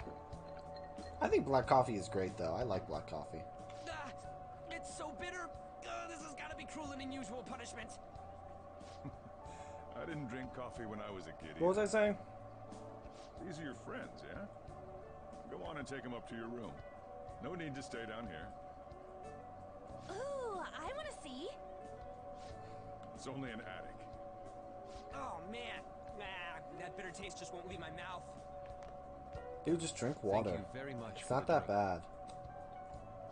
Speaker 1: I think black coffee is great, though. I like black coffee.
Speaker 9: Ah, it's so bitter. This has got to be cruel and unusual punishment.
Speaker 4: I didn't drink coffee when I was a kid.
Speaker 1: What was I saying?
Speaker 4: These are your friends, yeah? Go on and take them up to your room. No need to stay down here.
Speaker 5: Ooh, I want to see.
Speaker 4: It's only an attic.
Speaker 9: Oh man, that bitter taste just won't leave my mouth.
Speaker 1: Dude, just drink water.
Speaker 11: Thank you very much
Speaker 1: It's
Speaker 11: for
Speaker 1: not
Speaker 11: the
Speaker 1: that
Speaker 11: drink.
Speaker 1: bad.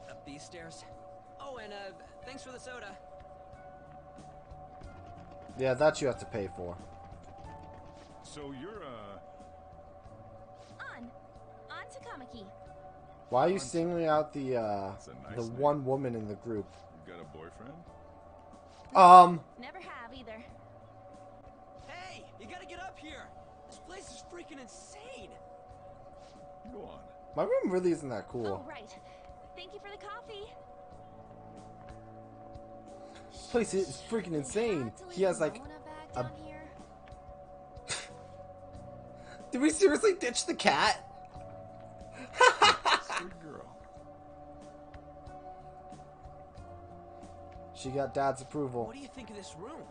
Speaker 9: Up these stairs. Oh, and thanks for the soda.
Speaker 1: Yeah, that you have to pay for.
Speaker 4: So you're,
Speaker 5: On Takamaki.
Speaker 1: Why are you singling out the
Speaker 4: That's a nice
Speaker 1: the
Speaker 4: name.
Speaker 1: one woman in the group?
Speaker 4: you got a boyfriend?
Speaker 5: Never have either.
Speaker 9: Hey, you gotta get up here. This place is freaking insane.
Speaker 4: Go on.
Speaker 1: My room really isn't that cool.
Speaker 5: Oh right. Thank you for the coffee.
Speaker 1: This place is freaking insane. He has like a...
Speaker 5: Down here.
Speaker 1: Did we seriously ditch the cat?
Speaker 4: Good girl.
Speaker 1: She got Dad's approval.
Speaker 9: What do you think of this room?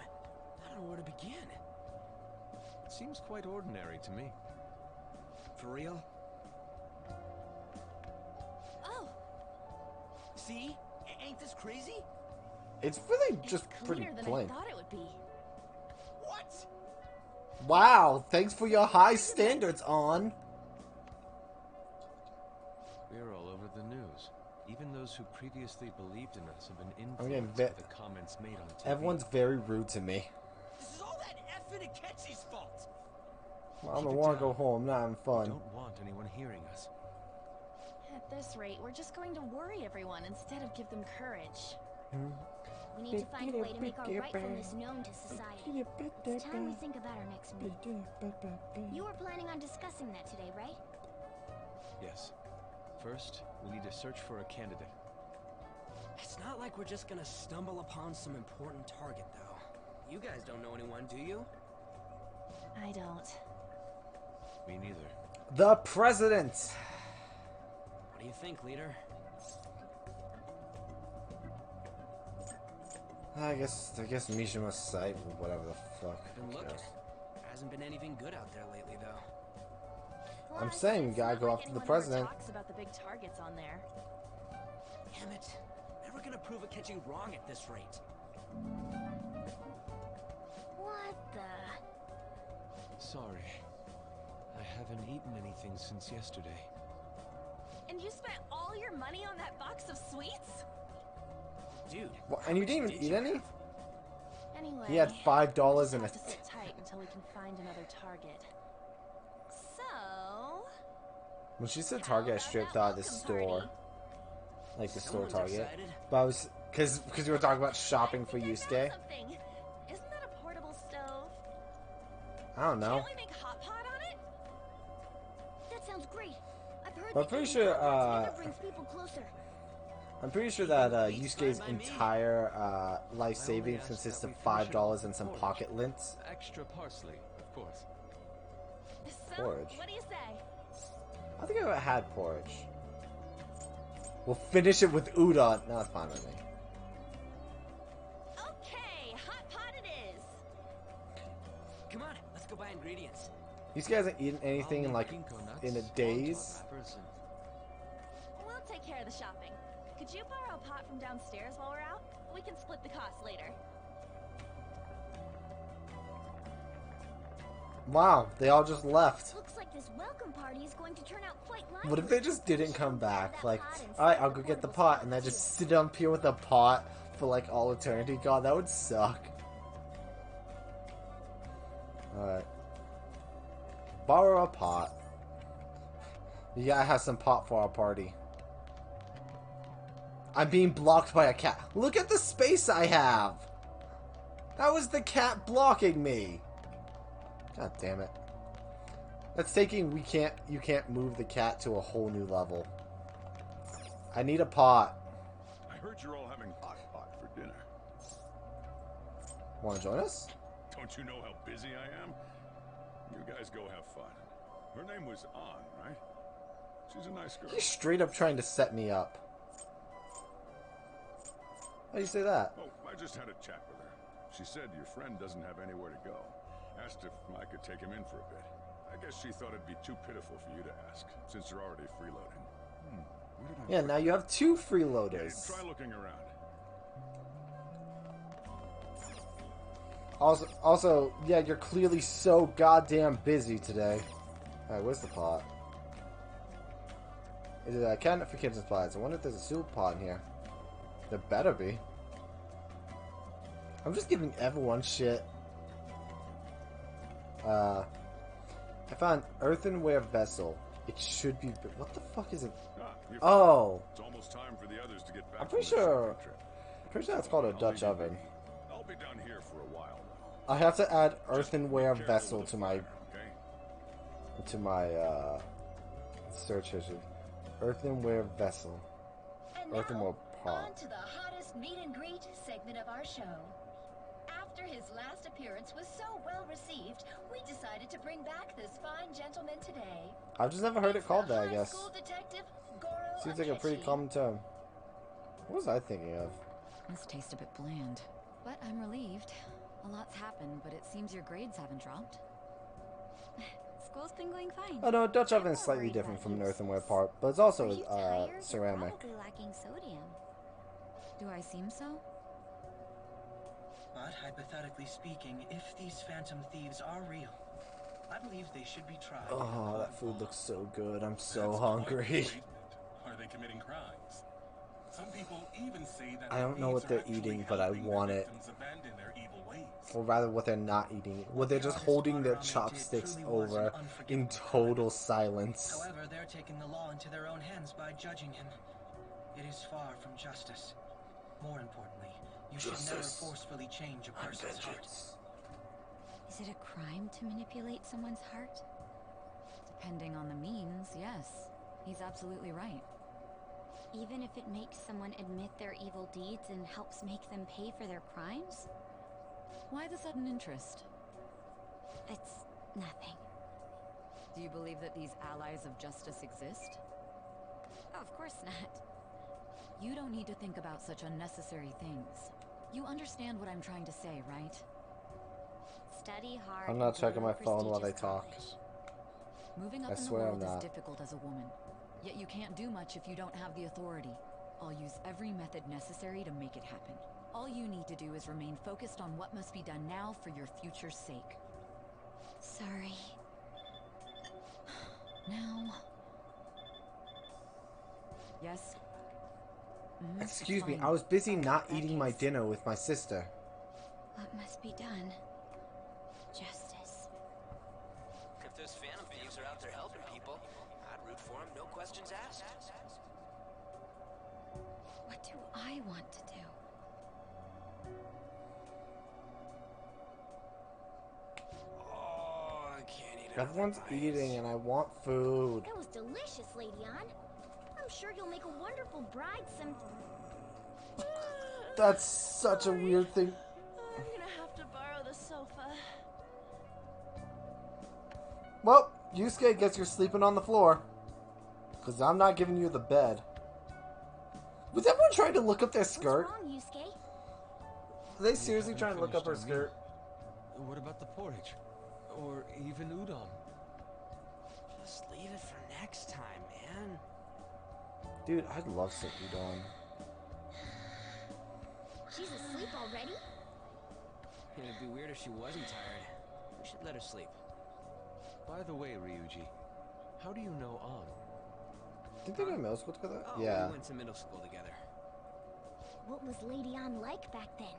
Speaker 9: I don't know where to begin.
Speaker 11: It seems quite ordinary to me.
Speaker 9: For real?
Speaker 5: Oh,
Speaker 9: See? Ain't crazy?
Speaker 1: It's really just
Speaker 5: It's
Speaker 1: pretty
Speaker 5: cleaner than
Speaker 1: plain.
Speaker 5: I thought it would be.
Speaker 9: What?
Speaker 1: Wow, thanks for your high standards, On.
Speaker 11: We're all over the news. Even those who previously believed in us have been
Speaker 1: getting
Speaker 11: influenced by the comments made on TV.
Speaker 1: Everyone's very rude to me.
Speaker 9: This is all that effing Akechi's fault.
Speaker 1: Well, I don't want to go home. I'm not having
Speaker 11: I
Speaker 1: fun.
Speaker 11: don't want anyone hearing us.
Speaker 5: At this rate, we're just going to worry everyone instead of give them courage.
Speaker 2: We need to find a way to make our rightfulness known to society. It's time we think about our next move. You were planning on discussing that today, right?
Speaker 11: Yes. First, we need to search for a candidate.
Speaker 9: It's not like we're just gonna stumble upon some important target, though. You guys don't know anyone, do you?
Speaker 5: I don't.
Speaker 11: Me neither.
Speaker 1: The president.
Speaker 9: What do you think, leader?
Speaker 1: I guess Mishima's site, whatever the fuck.
Speaker 9: I've been looking. Hasn't been anything good out there lately, though.
Speaker 1: I'm
Speaker 5: Plus,
Speaker 1: saying we
Speaker 5: it's
Speaker 1: gotta
Speaker 5: not
Speaker 1: go
Speaker 5: like
Speaker 1: after the
Speaker 5: anyone ever
Speaker 1: president.
Speaker 5: talks about the big targets on there.
Speaker 9: Damn it. Never gonna prove Akechi wrong at this rate.
Speaker 2: What the?
Speaker 11: Sorry. I haven't eaten anything since yesterday.
Speaker 5: And you spent all your money on that box of sweets?
Speaker 9: Dude.
Speaker 1: Well, and you didn't even eat any?
Speaker 5: Anyway,
Speaker 1: He had $5
Speaker 5: we'll
Speaker 1: and a.
Speaker 5: just have to sit tight until we can find another target. So,
Speaker 1: When she said
Speaker 5: how
Speaker 1: Target, I
Speaker 5: about
Speaker 1: straight
Speaker 5: that
Speaker 1: thought of the
Speaker 5: welcome
Speaker 1: store,
Speaker 5: party?
Speaker 1: like the store
Speaker 9: Someone's
Speaker 1: Target.
Speaker 9: excited.
Speaker 1: But I was because we were talking about shopping
Speaker 5: I
Speaker 1: for
Speaker 5: think I know
Speaker 1: Yusuke.
Speaker 5: something. Isn't that a portable stove?
Speaker 1: I don't know.
Speaker 5: Can't we make a hot pot on it?
Speaker 2: That sounds great. I've heard
Speaker 1: But I'm
Speaker 2: that
Speaker 1: pretty
Speaker 2: getting
Speaker 1: sure,
Speaker 2: together brings people closer.
Speaker 1: I'm pretty sure that Yusuke's entire life savings consists of $5 and some pocket lints.
Speaker 11: Extra parsley, of course.
Speaker 5: So,
Speaker 1: Porridge.
Speaker 5: what do you say?
Speaker 1: I think I ever had porridge. We'll finish it with udon. No, that's fine with me.
Speaker 5: Okay, hot pot it is.
Speaker 9: Come on, let's go buy ingredients.
Speaker 1: Yusuke hasn't eaten anything in like in a days.
Speaker 5: We'll take care of the shopping. Could you borrow a pot from downstairs while we're out? We can split the cost later.
Speaker 1: Wow, they all just left.
Speaker 2: Looks like this welcome party is going to turn out quite lively.
Speaker 1: What if they just didn't come back?
Speaker 2: That
Speaker 1: Like,
Speaker 2: pot and
Speaker 1: alright,
Speaker 2: set
Speaker 1: I'll
Speaker 2: the
Speaker 1: go get the
Speaker 2: portable
Speaker 1: pot,
Speaker 2: stove
Speaker 1: and I
Speaker 2: too.
Speaker 1: just sit up here with a pot for like all eternity. God, that would suck. Alright. Borrow a pot. You gotta have some pot for our party. I'm being blocked by a cat. Look at the space I have! That was the cat blocking me! God damn it. That's taking you can't move the cat to a whole new level. I need a pot.
Speaker 4: I heard you're all having hot pot for dinner.
Speaker 1: Wanna join us?
Speaker 4: Don't you know how busy I am? You guys go have fun. Her name was An, right? She's a nice girl.
Speaker 1: He's straight up trying to set me up. How do you say that?
Speaker 4: Oh, I just had a chat with her. She said your friend doesn't have anywhere to go. Asked if I could take him in for a bit. I guess she thought it'd be too pitiful for you to ask, since you're already freeloading. Where did I
Speaker 1: Yeah,
Speaker 4: put
Speaker 1: now you have two freeloaders.
Speaker 4: Try looking around.
Speaker 1: Also, yeah, you're clearly so goddamn busy today. Alright, where's the pot? Is it a cabinet for kitchen supplies? I wonder if there's a soup pot in here. There better be. I'm just giving everyone shit. I found earthenware vessel. It should be. What the fuck is it? Oh,
Speaker 4: It's almost time for the others to get back.
Speaker 1: I'm pretty
Speaker 4: from their
Speaker 1: sure.
Speaker 4: shopping trip.
Speaker 1: Pretty sure that's called a Dutch oven.
Speaker 4: I'll be down here for a while though.
Speaker 1: I have to add
Speaker 4: Just
Speaker 1: earthenware
Speaker 4: be careful
Speaker 1: vessel
Speaker 4: with
Speaker 1: to
Speaker 4: the
Speaker 1: my
Speaker 4: fire, okay?
Speaker 1: search history. Earthenware vessel.
Speaker 12: And
Speaker 1: Earthenware
Speaker 12: now,
Speaker 1: pot.
Speaker 12: on to the hottest meet and greet segment of our show. After his last appearance was so well received, we decided to bring back this fine gentleman today.
Speaker 1: I've just never heard it
Speaker 12: It's
Speaker 1: called
Speaker 12: the
Speaker 1: that, I
Speaker 12: high
Speaker 1: guess.
Speaker 12: school detective, Goro
Speaker 1: Seems like a pretty
Speaker 12: Akechi.
Speaker 1: common term. What was I thinking of?
Speaker 10: This tastes a bit bland. But I'm relieved. A lot's happened, but it seems your grades haven't dropped.
Speaker 2: School's been going fine.
Speaker 1: Oh no, a Dutch oven
Speaker 2: I'm
Speaker 1: is
Speaker 2: not
Speaker 1: slightly
Speaker 2: worried
Speaker 1: different
Speaker 2: about
Speaker 1: from an
Speaker 2: you.
Speaker 1: earthenware part, but it's
Speaker 2: Are
Speaker 1: also
Speaker 2: you tired? You're
Speaker 1: ceramic.
Speaker 2: probably lacking sodium.
Speaker 10: Do I seem so?
Speaker 13: But hypothetically speaking, if these phantom thieves are real, I believe they should be tried.
Speaker 1: Oh, that food looks so good. I'm so
Speaker 8: That's
Speaker 1: hungry.
Speaker 8: quite the statement. Are they committing crimes? Some people even say that
Speaker 1: I don't know what they're eating, but I want it.
Speaker 8: Abandon their evil ways.
Speaker 1: Or rather, what they're not eating. Well, they're just holding their chopsticks over in total silence.
Speaker 13: However, they're taking the law into their own hands by judging him. It is far from justice. More importantly, you should never forcefully change a person's heart.
Speaker 10: Is it a crime to manipulate someone's heart? Depending on the means, yes. He's absolutely right.
Speaker 2: Even if it makes someone admit their evil deeds and helps make them pay for their crimes?
Speaker 10: Why the sudden interest?
Speaker 2: It's nothing.
Speaker 10: Do you believe that these allies of justice exist?
Speaker 2: Oh, of course not.
Speaker 10: You don't need to think about such unnecessary things. You understand what I'm trying to say, right?
Speaker 2: Study hard.
Speaker 1: I'm not checking my phone while they talk.
Speaker 10: Moving up in the world is difficult as a woman. Yet you can't do much if you don't have the authority. I'll use every method necessary to make it happen. All you need to do is remain focused on what must be done now for your future's sake.
Speaker 2: Sorry.
Speaker 10: Now... Yes?
Speaker 1: Excuse me, I was busy not eating my dinner with my sister.
Speaker 2: What must be done? Justice.
Speaker 9: If those phantom thieves are out there helping people, I'd root for them, no questions asked.
Speaker 2: What do I want to do?
Speaker 9: Oh, I can't eat it.
Speaker 1: Everyone's eating and I want food.
Speaker 2: That was delicious, Lady Ann. I'm sure you'll make a wonderful bride some...
Speaker 1: That's such a weird thing.
Speaker 5: I'm gonna have to borrow the sofa.
Speaker 1: Well, Yusuke, guess you're sleeping on the floor. Because I'm not giving you the bed. Was everyone trying to look up their skirt?
Speaker 2: What's wrong, Yusuke?
Speaker 1: Are they seriously trying to look up her skirt?
Speaker 11: What about the porridge? Or even udon?
Speaker 9: Just leave it for next time, man.
Speaker 1: Dude, I'd love some udon.
Speaker 2: She's asleep already?
Speaker 9: It'd be weird if she wasn't tired. We should let her sleep.
Speaker 11: By the way, Ryuji, how do you know An?
Speaker 1: Did they go to middle school together?
Speaker 9: Oh,
Speaker 1: Yeah.
Speaker 9: we went to middle school together.
Speaker 2: What was Lady Ann like back then?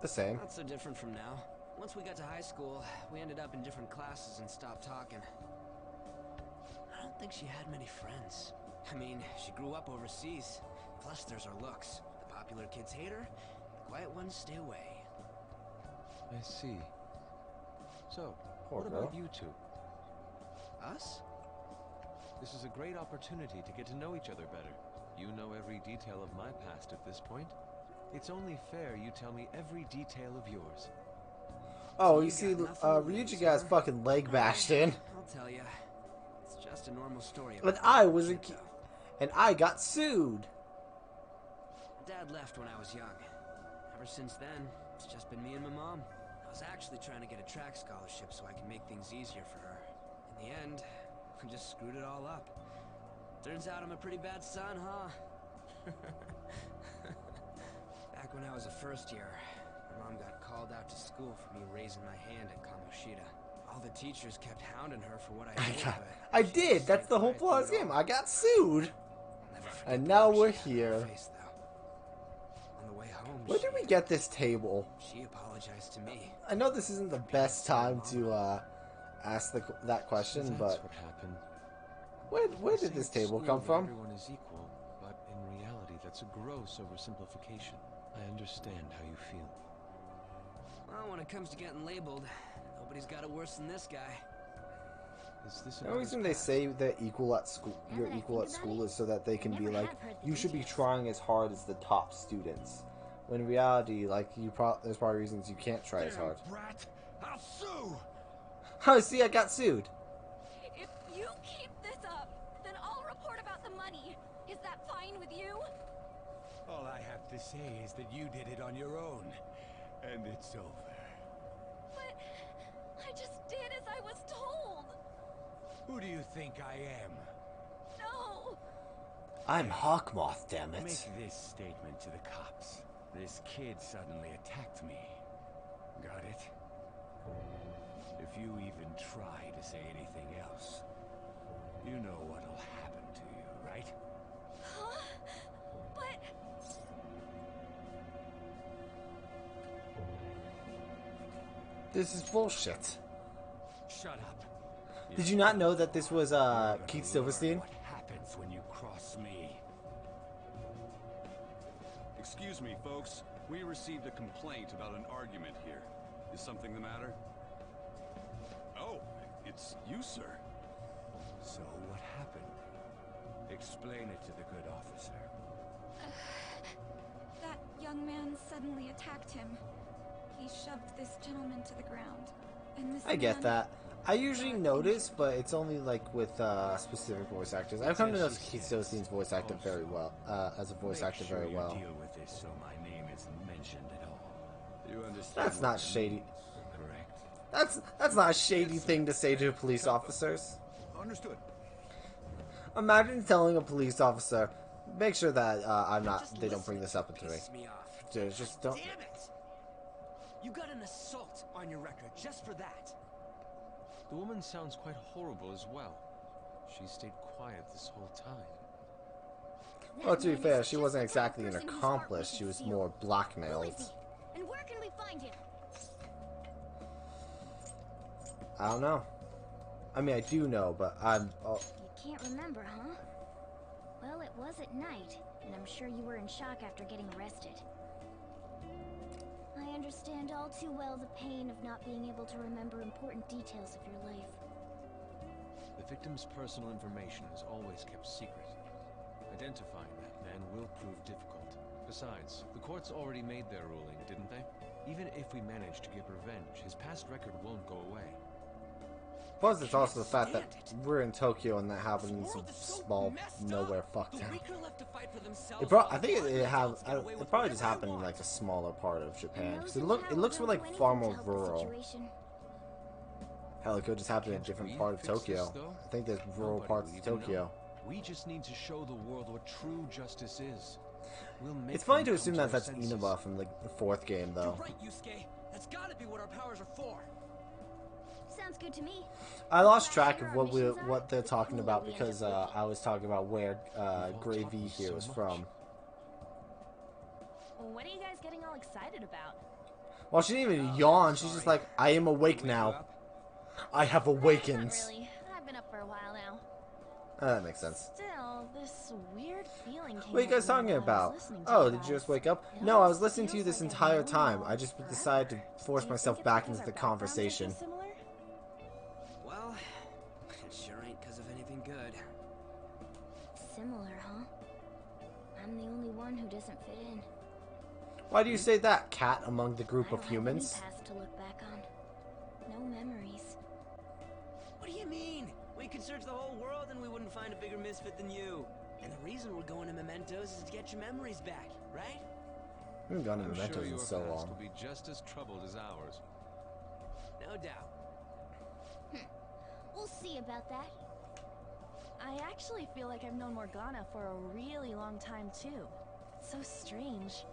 Speaker 1: The same.
Speaker 9: Not so different from now. Once we got to high school, we ended up in different classes and stopped talking. I don't think she had many friends. I mean, she grew up overseas. Plus, there's her looks. The popular kids hate her. The quiet ones stay away.
Speaker 11: I see. So,
Speaker 1: Poor
Speaker 11: what
Speaker 1: girl.
Speaker 11: about you two?
Speaker 9: Us?
Speaker 11: This is a great opportunity to get to know each other better. You know every detail of my past at this point. It's only fair you tell me every detail of yours.
Speaker 1: Oh, you see, Ryuji got his fucking leg bashed in.
Speaker 9: I'll tell you. It's just a normal story.
Speaker 1: And I was a kid. And I got sued.
Speaker 9: Dad left when I was young. Ever since then, it's just been me and my mom. I was actually trying to get a track scholarship so I can make things easier for her. In the end, we just screwed it all up. Turns out I'm a pretty bad son, huh? Back when I was a first year, my mom got called out to school for me raising my hand at Kamoshida. All the teachers kept hounding her for what I did, but
Speaker 1: I did. That's the whole plot of this game. I got sued. And now we're here.
Speaker 9: On the way home,
Speaker 1: Where did we get this table?
Speaker 9: she apologized to me.
Speaker 1: I know this isn't the best time to ask that question,
Speaker 11: That's
Speaker 1: but
Speaker 11: what happened.
Speaker 1: where did this table come from?
Speaker 11: Everyone is equal, but in reality, that's a gross oversimplification. I understand how you feel.
Speaker 9: Well, when it comes to getting labeled, nobody's got it worse than this guy.
Speaker 11: Is this
Speaker 1: The only reason they say they're equal at school, you're equal at school, is so that they can be like, you should be trying as hard as the top students. When in reality, like there's probably reasons you can't try as hard.
Speaker 8: Brat, I'll sue.
Speaker 1: Oh, see, I got sued.
Speaker 5: If you keep this up, then I'll report about the money. Is that fine with you?
Speaker 6: All I have to say is that you did it on your own, and it's over.
Speaker 5: But I just did as I was told.
Speaker 6: Who do you think I am?
Speaker 5: No.
Speaker 1: I'm Hawkmoth, damn it.
Speaker 6: Make this statement to the cops. This kid suddenly attacked me. Got it? If you even try to say anything else, you know what'll happen to you, right?
Speaker 5: Huh? But...
Speaker 1: This is bullshit.
Speaker 6: Shut up.
Speaker 1: Did you not know that this was Keith Silverstein?
Speaker 6: What happens when you cross me?
Speaker 14: Excuse me, folks. We received a complaint about an argument here. Is something the matter? Oh, it's you, sir.
Speaker 6: So what happened? Explain it to the good officer.
Speaker 15: That young man suddenly attacked him. He shoved this gentleman to the ground. And this
Speaker 1: I get
Speaker 15: man...
Speaker 1: that. I usually notice, but it's only like with specific voice actors. I've come to know Keith Silverstein's voice actor very well, as a voice actor very well.
Speaker 6: Deal with this so my name isn't mentioned at all.
Speaker 14: You understand?
Speaker 1: That's not shady.
Speaker 6: Correct.
Speaker 1: That's not a shady thing to say to police officers.
Speaker 14: Understood.
Speaker 1: Imagine telling a police officer, make sure that I'm not. They don't bring this up into me. Just don't.
Speaker 9: Damn it! You got an assault on your record just for that.
Speaker 11: The woman sounds quite horrible as well. She stayed quiet this whole time.
Speaker 1: Well, to be fair, she wasn't exactly an accomplice. She was more blackmailed.
Speaker 2: And where can we find him?
Speaker 1: I don't know. I mean, I do know, but I'm... Oh.
Speaker 2: You can't remember, huh? Well, it was at night, and I'm sure you were in shock after getting arrested. I understand all too well the pain of not being able to remember important details of your life.
Speaker 11: The victim's personal information is always kept secret. Identifying that man will prove difficult. Besides, the courts already made their ruling, didn't they? Even if we manage to get revenge, his past record won't go away.
Speaker 1: Plus, it's also the fact that we're in Tokyo and that happened in some small, nowhere fuck town. It I think it probably just happened in like a smaller part of Japan. Because it looks like far more rural. Hell, it could just happen in a different part of Tokyo. I think there's rural parts of Tokyo.
Speaker 11: We just need to show the world what true justice is.
Speaker 1: It's funny to assume that that's Inaba from the fourth game, though.
Speaker 9: You're right, Yusuke. That's gotta be what our powers are for.
Speaker 2: Sounds good to me.
Speaker 1: I lost track of what they're talking about because I was talking about where Gravy here was from.
Speaker 5: What are you guys getting all excited about?
Speaker 1: Well, she didn't even yawn. She's just like, I am awake now. I have awakened.
Speaker 5: Not really. I've been up for a while now.
Speaker 1: That makes sense.
Speaker 5: Still, this weird feeling came
Speaker 1: What are you guys talking about? Oh, did you just wake up? No, I was listening to you this entire time. I just decided to force myself back into the conversation.
Speaker 9: Well, it sure ain't because of anything good.
Speaker 2: Similar, huh? I'm the only one who doesn't fit in.
Speaker 1: Why do you say that, cat among the group of humans?
Speaker 2: I don't have any past to look back on. No memories.
Speaker 9: What do you mean? We could search the whole world and we wouldn't find a bigger misfit than you. And the reason we're going to Mementos is to get your memories back, right?
Speaker 1: We haven't gone to
Speaker 11: I'm
Speaker 1: Mementos
Speaker 11: sure
Speaker 1: in
Speaker 11: your
Speaker 1: so
Speaker 11: past
Speaker 1: long.
Speaker 11: will be just as troubled as ours.
Speaker 9: No doubt.
Speaker 2: We'll see about that.
Speaker 5: I actually feel like I've known Morgana for a really long time, too. It's so strange.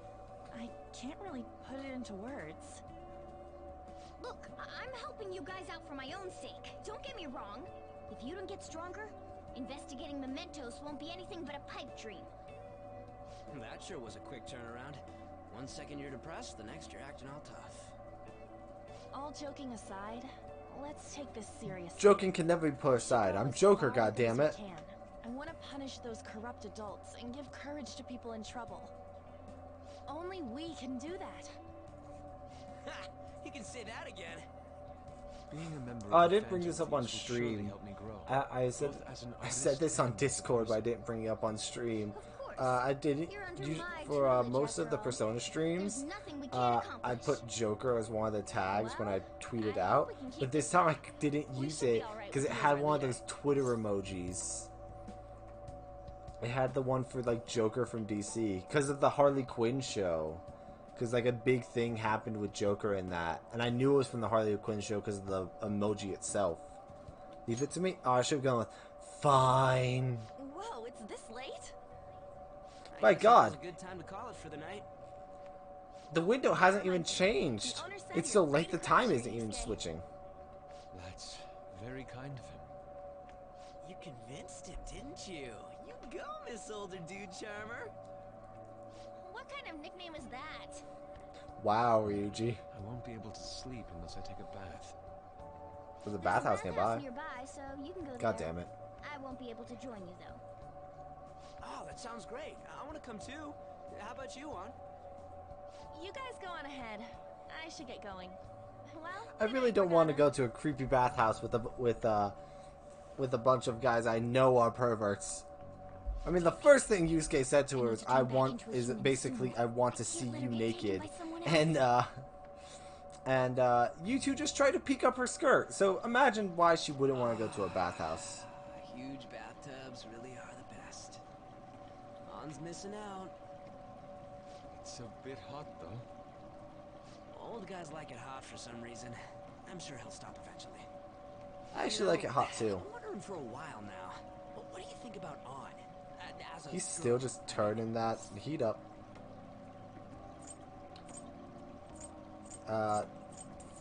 Speaker 5: I can't really put it into words.
Speaker 2: Look, I'm helping you guys out for my own sake. Don't get me wrong. If you don't get stronger, investigating Mementos won't be anything but a pipe dream.
Speaker 9: That sure was a quick turnaround. 1 second you're depressed, the next you're acting all tough.
Speaker 5: All joking aside, let's take this seriously.
Speaker 1: Joking can never be put aside. I'm Joker, goddammit.
Speaker 5: I want to punish those corrupt adults and give courage to people in trouble. Only we can do that.
Speaker 9: Ha! You can say that again.
Speaker 11: Being a member
Speaker 1: I
Speaker 11: of
Speaker 1: didn't
Speaker 11: the
Speaker 1: bring this up on
Speaker 11: Phantom Police will surely
Speaker 1: stream.
Speaker 11: help me grow,
Speaker 1: I said
Speaker 11: both as an
Speaker 1: I said
Speaker 11: artist
Speaker 1: this on
Speaker 11: and
Speaker 1: Discord, but I
Speaker 11: person.
Speaker 1: didn't bring it up on stream. I didn't for most of the Persona streams. I put Joker as one of the tags when I tweeted out, but this time I didn't use it because it had one of those Twitter emojis. It had the one for like Joker from DC because of the Harley Quinn show. Because like a big thing happened with Joker in that, and I knew it was from the Harley Quinn show because of the emoji itself. Leave it to me. Oh, I should have gone with fine.
Speaker 5: Whoa, it's this late?
Speaker 1: My God.
Speaker 9: A good time to call it for the night.
Speaker 1: The window hasn't even changed. It's so late the time isn't even switching.
Speaker 11: That's very kind of him.
Speaker 9: You convinced him, didn't you? You go, Miss Older Dude Charmer.
Speaker 2: What kind of nickname is that?
Speaker 1: Wow, Ryuji.
Speaker 11: I won't be able to sleep unless I take a bath.
Speaker 1: There's a bathhouse nearby.
Speaker 2: So you can go
Speaker 1: God
Speaker 2: there.
Speaker 1: damn it.
Speaker 2: I won't be able to join you though.
Speaker 9: Oh, that sounds great. I want to come too. How about you, Juan?
Speaker 5: You guys go on ahead. I should get going. Well,
Speaker 1: I really don't want to go to a creepy bathhouse with a bunch of guys I know are perverts. I mean, the first thing Yusuke said to her is, I want to see you naked. And you two just try to peek up her skirt. So imagine why she wouldn't want to go to a bathhouse.
Speaker 9: Huge bathtubs really are the best. Juan's missing out.
Speaker 11: It's a bit hot, though.
Speaker 9: Old guys like it hot for some reason. I'm sure he'll stop eventually.
Speaker 1: I actually like it hot, too.
Speaker 9: I'm wondering for a while now. What do you think about On?
Speaker 1: He's still just turning that heat up.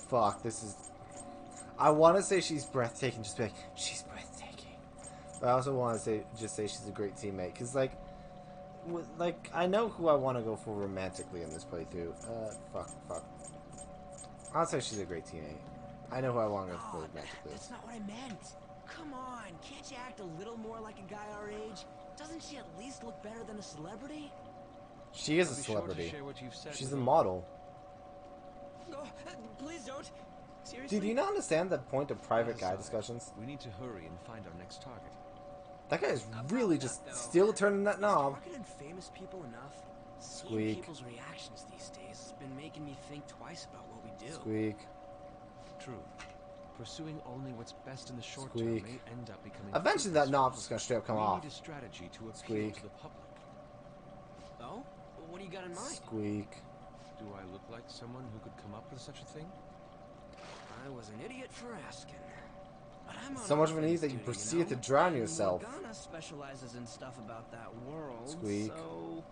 Speaker 1: Fuck, this is... I want to say she's breathtaking, just be like, she's breathtaking. But I also want to say she's a great teammate, because, like, I know who I want to go for romantically in this playthrough. Fuck. I'll say she's a great teammate. I know who I want to go for romantically.
Speaker 9: That's not what I meant. Come on, can't you act a little more like a guy our age? Doesn't she at least look better than a celebrity?
Speaker 1: She is a celebrity. She's a model.
Speaker 9: No, please don't. Seriously?
Speaker 1: Dude, do you not understand the point of private guy discussions?
Speaker 11: We need to hurry and find our next target.
Speaker 1: That guy is really just still turning that knob.
Speaker 9: Talking to famous people enough. Seeing
Speaker 1: Squeak.
Speaker 9: people's reactions these days has been making me think twice about what we do.
Speaker 1: Squeak.
Speaker 11: True. Pursuing only what's best in the short
Speaker 1: Squeak.
Speaker 11: term may end up becoming...
Speaker 1: Eventually that knob's just gonna straight up come off.
Speaker 11: We need a strategy to appeal
Speaker 1: Squeak.
Speaker 11: to the public.
Speaker 9: Oh? What do you got in mind?
Speaker 1: Squeak.
Speaker 11: Do I look like someone who could come up with such a thing?
Speaker 9: I was an idiot for asking. But I'm
Speaker 1: So much of an idiot that you proceed to drown yourself.
Speaker 9: Morgana specializes in stuff about that world.
Speaker 1: Squeak.
Speaker 9: So,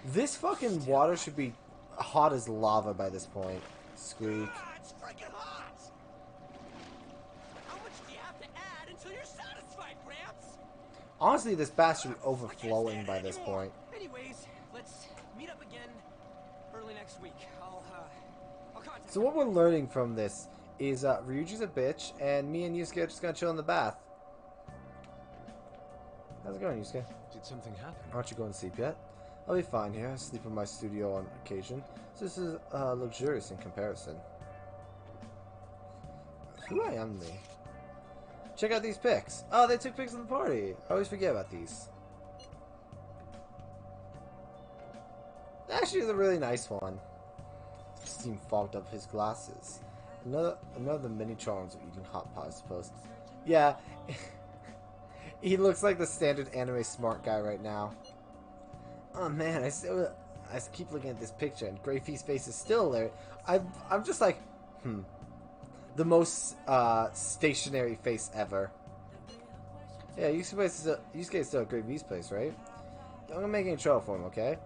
Speaker 1: This fucking water should be hot as lava by this point. Squeak.
Speaker 9: It's freaking hot! How much do you have to add until you're satisfied, Gramps?
Speaker 1: Honestly, this bath should be overflowing by this point.
Speaker 9: Anyways, let's meet up again early next week. I'll contact
Speaker 1: So what we're learning from this is Ryuji's a bitch, and me and Yusuke are just gonna chill in the bath. How's it going, Yusuke?
Speaker 11: Did something happen?
Speaker 1: Aren't you going to sleep yet? I'll be fine here. I sleep in my studio on occasion. So this is luxurious in comparison. Who I am they? Check out these pics. Oh, they took pics of the party. I always forget about these. Actually, it's a really nice one. Steam fogged up his glasses. Another of the many charms of eating hot pot, I suppose. Yeah, he looks like the standard anime smart guy right now. Oh man, I keep looking at this picture, and Grayfee's face is still there. I'm just like, the most stationary face ever. Yeah, Yusuke is still at Grayfee's place, right? Don't gonna make any trouble for him, okay?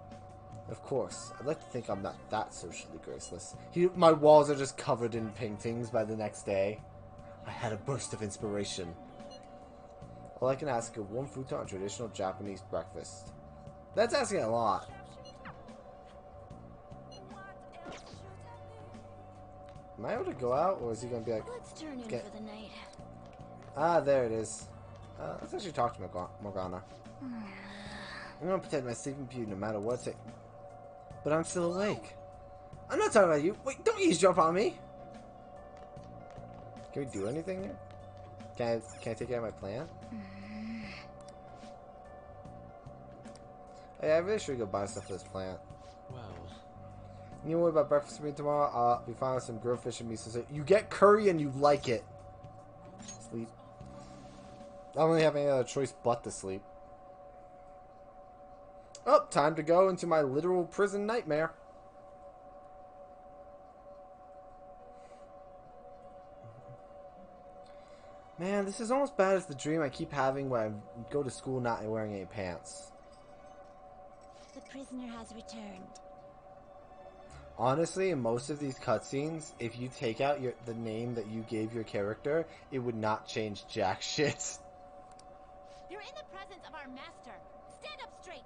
Speaker 1: Of course. I'd like to think I'm not that socially graceless. My walls are just covered in paintings by the next day. I had a burst of inspiration. All I can ask is one futon traditional Japanese breakfast. That's asking a lot. Am I able to go out, or is he gonna be like...
Speaker 2: Let's turn in for the night.
Speaker 1: Ah, there it is. Let's actually talk to Morgana. I'm gonna protect my sleeping beauty no matter what it... But I'm still awake. I'm not talking about you. Wait, don't eavesdrop on me. Can we do anything here? Can I take care of my plant? Hey, I really should go buy stuff for this plant.
Speaker 11: Well,
Speaker 1: you know what about breakfast for me tomorrow? I'll be fine with some grilled fish and miso soup. You get curry and you like it. Sleep. I don't really have any other choice but to sleep. Oh, time to go into my literal prison nightmare. Man, this is almost bad as the dream I keep having where I go to school not wearing any pants.
Speaker 2: The prisoner has returned.
Speaker 1: Honestly, in most of these cutscenes, if you take out the name that you gave your character, it would not change jack shit.
Speaker 2: You're in the presence of our master. Stand up straight.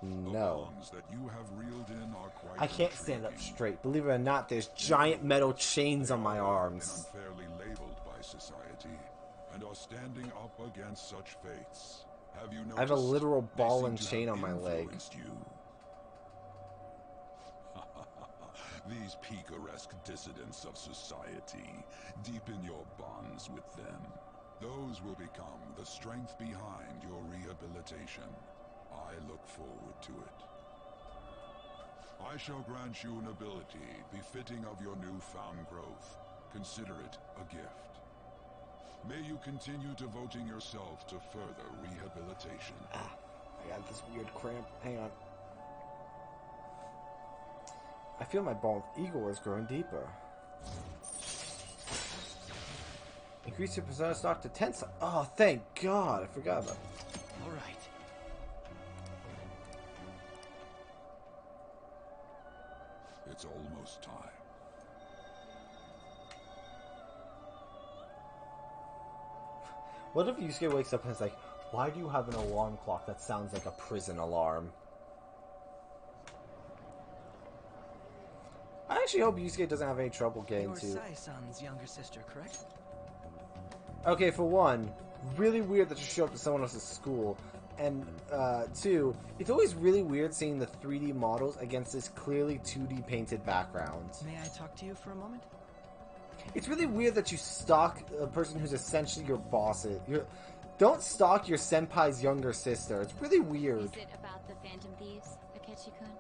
Speaker 1: No.
Speaker 4: That you have reeled in are quite
Speaker 1: I can't stand up straight. Believe it or not, there's giant metal chains on my arms.
Speaker 4: Unfairly labeled by society and are standing up against such fates. Have you noticed?
Speaker 1: I have a literal ball and chain on my leg.
Speaker 4: You. These picaresque dissidents of society, deepen your bonds with them. Those will become the strength behind your rehabilitation. I look forward to it. I shall grant you an ability befitting of your newfound growth. Consider it a gift. May you continue devoting yourself to further rehabilitation.
Speaker 1: I got this weird cramp. Hang on. I feel my bond with Igor is growing deeper. Increase your persona stock to 10. Oh, thank God. I forgot about it.
Speaker 9: All right.
Speaker 4: It's almost time.
Speaker 1: What if Yusuke wakes up and is like, why do you have an alarm clock that sounds like a prison alarm? I actually hope Yusuke doesn't have any trouble getting to...
Speaker 13: You're Sai-san's younger sister, correct?
Speaker 1: Okay, for one, really weird that you show up to someone else's school. And, two, it's always really weird seeing the 3D models against this clearly 2D painted background.
Speaker 13: May I talk to you for a moment?
Speaker 1: It's really weird that you stalk a person who's essentially your boss. Don't stalk your senpai's younger sister. It's really weird.
Speaker 10: Is it about the Phantom Thieves, Akechi-kun?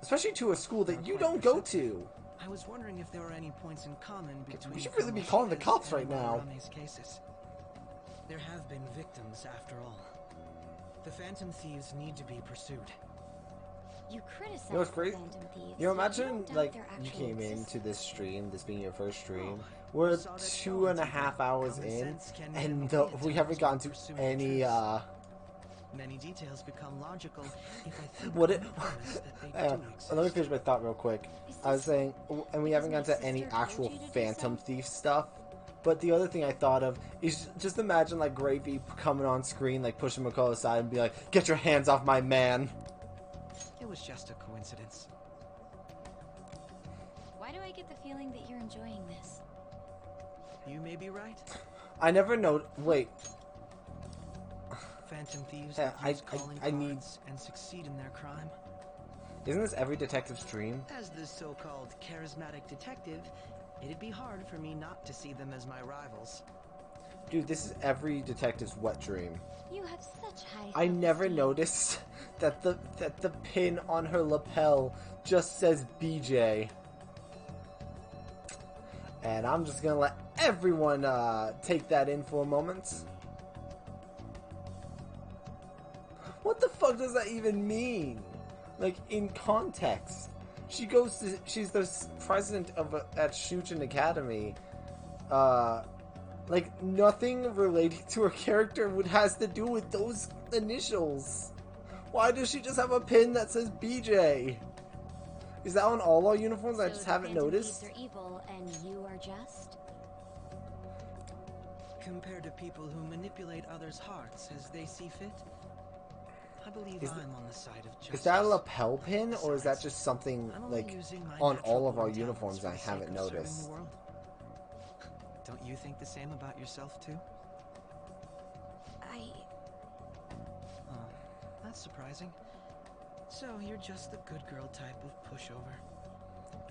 Speaker 1: Especially to a school that you don't go to.
Speaker 13: I was wondering if there were any points in common between...
Speaker 1: We should really be calling the cops right now.
Speaker 13: These cases. There have been victims, after all. The Phantom Thieves need to be pursued.
Speaker 2: You criticize
Speaker 1: You know what's crazy?
Speaker 2: the Phantom Thieves.
Speaker 1: You know, imagine,
Speaker 2: don't doubt
Speaker 1: like,
Speaker 2: their
Speaker 1: you
Speaker 2: actual
Speaker 1: came
Speaker 2: existence.
Speaker 1: into this stream, this being your first stream. We're 2.5 hours in, and we haven't gotten to any,
Speaker 13: Many details become logical if I think
Speaker 1: what it...
Speaker 13: that they do exist.
Speaker 1: Let me finish my thought real quick. I was saying, and we haven't gotten to any actual Phantom Thief stuff. But the other thing I thought of is just imagine, like, Gravy coming on screen, like, pushing McCall aside and be like, get your hands off my man.
Speaker 13: It was just a coincidence.
Speaker 10: Why do I get the feeling that you're enjoying this?
Speaker 13: You may be right.
Speaker 1: I never know. Wait.
Speaker 13: Phantom Thieves
Speaker 1: I need...
Speaker 13: and succeed in their crime.
Speaker 1: Isn't this every detective's dream?
Speaker 13: As the so-called charismatic detective, it'd be hard for me not to see them as my rivals.
Speaker 1: Dude, this is every detective's wet dream.
Speaker 2: You have such high
Speaker 1: I never
Speaker 2: self-esteem.
Speaker 1: noticed that the pin on her lapel just says BJ. And I'm just gonna let everyone take that in for a moment. What the fuck does that even mean? Like, in context. She's the president of at Shuchen Academy. Like, nothing relating to her character has to do with those initials. Why does she just have a pin that says BJ? Is that on all our uniforms? I just haven't noticed.
Speaker 2: Thieves are evil and you are just?
Speaker 13: Compared to people who manipulate others' hearts as they see fit, I believe I'm on the side of justice.
Speaker 1: Is that a lapel pin, or is that just something, like, on all of our uniforms I haven't noticed?
Speaker 13: Don't you think the same about yourself, too? Oh, that's surprising. So, you're just the good girl type of pushover.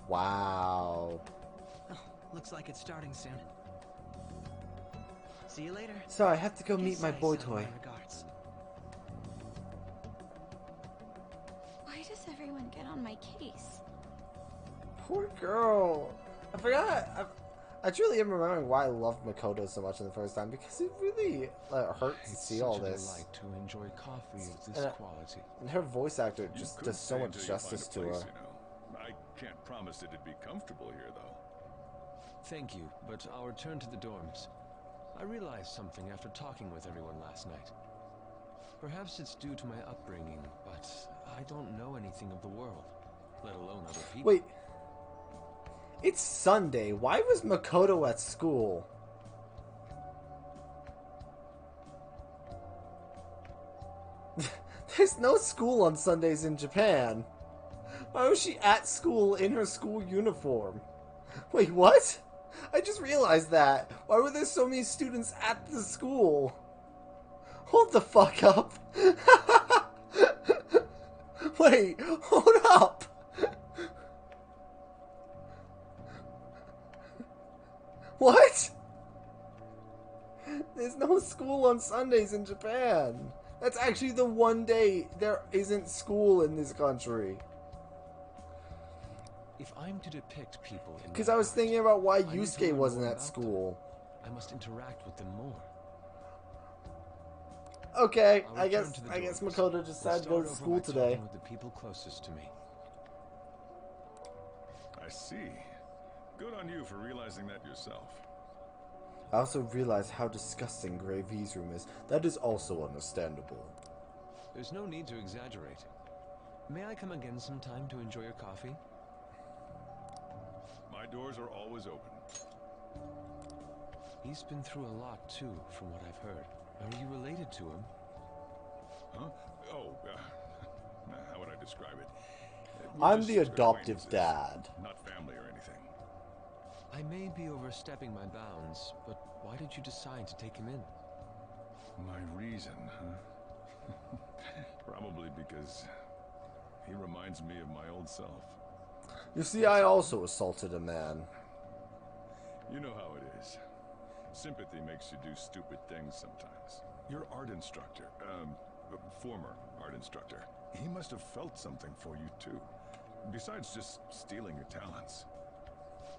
Speaker 1: Wow.
Speaker 13: Oh, looks like it's starting soon. See you later.
Speaker 1: So, I have to go meet my boy toy.
Speaker 13: Regards.
Speaker 15: Why does everyone get on my case?
Speaker 1: Poor girl. I forgot. I truly am remembering why I loved Makoto so much in the first time, because it really hurt to see all this.
Speaker 11: It's such a delight to enjoy coffee of this quality.
Speaker 1: And her voice actor just does so much justice to her.
Speaker 4: I can't promise it'd be comfortable here, though.
Speaker 11: Thank you, but I'll return to the dorms. I realized something after talking with everyone last night. Perhaps it's due to my upbringing, but I don't know anything of the world, let alone other people.
Speaker 1: Wait. It's Sunday. Why was Makoto at school? There's no school on Sundays in Japan. Why was she at school in her school uniform? Wait, what? I just realized that. Why were there so many students at the school? Hold the fuck up. Wait, hold up. What? There's no school on Sundays in Japan. That's actually the one day there isn't school in this country.
Speaker 11: If I'm to depict people in
Speaker 1: Because I was thinking about why Yusuke wasn't at
Speaker 11: them.
Speaker 1: school.
Speaker 11: I must interact with them more.
Speaker 1: Okay, I guess Makoto decided to go to school today.
Speaker 11: With the people closest to me.
Speaker 4: I see. Good on you for realizing that yourself.
Speaker 1: I also realized how disgusting Grey V's room is. That is also understandable.
Speaker 11: There's no need to exaggerate. May I come again sometime to enjoy your coffee?
Speaker 4: My doors are always open.
Speaker 11: He's been through a lot too, from what I've heard. Are you related to him?
Speaker 4: Huh? Oh, how would I describe it?
Speaker 1: I'm the adoptive dad.
Speaker 4: Not family or anything.
Speaker 11: I may be overstepping my bounds, but why did you decide to take him in?
Speaker 4: My reason, huh? Probably because he reminds me of my old self.
Speaker 1: You see, I also assaulted a man.
Speaker 4: You know how it is. Sympathy makes you do stupid things sometimes. Your art instructor, former art instructor, he must have felt something for you too. Besides just stealing your talents.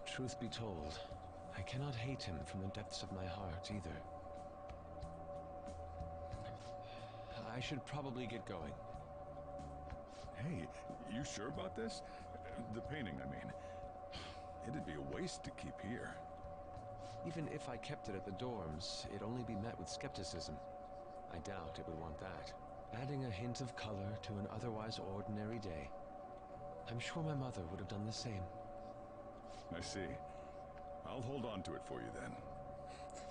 Speaker 11: Truth be told, I cannot hate him from the depths of my heart either. I should probably get going.
Speaker 4: Hey, you sure about this? The painting, I mean. It'd be a waste to keep here.
Speaker 11: Even if I kept it at the dorms, it'd only be met with skepticism. I doubt it would want that. Adding a hint of color to an otherwise ordinary day. I'm sure my mother would have done the same.
Speaker 4: I see. I'll hold on to it for you then.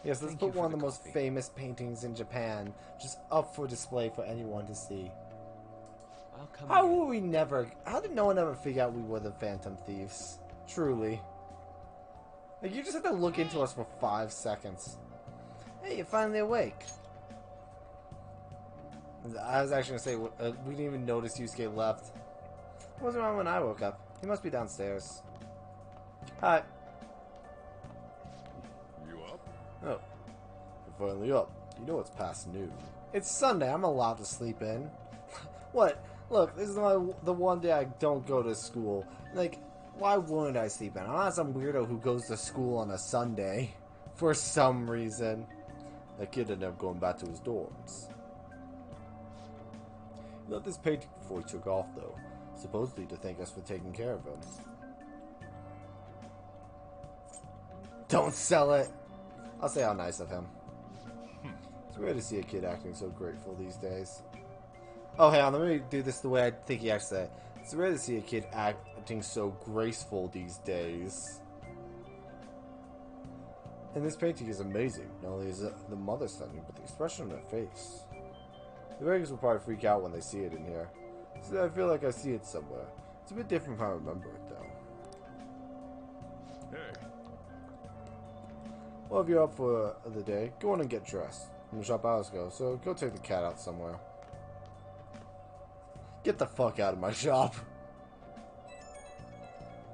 Speaker 1: Yes, let's put one of the most famous paintings in Japan just up for display for anyone to see. How will we never... How did no one ever figure out we were the Phantom Thieves? Truly. Like, you just have to look into us for 5 seconds. Hey, you're finally awake. I was actually going to say, we didn't even notice Yusuke left. He wasn't around when I woke up. He must be downstairs. Hi.
Speaker 4: You up?
Speaker 1: Oh. You're finally up. You know it's past noon. It's Sunday. I'm allowed to sleep in. What? Look, this is the one day I don't go to school. Like, why wouldn't I sleep in? I'm not some weirdo who goes to school on a Sunday. For some reason. That kid ended up going back to his dorms. He left this painting before he took off, though. Supposedly to thank us for taking care of him. Don't sell it! I'll say how nice of him. It's rare to see a kid acting so grateful these days. Oh, hang on, let me do this the way I think he actually said. It's rare to see a kid acting so graceful these days. And this painting is amazing. Not only is the mother stunning, but the expression on her face. The Vegas will probably freak out when they see it in here. So I feel like I see it somewhere. It's a bit different from how I remember it, though.
Speaker 4: Hey.
Speaker 1: Well, if you're up for the day, go on and get dressed. I'm the shop hours go, so go take the cat out somewhere. Get the fuck out of my shop.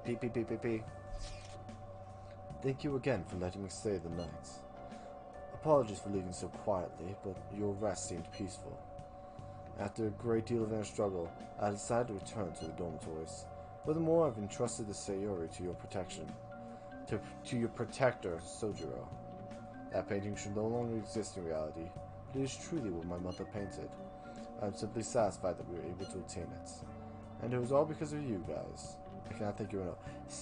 Speaker 1: Pee pee pee pee pee. Thank you again for letting me stay the night. Apologies for leaving so quietly, but your rest seemed peaceful. After a great deal of inner struggle, I decided to return to the dormitories. Furthermore, I've entrusted the Sayori to your protection. To your protector, Sojiro. That painting should no longer exist in reality, but it is truly what my mother painted. I am simply satisfied that we were able to obtain it. And it was all because of you guys. I cannot think you know.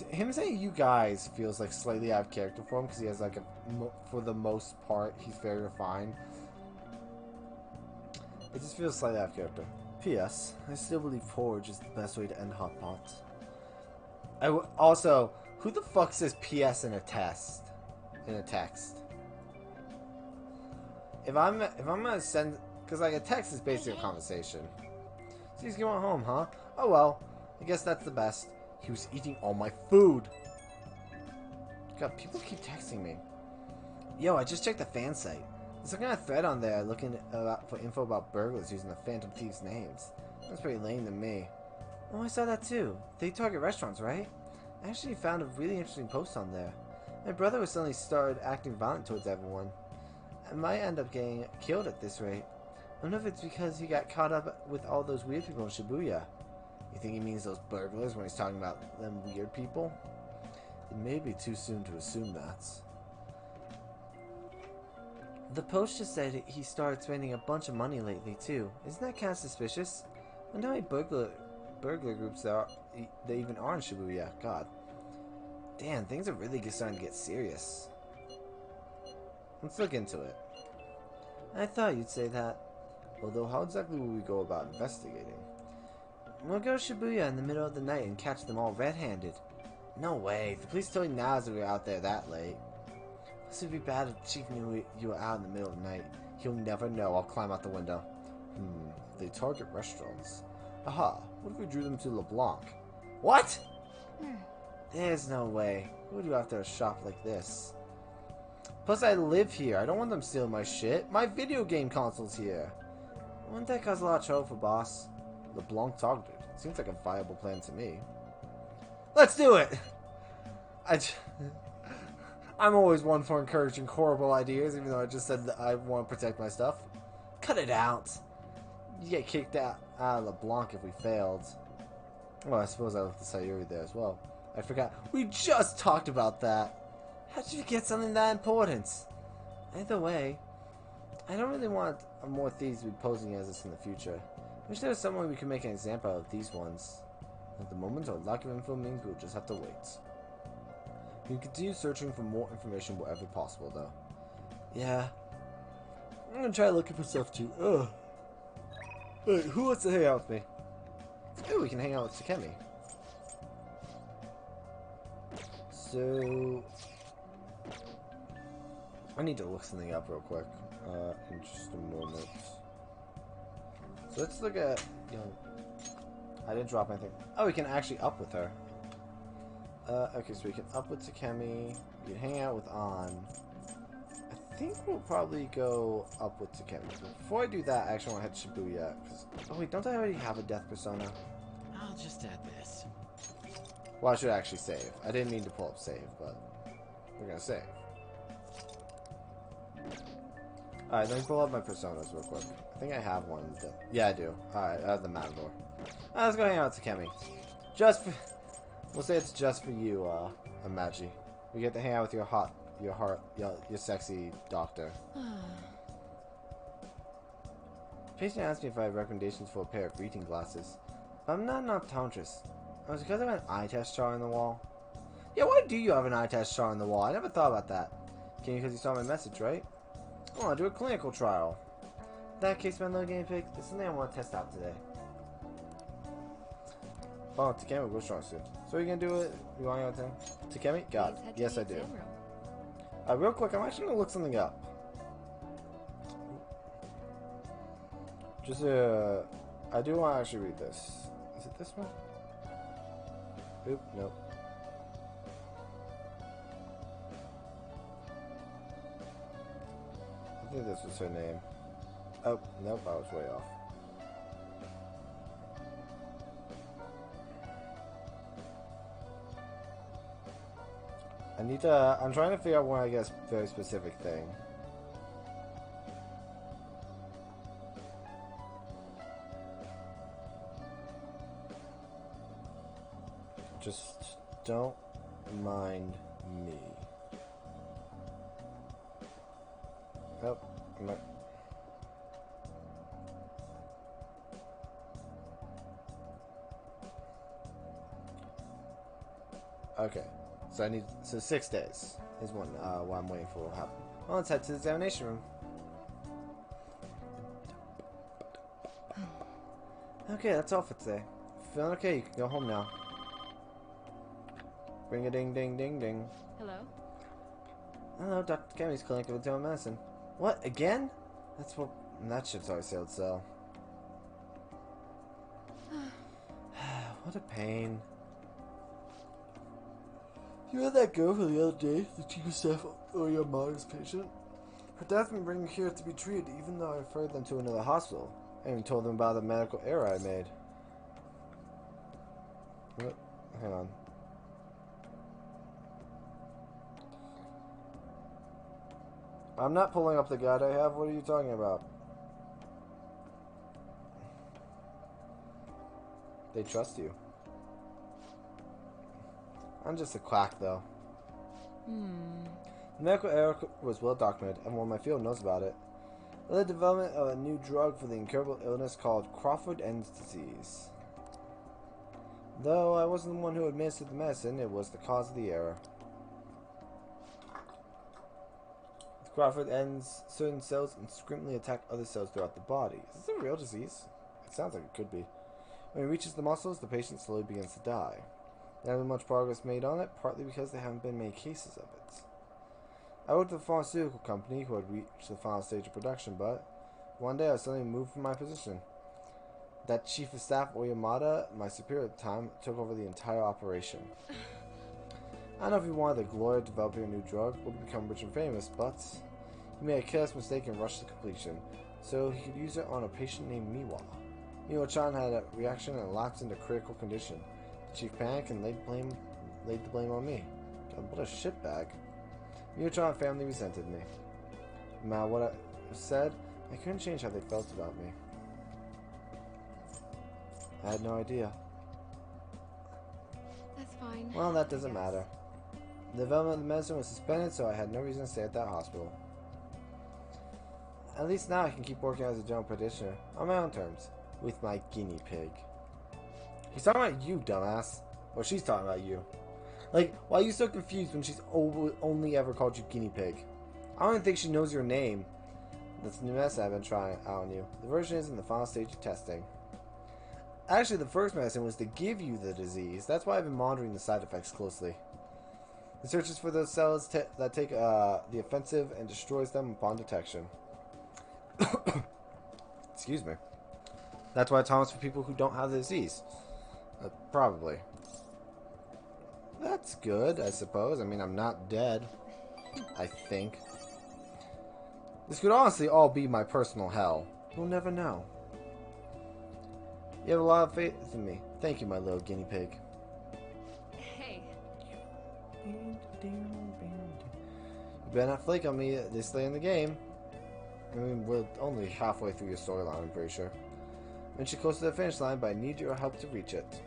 Speaker 1: Him saying "you guys" feels like slightly out of character for him because he has like a, for the most part, he's very refined. It just feels slightly out of character. P.S. I still believe porridge is the best way to end hot pots. Also, who the fuck says P.S. in a test? In a text. If I'm gonna send, because like a text is basically a conversation. So he's going home, huh? Oh well, I guess that's the best. He was eating all my food. God, people keep texting me. Yo, I just checked the fan site. There's some kind of thread on there looking for info about burglars using the Phantom Thieves' names. That's pretty lame to me. Oh, I saw that too. They target restaurants, right? I actually found a really interesting post on there. My brother was suddenly started acting violent towards everyone. I might end up getting killed at this rate. I don't know if it's because he got caught up with all those weird people in Shibuya. You think he means those burglars when he's talking about them weird people? It may be too soon to assume that. The post just said he started spending a bunch of money lately too. Isn't that kind of suspicious? I wonder how many burglar groups there even are in Shibuya. God. Damn, things are really starting to get serious. Let's look into it. I thought you'd say that. Although, how exactly will we go about investigating? We'll go to Shibuya in the middle of the night and catch them all red-handed. No way. The police totally knows that we're out there that late. This would be bad if Chief knew you were out in the middle of the night. He'll never know. I'll climb out the window. They target restaurants. Aha. What if we drew them to LeBlanc? What? There's no way. Who would do after a shop like this? Plus, I live here. I don't want them stealing my shit. My video game console's here. Wouldn't that cause a lot of trouble for boss? LeBlanc targeted. Seems like a viable plan to me. Let's do it! I'm always one for encouraging horrible ideas, even though I just said that I want to protect my stuff. Cut it out. You get kicked out of LeBlanc if we failed. Well, I suppose I left the Sayuri there as well. I forgot. We just talked about that. How did you get something that important? Either way, I don't really want more thieves to be posing as us in the future. I wish there was some way we could make an example of these ones. At the moment, our lack of info means we'll just have to wait. We can continue searching for more information wherever possible, though. Yeah. I'm gonna try looking for stuff too. Ugh. Wait, who wants to hang out with me? Oh, we can hang out with Takemi. So... I need to look something up real quick. In just a moment. So let's look at... I didn't drop anything. Oh, we can actually up with her. Okay, so we can up with Takemi. We can hang out with An. I think we'll probably go up with Takemi. But before I do that, I actually want to head to Shibuya. Oh wait, don't I already have a death persona?
Speaker 9: I'll just add this.
Speaker 1: Well, I should actually save. I didn't mean to pull up save, but we're gonna save. Alright, let me pull up my personas real quick. I think I have one. Yeah, I do. Alright, I have the Matador. Let's go hang out with Takemi. Just for... We'll say it's just for you, Amaji. We get to hang out with your sexy doctor. Patient asked me if I have recommendations for a pair of reading glasses. But I'm not an optometrist. Oh, is it because I have an eye test chart on the wall? Yeah, why do you have an eye test chart on the wall? I never thought about that. Can you because you saw my message, right? I want to do a clinical trial. In that case, my little guinea pig, this is something I want to test out today. Oh, Takemi will go strong soon. So are you going to do it? You want to go with him? Takemi? God. Yes, I do. Real quick, I'm actually going to look something up. Just, I do want to actually read this. Is it this one? Oop, nope. I think this was her name. Oh, nope, I was way off. I'm trying to figure out when I get a very specific thing. Just don't mind me. Oh, Okay. So 6 days is what I'm waiting for will happen. Well, let's head to the examination room. Okay, that's all for today. Feeling okay, you can go home now. Ring a ding ding ding ding.
Speaker 5: Hello?
Speaker 1: Hello, Dr. Kami's clinic of internal medicine. What, again? That shit's always sailed so. What a pain. You had that girl from the other day, the chief of staff or your mother's patient? Her dad's been bringing her here to be treated, even though I referred them to another hospital. I even told them about the medical error I made. What? Hang on. I'm not pulling up the guide I have. What are you talking about? They trust you. I'm just a quack, though. The medical error was well documented. Everyone in my field knows about it. It led to the development of a new drug for the incurable illness called Crawford-Enz disease. Though I wasn't the one who administered the medicine, it was the cause of the error. With Crawford-Enz, certain cells indiscriminately attack other cells throughout the body. Is this a real disease? It sounds like it could be. When it reaches the muscles, the patient slowly begins to die. There hasn't been much progress made on it, partly because there haven't been many cases of it. I worked with a pharmaceutical company who had reached the final stage of production, but one day I was suddenly moved from my position. That chief of staff, Oyamada, my superior at the time, took over the entire operation. I don't know if he wanted the glory of developing a new drug or to become rich and famous, but he made a careless mistake and rushed to completion, so he could use it on a patient named Miwa. Miwa-chan had a reaction and lapsed into critical condition. The chief panicked and laid the blame on me. God, what a shitbag. Miwa-chan family resented me. No matter what I said, I couldn't change how they felt about me. I had no idea.
Speaker 5: That's fine.
Speaker 1: Well, that doesn't matter. The development of the medicine was suspended, so I had no reason to stay at that hospital. At least now I can keep working as a general practitioner on my own terms, with my guinea pig. He's talking about you, dumbass. Or she's talking about you. Like, why are you so confused when she's only ever called you guinea pig? I don't even think she knows your name. That's the new medicine I've been trying out on you. The version is in the final stage of testing. Actually, the first medicine was to give you the disease. That's why I've been monitoring the side effects closely. It searches for those cells that take the offensive and destroys them upon detection. Excuse me. That's why Thomas for people who don't have the disease. Probably. That's good, I suppose. I mean, I'm not dead. I think. This could honestly all be my personal hell. We'll never know. You have a lot of faith in me. Thank you, my little guinea pig.
Speaker 5: Hey.
Speaker 1: You better not flake on me this late in the game. I mean, we're only halfway through your storyline, I'm pretty sure. I'm inching close to the finish line, but I need your help to reach it.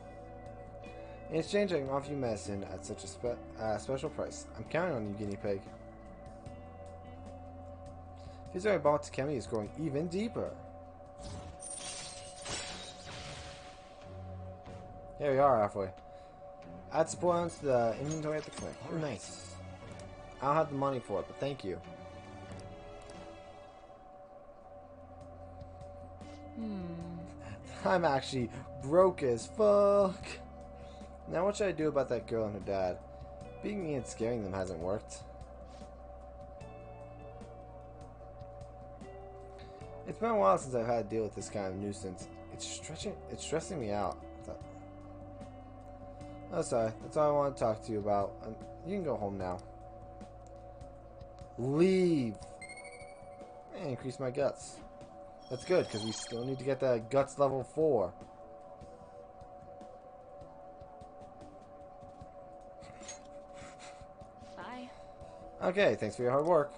Speaker 1: In exchange, I can offer you medicine at such a special price. I'm counting on you, guinea pig. His area bond to Kemi is growing even deeper. Here we are, halfway. Add support onto the inventory at the clinic. Oh, nice. I don't have the money for it, but thank you. I'm actually broke as fuck. Now what should I do about that girl and her dad? Beating me and scaring them hasn't worked. It's been a while since I've had to deal with this kind of nuisance. It's stressing me out. Oh, sorry. That's all I want to talk to you about. You can go home now. Leave! And increase my guts. That's good, because we still need to get that guts level 4.
Speaker 5: Bye.
Speaker 1: Okay, thanks for your hard work.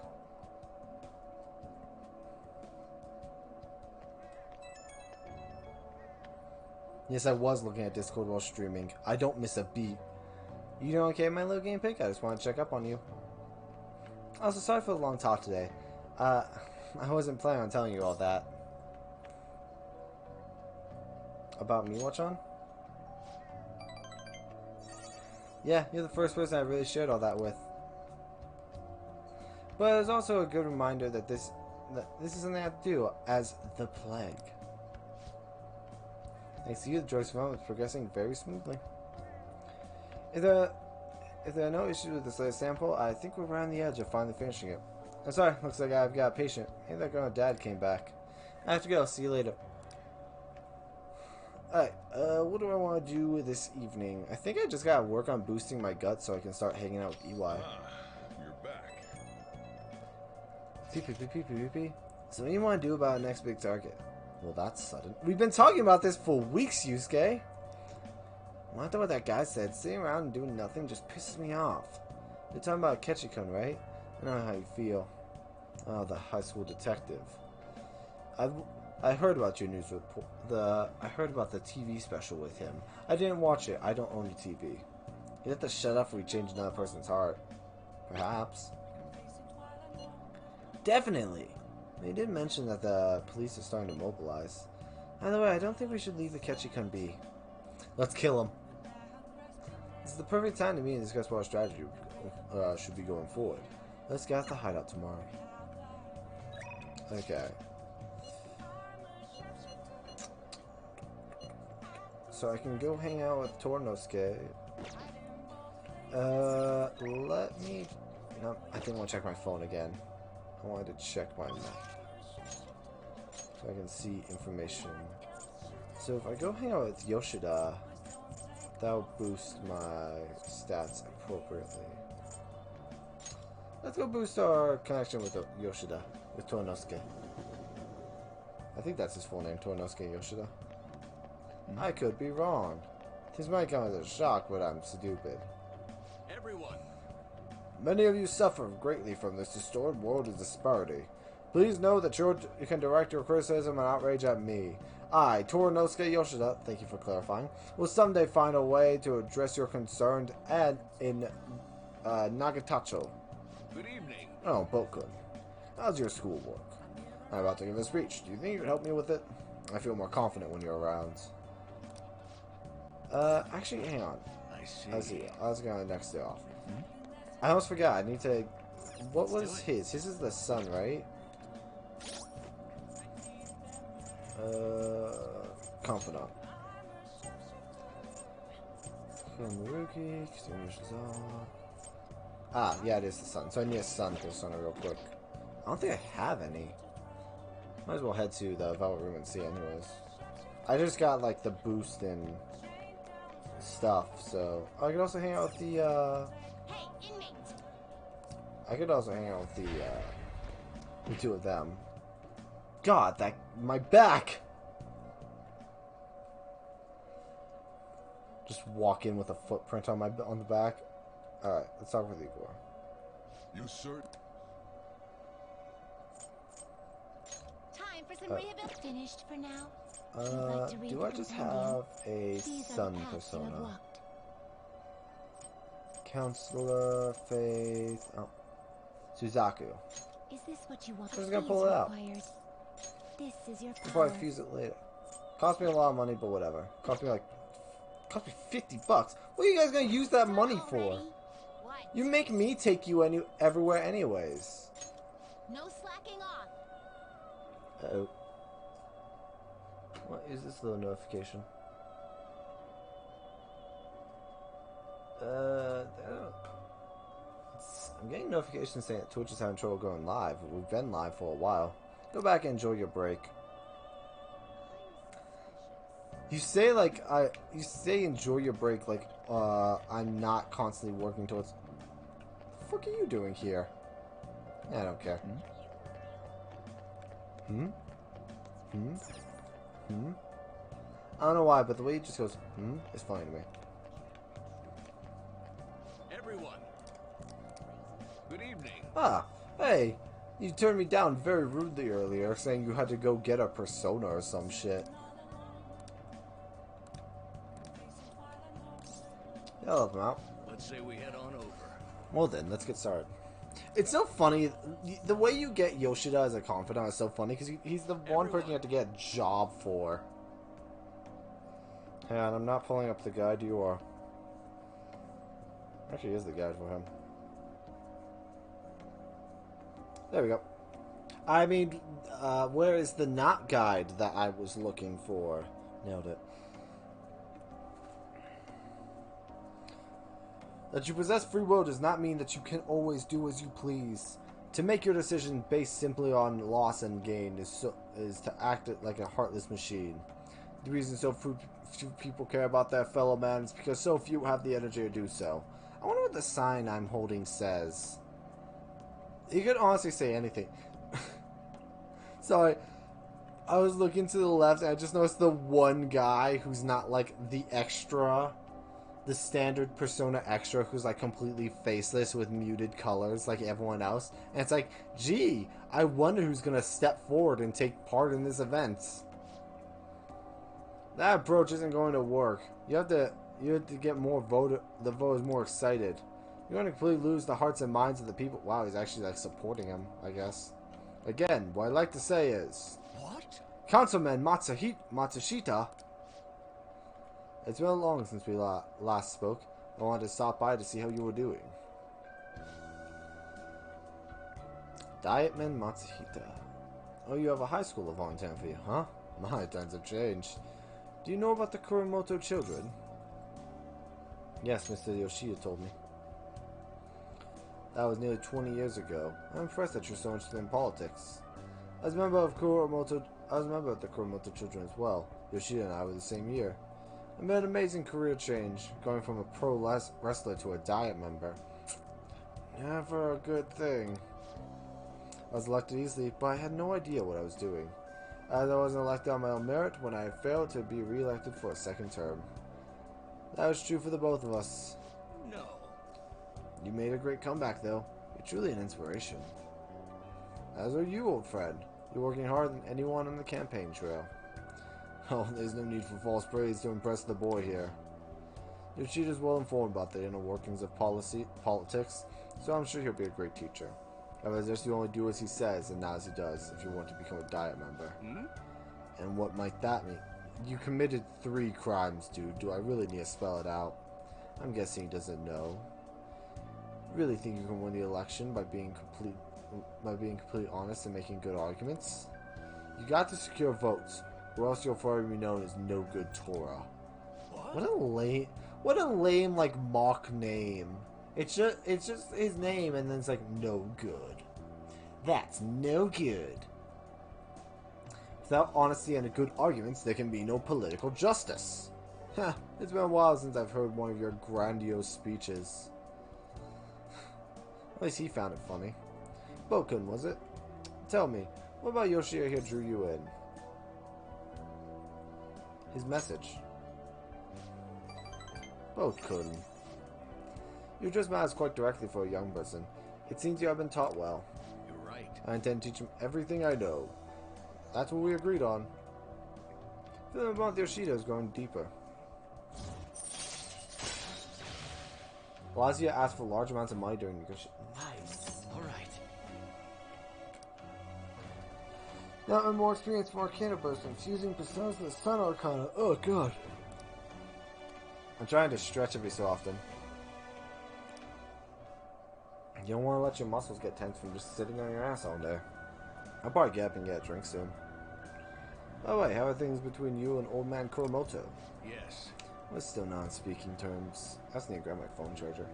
Speaker 1: Yes, I was looking at Discord while streaming. I don't miss a beat. You doing okay, my little game pig? I just want to check up on you. Also, sorry for the long talk today. I wasn't planning on telling you all that. About Miwa-chan? Yeah, you're the first person I really shared all that with. But it's also a good reminder that this is something I have to do as the plague. Thanks to you, the drug's development is progressing very smoothly. If there are no issues with this latest sample, I think we're around the edge of finally finishing it. I'm sorry, looks like I've got a patient. Maybe that girl and dad came back. I have to go, see you later. Alright, what do I want to do this evening? I think I just gotta work on boosting my gut so I can start hanging out with EY.
Speaker 4: You're back.
Speaker 1: Pee. So what do you want to do about our next big target? Well, that's sudden. We've been talking about this for weeks, Yusuke. Well, after what that guy said, sitting around and doing nothing just pisses me off. You're talking about Ketchikun, right? I know how you feel. Oh, the high school detective. I heard about your news report. I heard about the TV special with him. I didn't watch it. I don't own a TV. You have to shut up if we change another person's heart. Perhaps. Definitely. They did mention that the police are starting to mobilize. Either way, I don't think we should leave the Ketchikun be. Let's kill him. This is the perfect time to meet and discuss what our strategy should be going forward. Let's get out the hideout tomorrow. Okay. So I can go hang out with Tornosuke. Let me... No, I didn't want to check my phone again. I wanted to check my map. So I can see information. So if I go hang out with Yoshida, that'll boost my stats appropriately. Let's go boost our connection with Yoshida, with Tornosuke. I think that's his full name, Tornosuke Yoshida. I could be wrong. This might come as a shock, but I'm stupid.
Speaker 6: Everyone!
Speaker 1: Many of you suffer greatly from this distorted world of disparity. Please know that you can direct your criticism and outrage at me. I, Tornosuke Yoshida, thank you for clarifying, will someday find a way to address your concerns and in Nagatacho.
Speaker 6: Good evening.
Speaker 1: Oh, Bokun. How's your schoolwork? I'm about to give a speech. Do you think you could help me with it? I feel more confident when you're around. Actually, hang on.
Speaker 6: I see.
Speaker 1: I was going to next day off. I almost forgot. I need to... What was his? His is the sun, right? Confidant. Ah, yeah, it is the sun. So I need a sun persona real quick. I don't think I have any. Might as well head to the Velvet Room and see anyways. I just got, like, the boost in stuff, so... I could also hang out with the, I could also hang out with the two of them. God, that... My back! Just walk in with a footprint on the back. Alright, let's talk with Igor.
Speaker 4: You sir?
Speaker 2: Time for some rehabilitation. Finished for now.
Speaker 1: Do I just have a sun persona? Counselor, Faith... Oh. Suzaku.
Speaker 2: Is this what you want?
Speaker 1: I'm just gonna pull it out.
Speaker 2: This is your power.
Speaker 1: I'll probably fuse it later. Cost me a lot of money, but whatever. Cost me $50. What are you guys gonna use that money for? You make me take you everywhere anyways.
Speaker 2: No slacking off.
Speaker 1: Uh-oh. What is this little notification? I'm getting notifications saying that Twitch is having trouble going live. We've been live for a while. Go back and enjoy your break. You say you say enjoy your break like I'm not constantly working towards. What the fuck are you doing here? Yeah, I don't care. I don't know why, but the way he just goes is funny to me.
Speaker 6: Everyone. Good evening.
Speaker 1: Ah, hey, you turned me down very rudely earlier, saying you had to go get a persona or some shit. I'll help him out.
Speaker 6: Let's say we head on over.
Speaker 1: Well then, let's get started. It's so funny, the way you get Yoshida as a confidant is so funny, because he's the one person you have to get a job for. Hang on, I'm not pulling up the guide, you are. Actually, here's the guide for him. There we go. I mean, where is the not guide that I was looking for? Nailed it. That you possess free will does not mean that you can always do as you please. To make your decision based simply on loss and gain is to act like a heartless machine. The reason so few people care about their fellow man is because so few have the energy to do so. I wonder what the sign I'm holding says. You could honestly say anything. Sorry. I was looking to the left and I just noticed the one guy who's not like the extra. The standard Persona extra who's like completely faceless with muted colors like everyone else. And it's like, gee, I wonder who's going to step forward and take part in this event. That approach isn't going to work. You have to get the voters more excited. You're going to completely lose the hearts and minds of the people. Wow, he's actually like supporting him, I guess. Again, what I'd like to say is...
Speaker 6: What?
Speaker 1: Councilman Matsushita. It's been long since we last spoke. I wanted to stop by to see how you were doing. Dietman Matsuhita. Oh, you have a high school of volunteering for you, huh? My times have changed. Do you know about the Kuramoto children? Yes, Mr. Yoshida told me. That was nearly 20 years ago. I'm impressed that you're so interested in politics. I was a member of the Kuramoto children as well. Yoshida and I were the same year. I made an amazing career change, going from a pro wrestler to a diet member. Never a good thing. I was elected easily, but I had no idea what I was doing. As I wasn't elected on my own merit when I failed to be re-elected for a second term. That was true for the both of us.
Speaker 6: No.
Speaker 1: You made a great comeback, though. You're truly an inspiration. As are you, old friend. You're working harder than anyone on the campaign trail. Oh, there's no need for false praise to impress the boy here. Yoshida's well informed about the inner workings of politics, so I'm sure he'll be a great teacher. I suggest you only do as he says and not as he does if you want to become a diet member.
Speaker 6: Hmm?
Speaker 1: And what might that mean? You committed 3 crimes, dude. Do I really need to spell it out? I'm guessing he doesn't know. You really think you can win the election by being completely honest and making good arguments? You got to secure votes, or else you'll forever be known as No Good Torah.
Speaker 6: What?
Speaker 1: What a lame like mock name. It's just his name, and then it's like no good. That's no good. Without honesty and good arguments, there can be no political justice. Huh, it's been a while since I've heard one of your grandiose speeches. At least he found it funny. Bokun, was it? Tell me, what about Yoshida here drew you in? His message. Bokun. You address matters quite directly for a young person. It seems you have been taught well.
Speaker 6: You're right.
Speaker 1: I intend to teach him everything I know. That's what we agreed on. Feeling about Yoshida is going deeper. Allows you to ask for large amounts of money during negotiation. Nice.
Speaker 6: Alright.
Speaker 1: Now I'm more experienced from Arcana persons using personas of the Sun Arcana. Oh god. I'm trying to stretch every so often. You don't want to let your muscles get tense from just sitting on your ass all day. I'll probably get up and get a drink soon. By the way, how are things between you and old man Kuramoto?
Speaker 6: Yes.
Speaker 1: We're still not on speaking terms. I just need to grab my phone charger.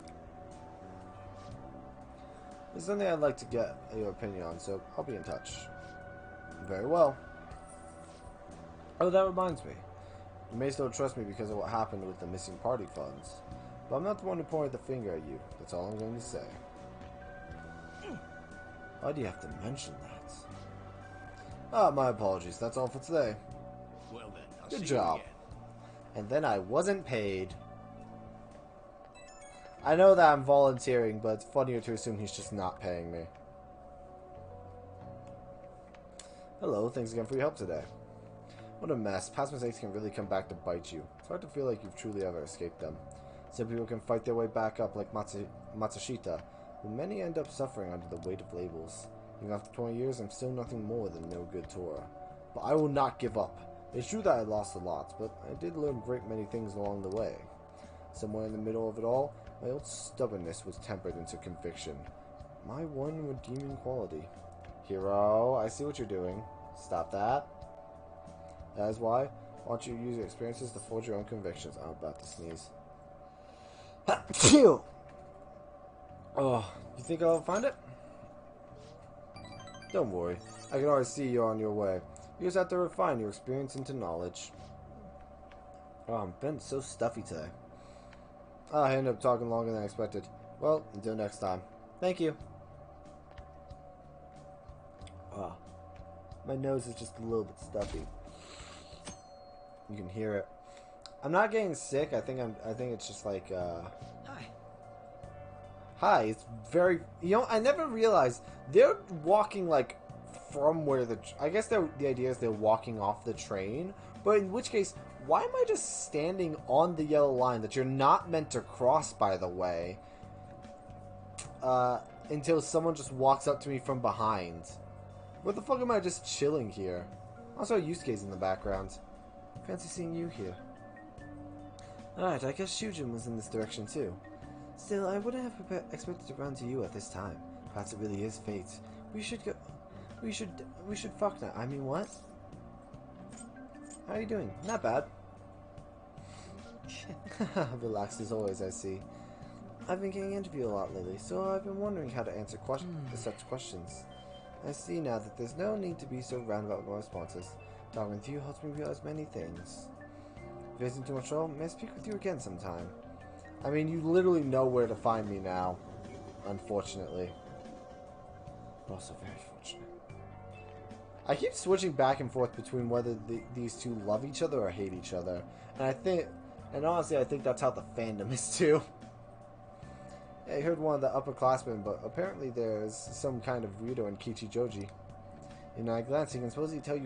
Speaker 1: There's something I'd like to get your opinion on, so I'll be in touch. Very well. Oh, that reminds me. You may still trust me because of what happened with the missing party funds. But I'm not the one who pointed the finger at you. That's all I'm going to say. Why do you have to mention that? Ah, my apologies. That's all for today.
Speaker 6: Well then, I'll
Speaker 1: Good
Speaker 6: see
Speaker 1: job.
Speaker 6: you again.
Speaker 1: And then I wasn't paid. I know that I'm volunteering, but it's funnier to assume he's just not paying me. Hello, thanks again for your help today. What a mess. Past mistakes can really come back to bite you. It's hard to feel like you've truly ever escaped them. Some people can fight their way back up like Matsushita, but many end up suffering under the weight of labels. Even after 20 years, I'm still nothing more than no good Torah. But I will not give up. It's true that I lost a lot, but I did learn a great many things along the way. Somewhere in the middle of it all, My old stubbornness was tempered into conviction. My one redeeming quality. Hero, I see what you're doing. Stop that. That is why. Why don't you use your experiences to forge your own convictions? I'm about to sneeze. Phew! Oh, you think I'll find it? Don't worry. I can already see you're on your way. You just have to refine your experience into knowledge. Oh, I'm been so stuffy today. I ended up talking longer than I expected. Well, until next time. Thank you. Oh, my nose is just a little bit stuffy. You can hear it. I'm not getting sick. I think it's just like
Speaker 13: Hi.
Speaker 1: Hi. It's very. You know, I never realized they're walking like from where the. I guess the idea is they're walking off the train. But in which case, why am I just standing on the yellow line that you're not meant to cross? By the way. Until someone just walks up to me from behind. What the fuck am I just chilling here? Also, Yusuke's in the background. Fancy seeing you here. Alright, I guess Shujin was in this direction too. Still, I wouldn't have expected to run to you at this time. Perhaps it really is fate. We should go. We should fuck now. I mean, what? How are you doing? Not bad. Relaxed as always, I see. I've been getting interviewed a lot lately, so I've been wondering how to answer such questions. I see now that there's no need to be so roundabout with my responses. Talking with you helps me realize many things. If it isn't too much trouble, may I speak with you again sometime? I mean, you literally know where to find me now. Unfortunately. But also very fortunate. I keep switching back and forth between whether these two love each other or hate each other. And honestly, I think that's how the fandom is too. I heard one of the upperclassmen, but apparently there's some kind of weirdo in Kichijoji. In my glance, he can supposedly tell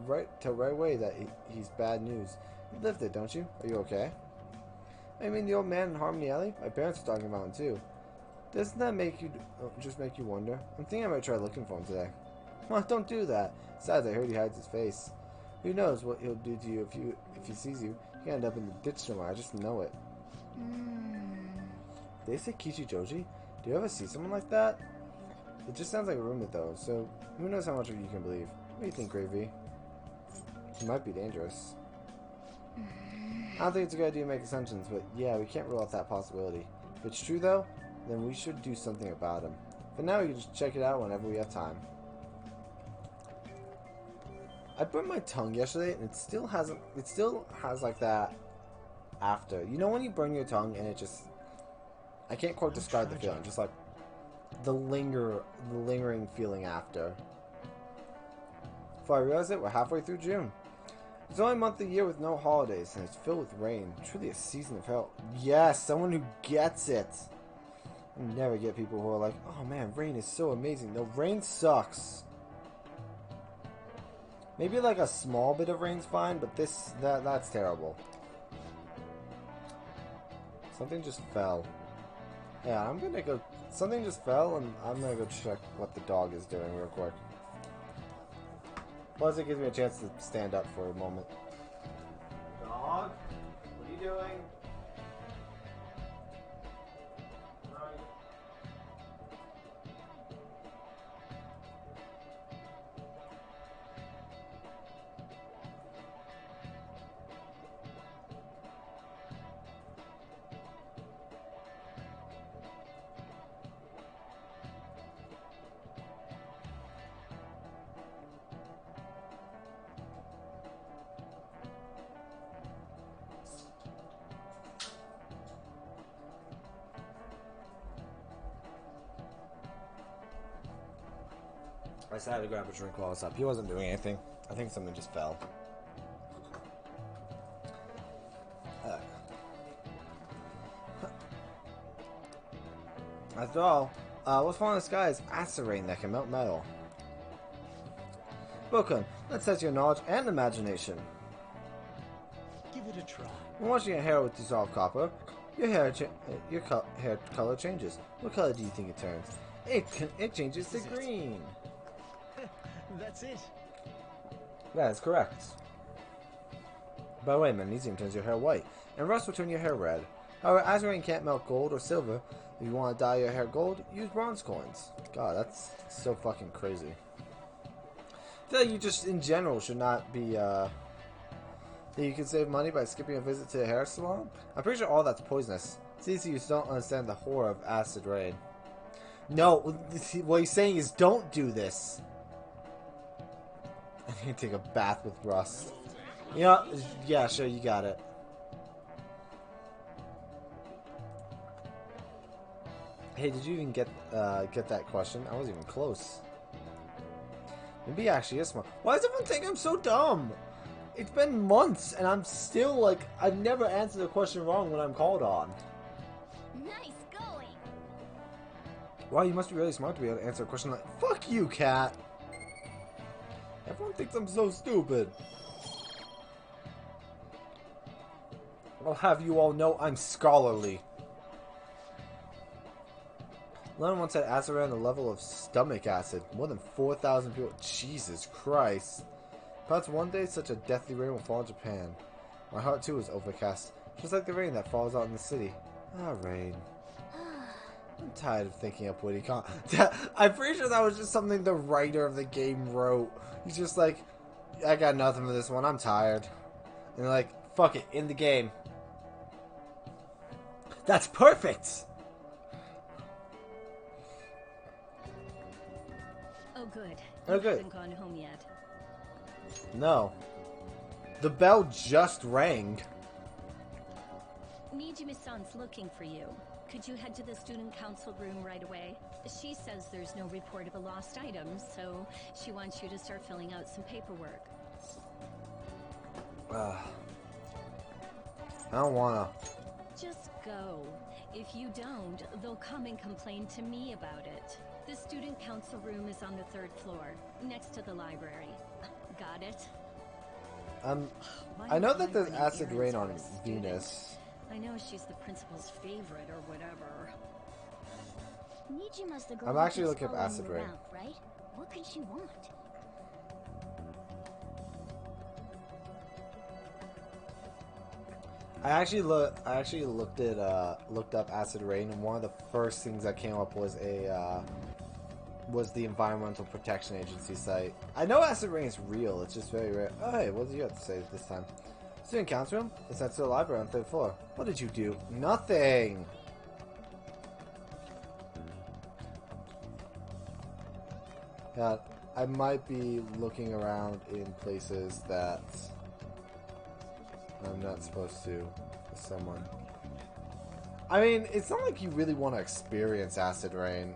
Speaker 1: right away that he's bad news. You live there, don't you? Are you okay? I mean, the old man in Harmony Alley? My parents are talking about him too. Doesn't that make you wonder? I'm thinking I might try looking for him today. Well, don't do that. Besides, I heard he hides his face. Who knows what he'll do to you if he sees you? You end up in the ditch somewhere. I just know it. Did they say Kichijoji? Do you ever see someone like that? It just sounds like a rumor, though, so who knows how much of you can believe. What do you think, Gravy? He might be dangerous. I don't think it's a good idea to make assumptions, but yeah, we can't rule out that possibility. If it's true, though, then we should do something about him. For now, we can just check it out whenever we have time. I burned my tongue yesterday, and it still has like that after. You know when you burn your tongue and it just... I can't quite describe the feeling, just like the lingering feeling after. Before I realize it, we're halfway through June. It's only a month of the year with no holidays, and it's filled with rain. Truly a season of hell. Yes, someone who gets it. I never get people who are like, oh man, rain is so amazing. No, rain sucks. Maybe like a small bit of rain's fine, but that's terrible. Something just fell. Yeah, I'm gonna go... Something just fell, and I'm gonna go check what the dog is doing real quick. Plus, it gives me a chance to stand up for a moment. Dog? What are you doing? I decided to grab a drink while I was up. He wasn't doing anything. I think something just fell. After all, what's falling in the sky is acid rain that can melt metal. Bokun, let's test your knowledge and imagination.
Speaker 3: Give it a try.
Speaker 1: When washing your hair with dissolved copper, your hair color changes. What color do you think it turns? It changes to green.
Speaker 3: That's it.
Speaker 1: That is correct. By the way, magnesium turns your hair white, and rust will turn your hair red. However, Azrain can't melt gold or silver. If you want to dye your hair gold, use bronze coins. God, that's so fucking crazy. I feel like you just, in general, should not be, that you can save money by skipping a visit to a hair salon? I'm pretty sure all that's poisonous. It's easy you don't understand the horror of acid rain. No, what he's saying is don't do this. I need to take a bath with Russ. You know, yeah, sure, you got it. Hey, did you even get that question? I wasn't even close. Maybe he actually is smart. Why does everyone think I'm so dumb? It's been months, and I'm still, like, I've never answered a question wrong when I'm called on.
Speaker 2: Nice going.
Speaker 1: Wow, you must be really smart to be able to answer a question like, fuck you, cat. Everyone thinks I'm so stupid. I'll have you all know I'm scholarly. Lennon once had acid around the level of stomach acid. More than 4,000 people. Jesus Christ. Perhaps one day such a deathly rain will fall in Japan. My heart too is overcast, just like the rain that falls out in the city. Ah, rain. I'm tired of thinking up witty I'm pretty sure that was just something the writer of the game wrote. He's just like, I got nothing for this one, I'm tired. And they're like, fuck it, in the game. That's perfect!
Speaker 5: Oh, good.
Speaker 1: Oh, good.
Speaker 5: You haven't gone home yet.
Speaker 1: No. The bell just rang.
Speaker 5: Nijimi-san's looking for you. Could you head to the student council room right away? She says there's no report of a lost item, so she wants you to start filling out some paperwork.
Speaker 1: I don't wanna.
Speaker 5: Just go. If you don't, they'll come and complain to me about it. The student council room is on the 3rd floor, next to the library. Got it?
Speaker 1: I know that there's acid rain on Venus.
Speaker 5: I know she's the principal's favorite or whatever.
Speaker 2: Nijima's the girl
Speaker 1: I'm
Speaker 2: who
Speaker 1: actually
Speaker 2: keeps
Speaker 1: looking up
Speaker 2: following
Speaker 1: acid
Speaker 2: you
Speaker 1: rain.
Speaker 2: around, right? What could she want?
Speaker 1: I actually looked up acid rain, and one of the first things that came up was was the Environmental Protection Agency site. I know acid rain is real, it's just very rare. Oh, hey, what did you have to say this time? Student council room? It's next to the library on the 3rd floor. What did you do? Nothing! Yeah, I might be looking around in places that I'm not supposed to with someone. I mean, it's not like you really want to experience acid rain.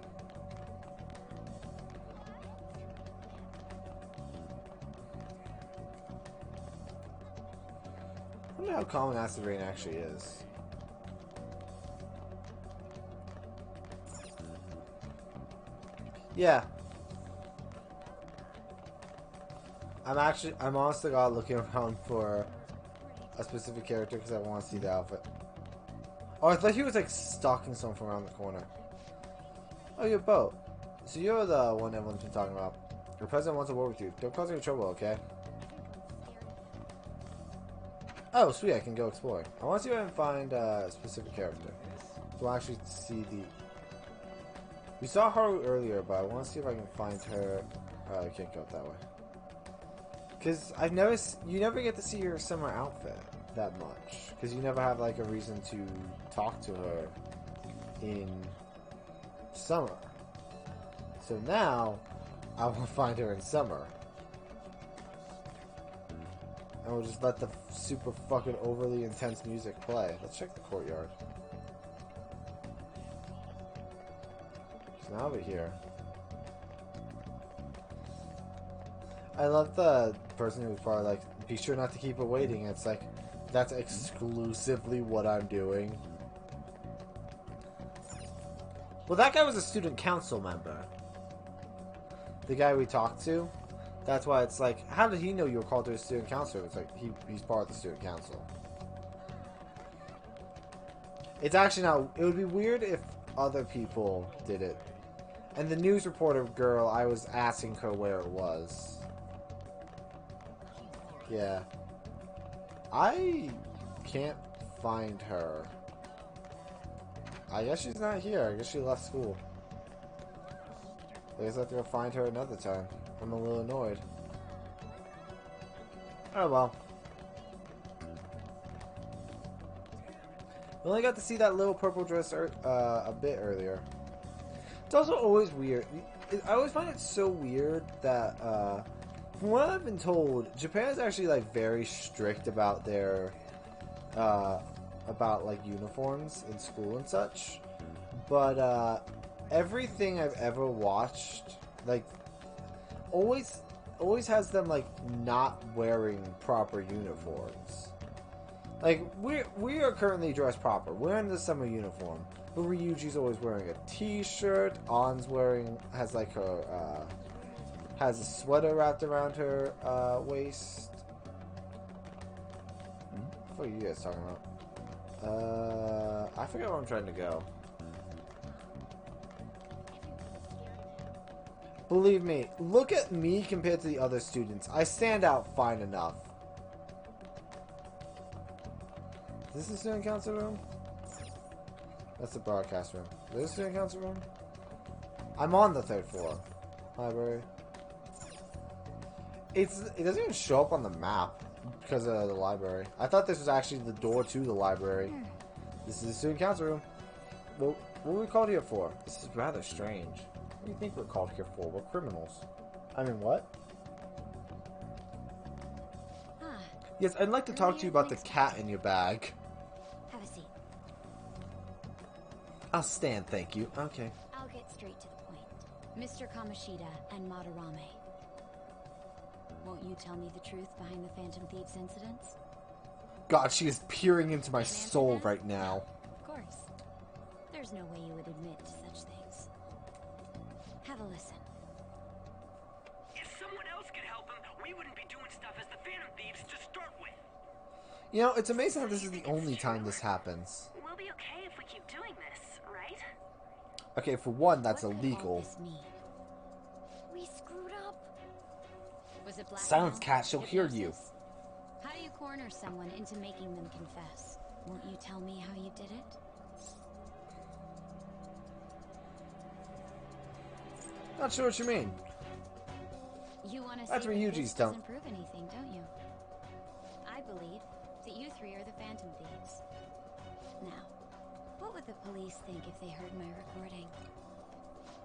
Speaker 1: I wonder how common acid rain actually is. Yeah. I'm honest to God looking around for a specific character because I want to see the outfit. Oh, I thought he was like stalking someone from around the corner. Oh, your boat. So you're the one everyone's been talking about. Your president wants to work with you. Don't cause any trouble, okay? Oh, sweet, I can go exploring. I want to see if I can find a specific character. So I'll actually see the... We saw Haru earlier, but I want to see if I can find her... Oh, I can't go that way. Because you never get to see her summer outfit that much. Because you never have, like, a reason to talk to her in summer. So now, I will find her in summer. And we'll just let the super fucking overly intense music play. Let's check the courtyard. So now over here. I love the person who was probably like, be sure not to keep her waiting. It's like, that's exclusively what I'm doing. Well, that guy was a student council member. The guy we talked to. That's why it's like, how did he know you were called to a student council? It's like, he's part of the student council. It's actually not, it would be weird if other people did it. And the news reporter girl, I was asking her where it was. Yeah. I can't find her. I guess she's not here. I guess she left school. I guess I have to go find her another time. I'm a little annoyed. Oh well. We only got to see that little purple dress a bit earlier. It's also always weird. I always find it so weird that, from what I've been told, Japan is actually like very strict about their, about like uniforms in school and such. But everything I've ever watched, like, always has them like not wearing proper uniforms. Like we are currently dressed proper. We're in the summer uniform. But Ryuji's always wearing a t-shirt. An's has like her has a sweater wrapped around her waist. What are you guys talking about? I forget where I'm trying to go. Believe me, look at me compared to the other students. I stand out fine enough. Is this the student council room? That's the broadcast room. Is this the student council room? I'm on the 3rd floor. Library. It doesn't even show up on the map because of the library. I thought this was actually the door to the library. This is the student council room. Well, what were we called here for? This is rather strange. What do you think we're called here for? We're criminals. I mean, what? Yes, I'd like to talk to you about the cat in your bag.
Speaker 2: Have a seat.
Speaker 1: I'll stand, thank you. Okay.
Speaker 2: I'll get straight to the point.
Speaker 10: Mr. Kamoshida and Madarame. Won't you tell me the truth behind the Phantom Thieves incidents?
Speaker 1: God, she is peering into my soul right now.
Speaker 10: Of course. There's no way you would admit to such things. Have a listen.
Speaker 9: If someone else could help him, we wouldn't be doing stuff as the Phantom Thieves to start with.
Speaker 1: You know, it's amazing how this is the only time this happens.
Speaker 5: We'll be okay if we keep doing this, right?
Speaker 1: Okay, for one, that's illegal.
Speaker 2: We screwed up.
Speaker 10: Was it blackmail?
Speaker 1: Silence, cat. She'll hear you.
Speaker 10: How do you corner someone into making them confess? Won't you tell me how you did it?
Speaker 1: Not sure what you mean.
Speaker 10: You want to say
Speaker 1: That's
Speaker 10: that
Speaker 1: Ryuji's
Speaker 10: this
Speaker 1: tone.
Speaker 10: doesn't prove anything, don't you? I believe that you three are the Phantom Thieves. Now, what would the police think if they heard my recording?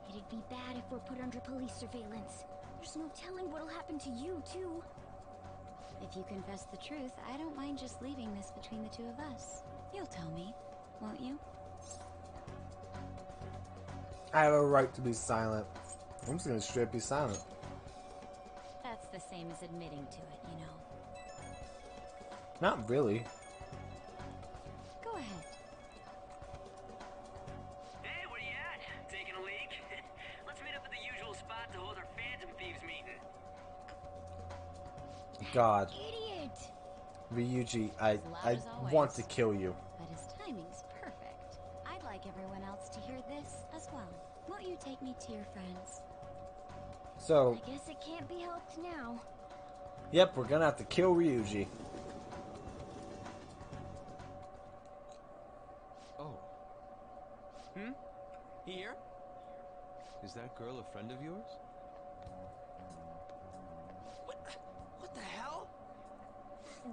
Speaker 2: It'd be bad if we're put under police surveillance. There's no telling what'll happen to you, too.
Speaker 10: If you confess the truth, I don't mind just leaving this between the two of us. You'll tell me, won't you?
Speaker 1: I have a right to be silent. I'm just gonna straight be silent.
Speaker 10: That's the same as admitting to it, you know.
Speaker 1: Not really.
Speaker 10: Go ahead.
Speaker 9: Hey, where you at? Taking a leak? Let's meet up at the usual spot to hold our Phantom Thieves meeting.
Speaker 1: God.
Speaker 2: Idiot!
Speaker 1: Ryuji, I want to kill you.
Speaker 10: But his timing's perfect. I'd like everyone else to hear this as well. Won't you take me to your friends?
Speaker 1: So,
Speaker 2: I guess it can't be helped now.
Speaker 1: yep, we're gonna have to kill Ryuji.
Speaker 11: Oh.
Speaker 9: Here?
Speaker 11: Is that girl a friend of yours?
Speaker 9: What the hell?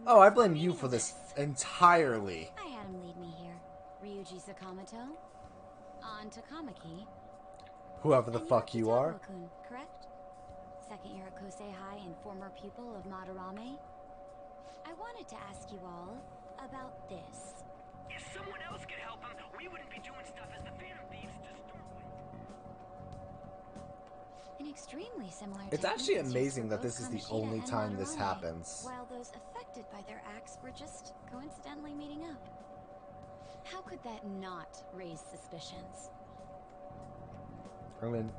Speaker 1: Oh, I blame you for this entirely.
Speaker 10: I had him lead me here. Ryuji Sakamoto. On Takamaki.
Speaker 1: Whoever the
Speaker 10: And
Speaker 1: fuck you are.
Speaker 10: Takako-kun, correct? Second year at Kosei High and former pupil of Madarame. I wanted to ask you all about this.
Speaker 9: If someone else could help him, we wouldn't be doing stuff as the Phantom Thieves to start with.
Speaker 10: An extremely similar
Speaker 1: It's
Speaker 10: technique
Speaker 1: actually
Speaker 10: is used
Speaker 1: amazing
Speaker 10: for
Speaker 1: that
Speaker 10: both
Speaker 1: this is the
Speaker 10: Kamoshida
Speaker 1: only
Speaker 10: and
Speaker 1: time this
Speaker 10: Madarame,
Speaker 1: happens.
Speaker 10: while those affected by their acts were just coincidentally meeting up. How could that not raise suspicions?
Speaker 1: I mean,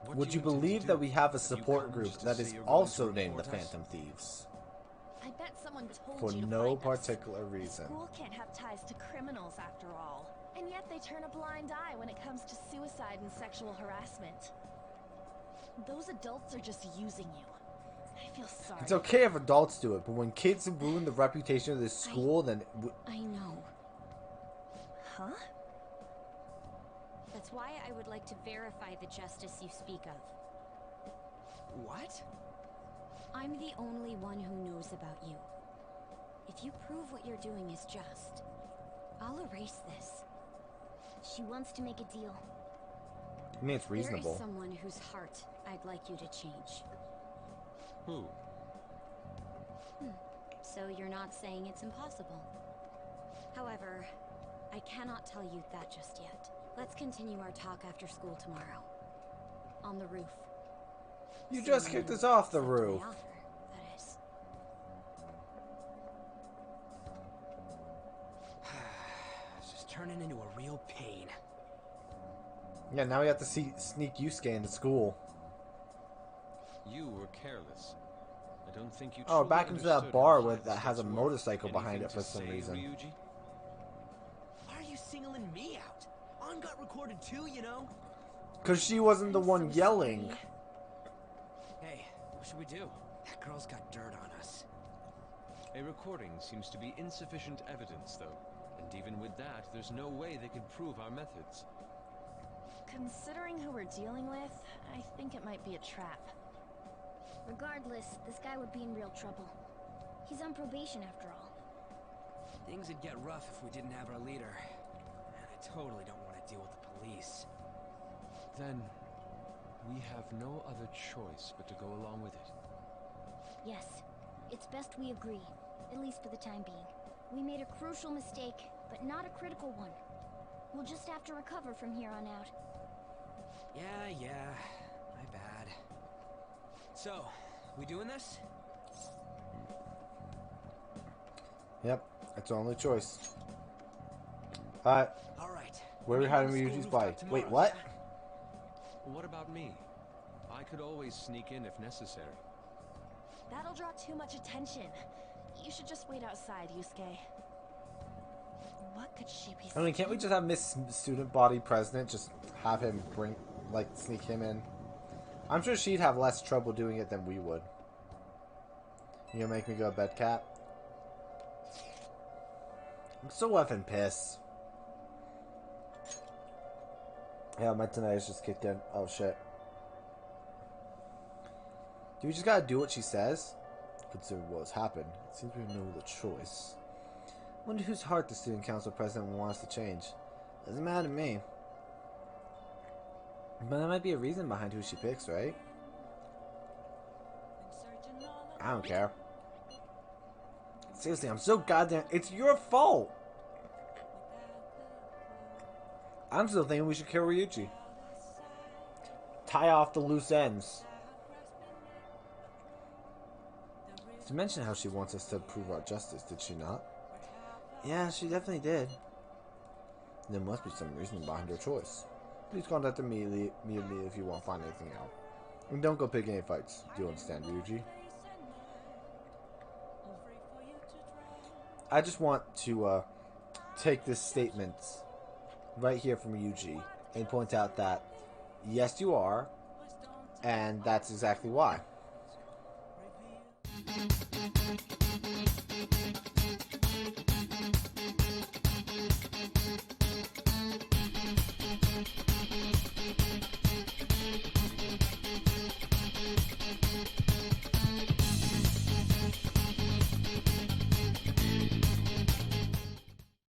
Speaker 11: What
Speaker 1: would
Speaker 11: do
Speaker 1: you
Speaker 11: intend to
Speaker 1: believe
Speaker 11: do?
Speaker 1: that we have a
Speaker 11: Have you
Speaker 1: support
Speaker 11: come
Speaker 1: group
Speaker 11: just to
Speaker 1: that
Speaker 11: say
Speaker 1: is
Speaker 11: you're going
Speaker 1: also
Speaker 11: to
Speaker 1: named the
Speaker 11: report us?
Speaker 1: Phantom Thieves?
Speaker 5: I bet someone told
Speaker 1: For
Speaker 5: you to
Speaker 1: no
Speaker 5: find us.
Speaker 1: particular reason.
Speaker 5: School can't have ties to criminals after all. And yet they turn a blind eye when it comes to suicide and sexual harassment. Those adults are just using you. I feel sorry.
Speaker 1: It's okay if adults do it, but when kids ruin the reputation of this school, then...
Speaker 10: I know.
Speaker 5: Huh?
Speaker 2: That's why I would like to verify the justice you speak of.
Speaker 9: What?
Speaker 2: I'm the only one who knows about you. If you prove what you're doing is just, I'll erase this.
Speaker 16: She wants to make a deal.
Speaker 1: I mean, it's reasonable.
Speaker 2: There is someone whose heart I'd like you to change.
Speaker 11: Who?
Speaker 2: So you're not saying it's impossible. However, I cannot tell you that just yet. Let's continue our talk after school tomorrow. On the roof.
Speaker 1: You just kicked us off the roof.
Speaker 2: My offer, that is.
Speaker 9: It's just turning into a real pain.
Speaker 1: Yeah, now we have to sneak Yusuke into school.
Speaker 11: You were careless. I don't think you
Speaker 1: Oh,
Speaker 11: truly
Speaker 1: back into that
Speaker 11: understood
Speaker 1: bar
Speaker 11: how
Speaker 1: with that has a
Speaker 11: it's worth.
Speaker 1: motorcycle behind
Speaker 11: Anything
Speaker 1: it for
Speaker 11: to
Speaker 1: some
Speaker 11: say,
Speaker 1: reason.
Speaker 11: Ryuji?
Speaker 9: Why are you singling me out? On got recorded too, you know?
Speaker 1: Because she wasn't the
Speaker 9: I'm
Speaker 1: one
Speaker 9: so
Speaker 1: yelling.
Speaker 9: sorry. Hey, what should we do? That girl's got dirt on us.
Speaker 11: A recording seems to be insufficient evidence, though. And even with that, there's no way they could prove our methods.
Speaker 5: Considering who we're dealing with, I think it might be a trap.
Speaker 16: Regardless, this guy would be in real trouble. He's on probation after all.
Speaker 9: Things would get rough if we didn't have our leader. And I totally don't want to deal with the police.
Speaker 11: Then, we have no other choice but to go along with it.
Speaker 16: Yes, it's best we agree, at least for the time being. We made a crucial mistake, but not a critical one. We'll just have to recover from here on out.
Speaker 9: Yeah, my bad. So, we doing this?
Speaker 1: Yep, that's our only choice. Alright.
Speaker 9: Alright.
Speaker 1: Where are we hiding Ryuji's bike? Wait, what?
Speaker 11: What about me? I could always sneak in if necessary.
Speaker 5: That'll draw too much attention. You should just wait outside, Yusuke. What could she be
Speaker 1: I mean, can't we just have Miss Student Body President just have him sneak him in? I'm sure she'd have less trouble doing it than we would. You gonna make me go to bed, Cat? I'm so effing pissed. Yeah, my tinnitus just kicked in. Oh, shit. Do we just gotta do what she says? Consider what's happened. It seems we have no other choice. Wonder whose heart the student council president wants to change. Doesn't matter to me. But there might be a reason behind who she picks, right? I don't care. Seriously, I'm so goddamn... It's your fault! I'm still thinking we should kill Ryuji. Tie off the loose ends. She mentioned how she wants us to prove our justice, did she not? Yeah, she definitely did. There must be some reason behind her choice. Please contact me immediately if you want to find anything out. And don't go pick any fights. Do you understand, Ryuji? I just want to take this statement right here from Ryuji and point out that yes, you are, and that's exactly why.